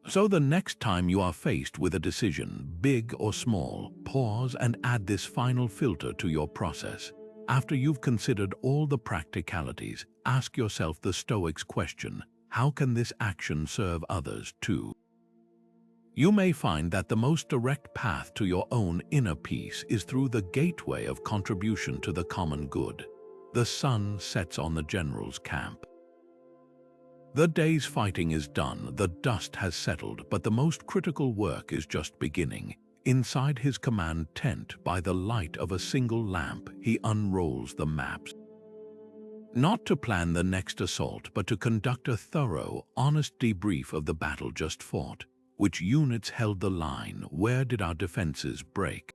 So the next time you are faced with a decision, big or small, pause and add this final filter to your process. After you've considered all the practicalities, ask yourself the Stoics' question: how can this action serve others too? You may find that the most direct path to your own inner peace is through the gateway of contribution to the common good. The sun sets on the general's camp. The day's fighting is done, the dust has settled, but the most critical work is just beginning. Inside his command tent, by the light of a single lamp, he unrolls the maps. Not to plan the next assault, but to conduct a thorough, honest debrief of the battle just fought. Which units held the line? Where did our defenses break?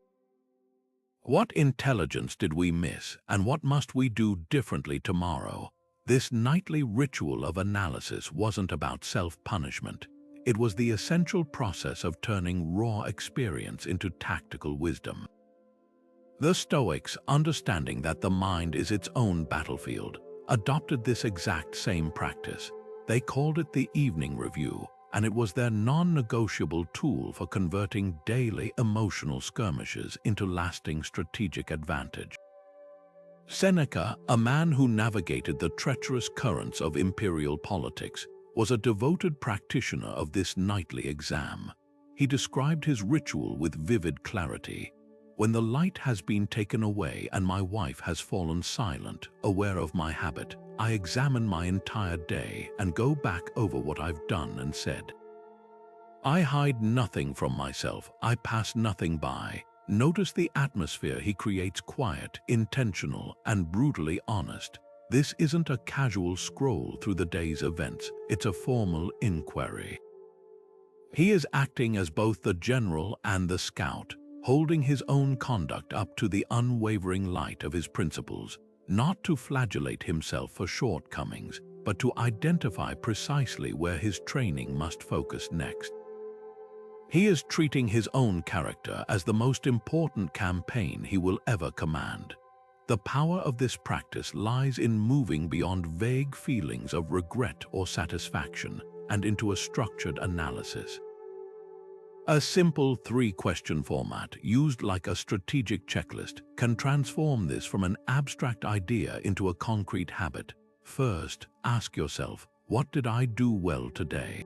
What intelligence did we miss, and what must we do differently tomorrow? This nightly ritual of analysis wasn't about self-punishment. It was the essential process of turning raw experience into tactical wisdom. The Stoics, understanding that the mind is its own battlefield, adopted this exact same practice. They called it the evening review, and it was their non-negotiable tool for converting daily emotional skirmishes into lasting strategic advantage. Seneca, a man who navigated the treacherous currents of imperial politics, was a devoted practitioner of this nightly exam. He described his ritual with vivid clarity. When the light has been taken away and my wife has fallen silent, aware of my habit, I examine my entire day and go back over what I've done and said. I hide nothing from myself, I pass nothing by. Notice the atmosphere he creates: quiet, intentional, and brutally honest. This isn't a casual scroll through the day's events, it's a formal inquiry. He is acting as both the general and the scout, holding his own conduct up to the unwavering light of his principles, not to flagellate himself for shortcomings, but to identify precisely where his training must focus next. He is treating his own character as the most important campaign he will ever command. The power of this practice lies in moving beyond vague feelings of regret or satisfaction and into a structured analysis. A simple three-question format, used like a strategic checklist, can transform this from an abstract idea into a concrete habit. First, ask yourself, what did I do well today?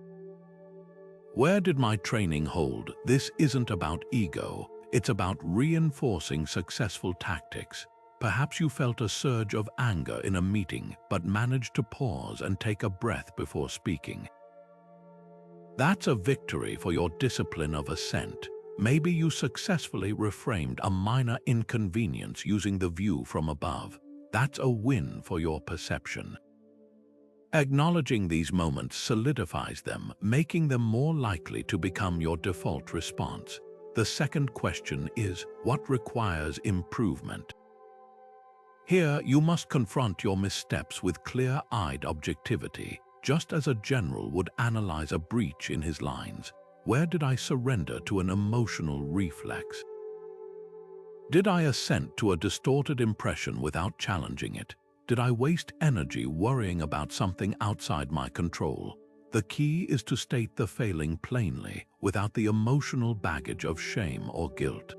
Where did my training hold? This isn't about ego, it's about reinforcing successful tactics. Perhaps you felt a surge of anger in a meeting, but managed to pause and take a breath before speaking. That's a victory for your discipline of assent. Maybe you successfully reframed a minor inconvenience using the view from above. That's a win for your perception. Acknowledging these moments solidifies them, making them more likely to become your default response. The second question is, what requires improvement? Here, you must confront your missteps with clear-eyed objectivity, just as a general would analyze a breach in his lines. Where did I surrender to an emotional reflex? Did I assent to a distorted impression without challenging it? Did I waste energy worrying about something outside my control? The key is to state the failing plainly, without the emotional baggage of shame or guilt.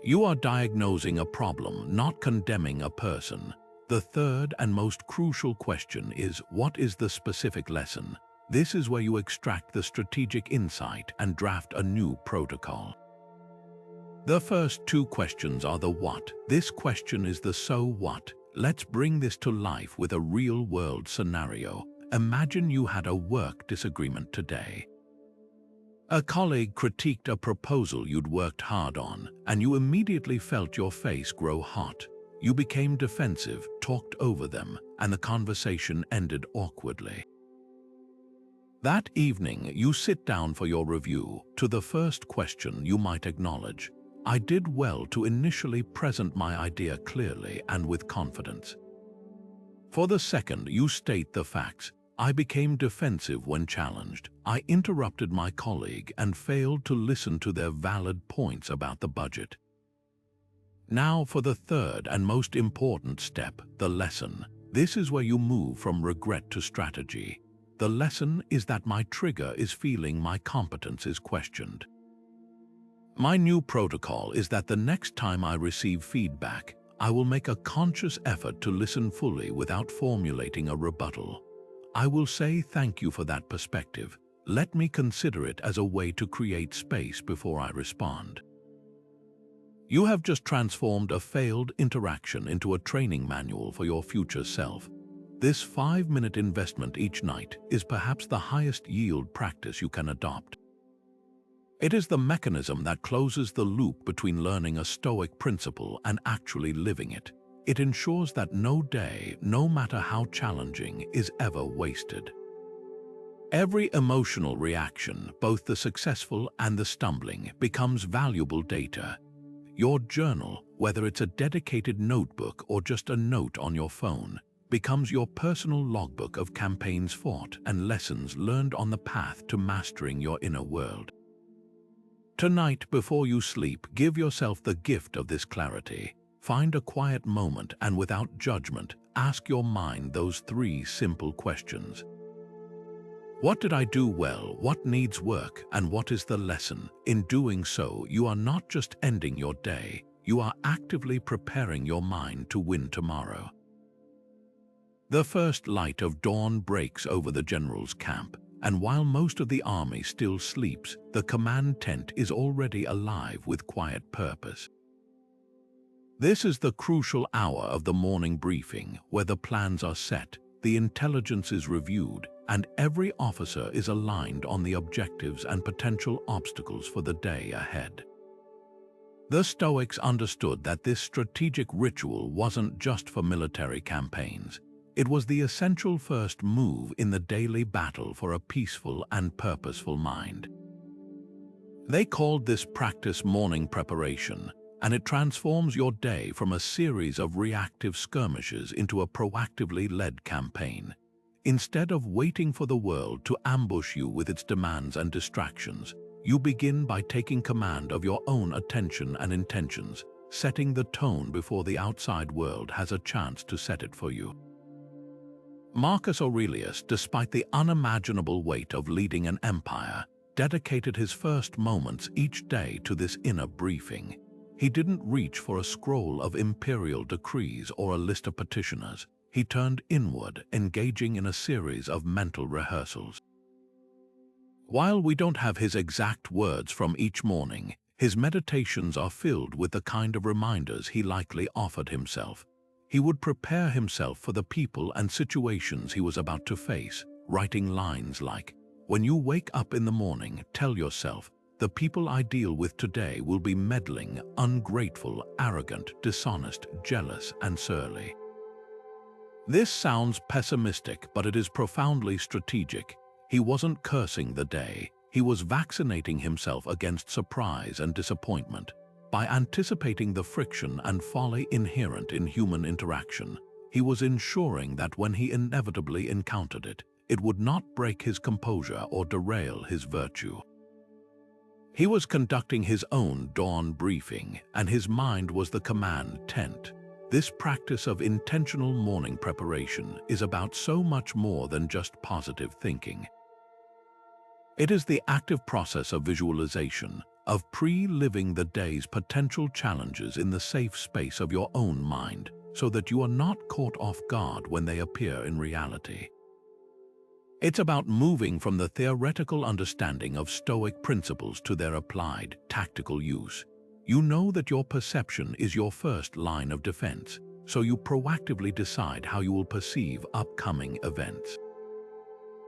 You are diagnosing a problem, not condemning a person. The third and most crucial question is, what is the specific lesson? This is where you extract the strategic insight and draft a new protocol. The first two questions are the what. This question is the so what. Let's bring this to life with a real-world scenario. Imagine you had a work disagreement today. A colleague critiqued a proposal you'd worked hard on, and you immediately felt your face grow hot. You became defensive, talked over them, and the conversation ended awkwardly. That evening, you sit down for your review. To the first question, you might acknowledge, I did well to initially present my idea clearly and with confidence. For the second, you state the facts. I became defensive when challenged. I interrupted my colleague and failed to listen to their valid points about the budget. Now for the third and most important step, the lesson. This is where you move from regret to strategy. The lesson is that my trigger is feeling my competence is questioned. My new protocol is that the next time I receive feedback, I will make a conscious effort to listen fully without formulating a rebuttal. I will say thank you for that perspective. Let me consider it as a way to create space before I respond. You have just transformed a failed interaction into a training manual for your future self. This 5-minute investment each night is perhaps the highest yield practice you can adopt. It is the mechanism that closes the loop between learning a Stoic principle and actually living it. It ensures that no day, no matter how challenging, is ever wasted. Every emotional reaction, both the successful and the stumbling, becomes valuable data. Your journal, whether it's a dedicated notebook or just a note on your phone, becomes your personal logbook of campaigns fought and lessons learned on the path to mastering your inner world. Tonight, before you sleep, give yourself the gift of this clarity. Find a quiet moment and without judgment, ask your mind those 3 simple questions. What did I do well? What needs work? And what is the lesson? In doing so, you are not just ending your day, you are actively preparing your mind to win tomorrow. The first light of dawn breaks over the general's camp, and while most of the army still sleeps, the command tent is already alive with quiet purpose. This is the crucial hour of the morning briefing, where the plans are set, the intelligence is reviewed, and every officer is aligned on the objectives and potential obstacles for the day ahead. The Stoics understood that this strategic ritual wasn't just for military campaigns. It was the essential first move in the daily battle for a peaceful and purposeful mind. They called this practice morning preparation, and it transforms your day from a series of reactive skirmishes into a proactively led campaign. Instead of waiting for the world to ambush you with its demands and distractions, you begin by taking command of your own attention and intentions, setting the tone before the outside world has a chance to set it for you. Marcus Aurelius, despite the unimaginable weight of leading an empire, dedicated his first moments each day to this inner briefing. He didn't reach for a scroll of imperial decrees or a list of petitioners. He turned inward, engaging in a series of mental rehearsals. While we don't have his exact words from each morning, his meditations are filled with the kind of reminders he likely offered himself. He would prepare himself for the people and situations he was about to face, writing lines like, "When you wake up in the morning, tell yourself, the people I deal with today will be meddling, ungrateful, arrogant, dishonest, jealous, and surly." This sounds pessimistic, but it is profoundly strategic. He wasn't cursing the day. He was vaccinating himself against surprise and disappointment. By anticipating the friction and folly inherent in human interaction, he was ensuring that when he inevitably encountered it, it would not break his composure or derail his virtue. He was conducting his own dawn briefing, and his mind was the command tent. This practice of intentional morning preparation is about so much more than just positive thinking. It is the active process of visualization, of pre-living the day's potential challenges in the safe space of your own mind, so that you are not caught off guard when they appear in reality. It's about moving from the theoretical understanding of Stoic principles to their applied, tactical use. You know that your perception is your first line of defense, so you proactively decide how you will perceive upcoming events.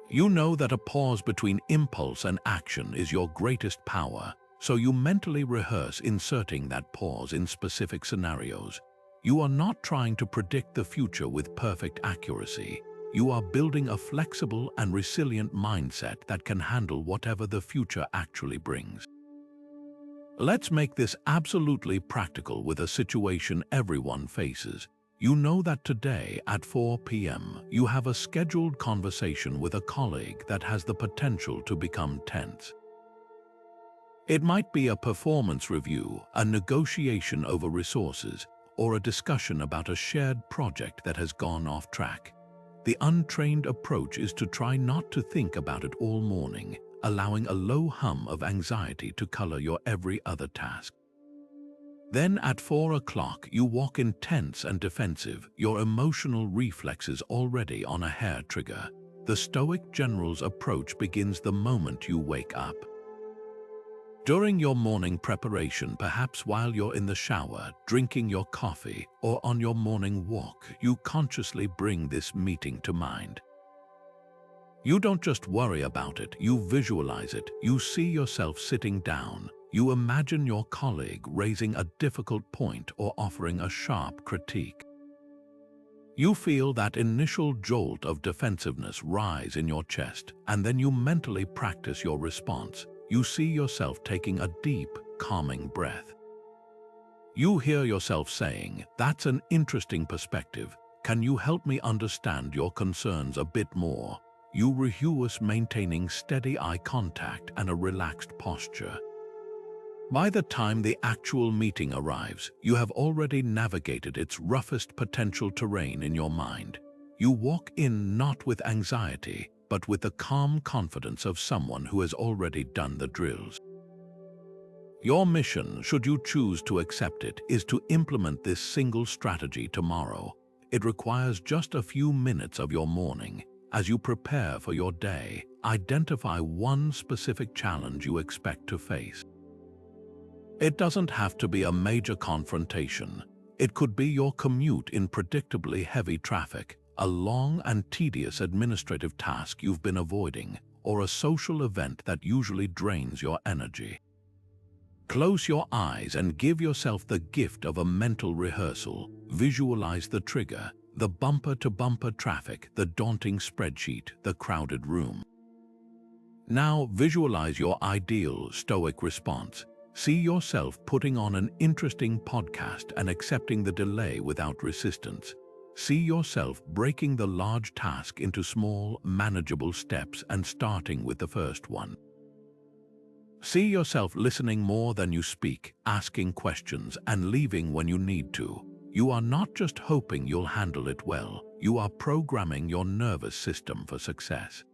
You know that a pause between impulse and action is your greatest power, so you mentally rehearse inserting that pause in specific scenarios. You are not trying to predict the future with perfect accuracy. You are building a flexible and resilient mindset that can handle whatever the future actually brings. Let's make this absolutely practical with a situation everyone faces. You know that today at 4 p.m. you have a scheduled conversation with a colleague that has the potential to become tense. It might be a performance review, a negotiation over resources, or a discussion about a shared project that has gone off track. The untrained approach is to try not to think about it all morning, allowing a low hum of anxiety to color your every other task. Then at 4 o'clock, you walk in tense and defensive, your emotional reflexes already on a hair trigger. The Stoic general's approach begins the moment you wake up. During your morning preparation, perhaps while you're in the shower, drinking your coffee, or on your morning walk, you consciously bring this meeting to mind. You don't just worry about it, you visualize it. You see yourself sitting down. You imagine your colleague raising a difficult point or offering a sharp critique. You feel that initial jolt of defensiveness rise in your chest, and then you mentally practice your response. You see yourself taking a deep, calming breath. You hear yourself saying, "That's an interesting perspective. Can you help me understand your concerns a bit more?" You rehearse maintaining steady eye contact and a relaxed posture. By the time the actual meeting arrives, you have already navigated its roughest potential terrain in your mind. You walk in not with anxiety, but with the calm confidence of someone who has already done the drills. Your mission, should you choose to accept it, is to implement this single strategy tomorrow. It requires just a few minutes of your morning. As you prepare for your day, identify one specific challenge you expect to face. It doesn't have to be a major confrontation. It could be your commute in predictably heavy traffic, a long and tedious administrative task you've been avoiding, or a social event that usually drains your energy. Close your eyes and give yourself the gift of a mental rehearsal. Visualize the trigger, the bumper-to-bumper traffic, the daunting spreadsheet, the crowded room. Now visualize your ideal Stoic response. See yourself putting on an interesting podcast and accepting the delay without resistance. See yourself breaking the large task into small, manageable steps and starting with the first one. See yourself listening more than you speak, asking questions, and leaving when you need to. You are not just hoping you'll handle it well, you are programming your nervous system for success.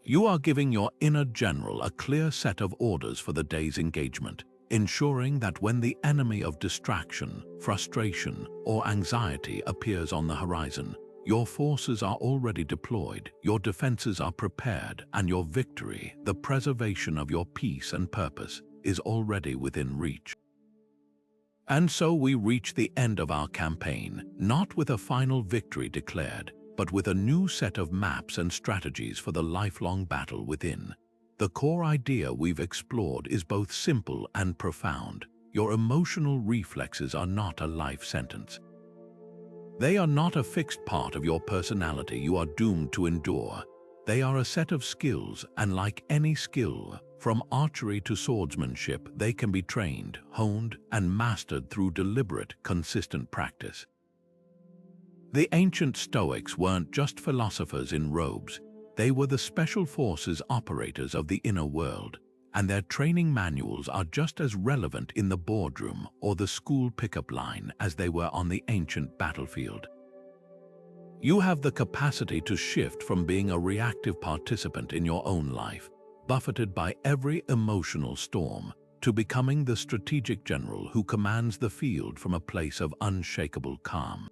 You are giving your inner general a clear set of orders for the day's engagement, ensuring that when the enemy of distraction, frustration, or anxiety appears on the horizon, your forces are already deployed, your defenses are prepared, and your victory, the preservation of your peace and purpose, is already within reach. And so we reach the end of our campaign, not with a final victory declared, but with a new set of maps and strategies for the lifelong battle within. The core idea we've explored is both simple and profound. Your emotional reflexes are not a life sentence. They are not a fixed part of your personality you are doomed to endure. They are a set of skills, and like any skill, from archery to swordsmanship, they can be trained, honed, and mastered through deliberate, consistent practice. The ancient Stoics weren't just philosophers in robes. They were the special forces operators of the inner world, and their training manuals are just as relevant in the boardroom or the school pickup line as they were on the ancient battlefield. You have the capacity to shift from being a reactive participant in your own life, buffeted by every emotional storm, to becoming the strategic general who commands the field from a place of unshakable calm.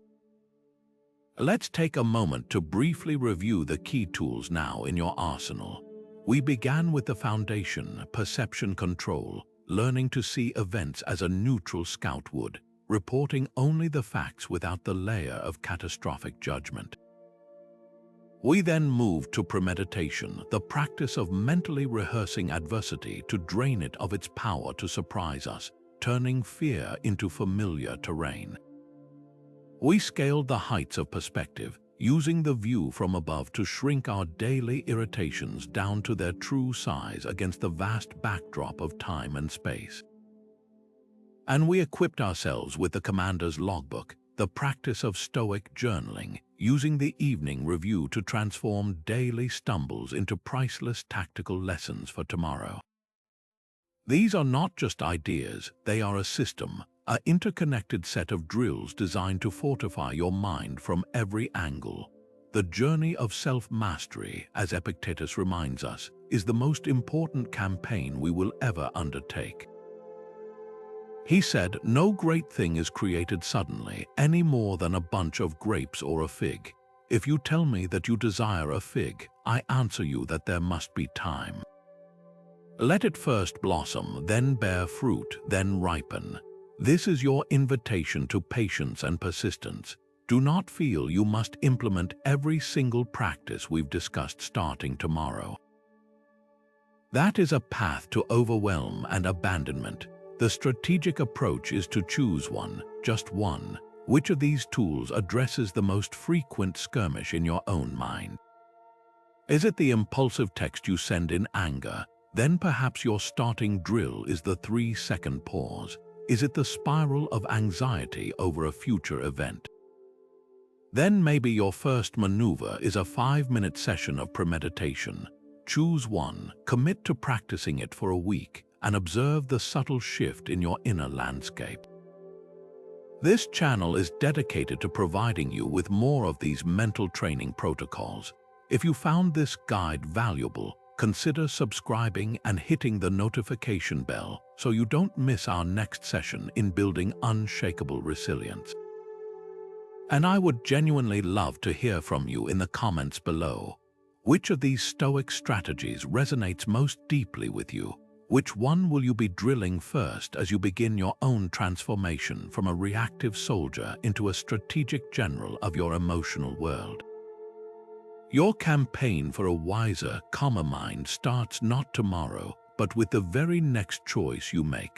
Let's take a moment to briefly review the key tools now in your arsenal. We began with the foundation, perception control, learning to see events as a neutral scout would, reporting only the facts without the layer of catastrophic judgment. We then moved to premeditation, the practice of mentally rehearsing adversity to drain it of its power to surprise us, turning fear into familiar terrain. We scaled the heights of perspective, using the view from above to shrink our daily irritations down to their true size against the vast backdrop of time and space. And we equipped ourselves with the commander's logbook, the practice of Stoic journaling, using the evening review to transform daily stumbles into priceless tactical lessons for tomorrow. These are not just ideas, they are a system, an interconnected set of drills designed to fortify your mind from every angle. The journey of self-mastery, as Epictetus reminds us, is the most important campaign we will ever undertake. He said, "No great thing is created suddenly, any more than a bunch of grapes or a fig. If you tell me that you desire a fig, I answer you that there must be time. Let it first blossom, then bear fruit, then ripen. This is your invitation to patience and persistence. Do not feel you must implement every single practice we've discussed starting tomorrow. That is a path to overwhelm and abandonment. The strategic approach is to choose one, just one. Which of these tools addresses the most frequent skirmish in your own mind? Is it the impulsive text you send in anger? Then perhaps your starting drill is the 3-second pause. Is it the spiral of anxiety over a future event? Then maybe your first maneuver is a 5-minute session of premeditation. Choose one, commit to practicing it for a week, and observe the subtle shift in your inner landscape. This channel is dedicated to providing you with more of these mental training protocols. If you found this guide valuable, consider subscribing and hitting the notification bell so you don't miss our next session in building unshakable resilience. And I would genuinely love to hear from you in the comments below. Which of these Stoic strategies resonates most deeply with you? Which one will you be drilling first as you begin your own transformation from a reactive soldier into a strategic general of your emotional world? Your campaign for a wiser, calmer mind starts not tomorrow, but with the very next choice you make.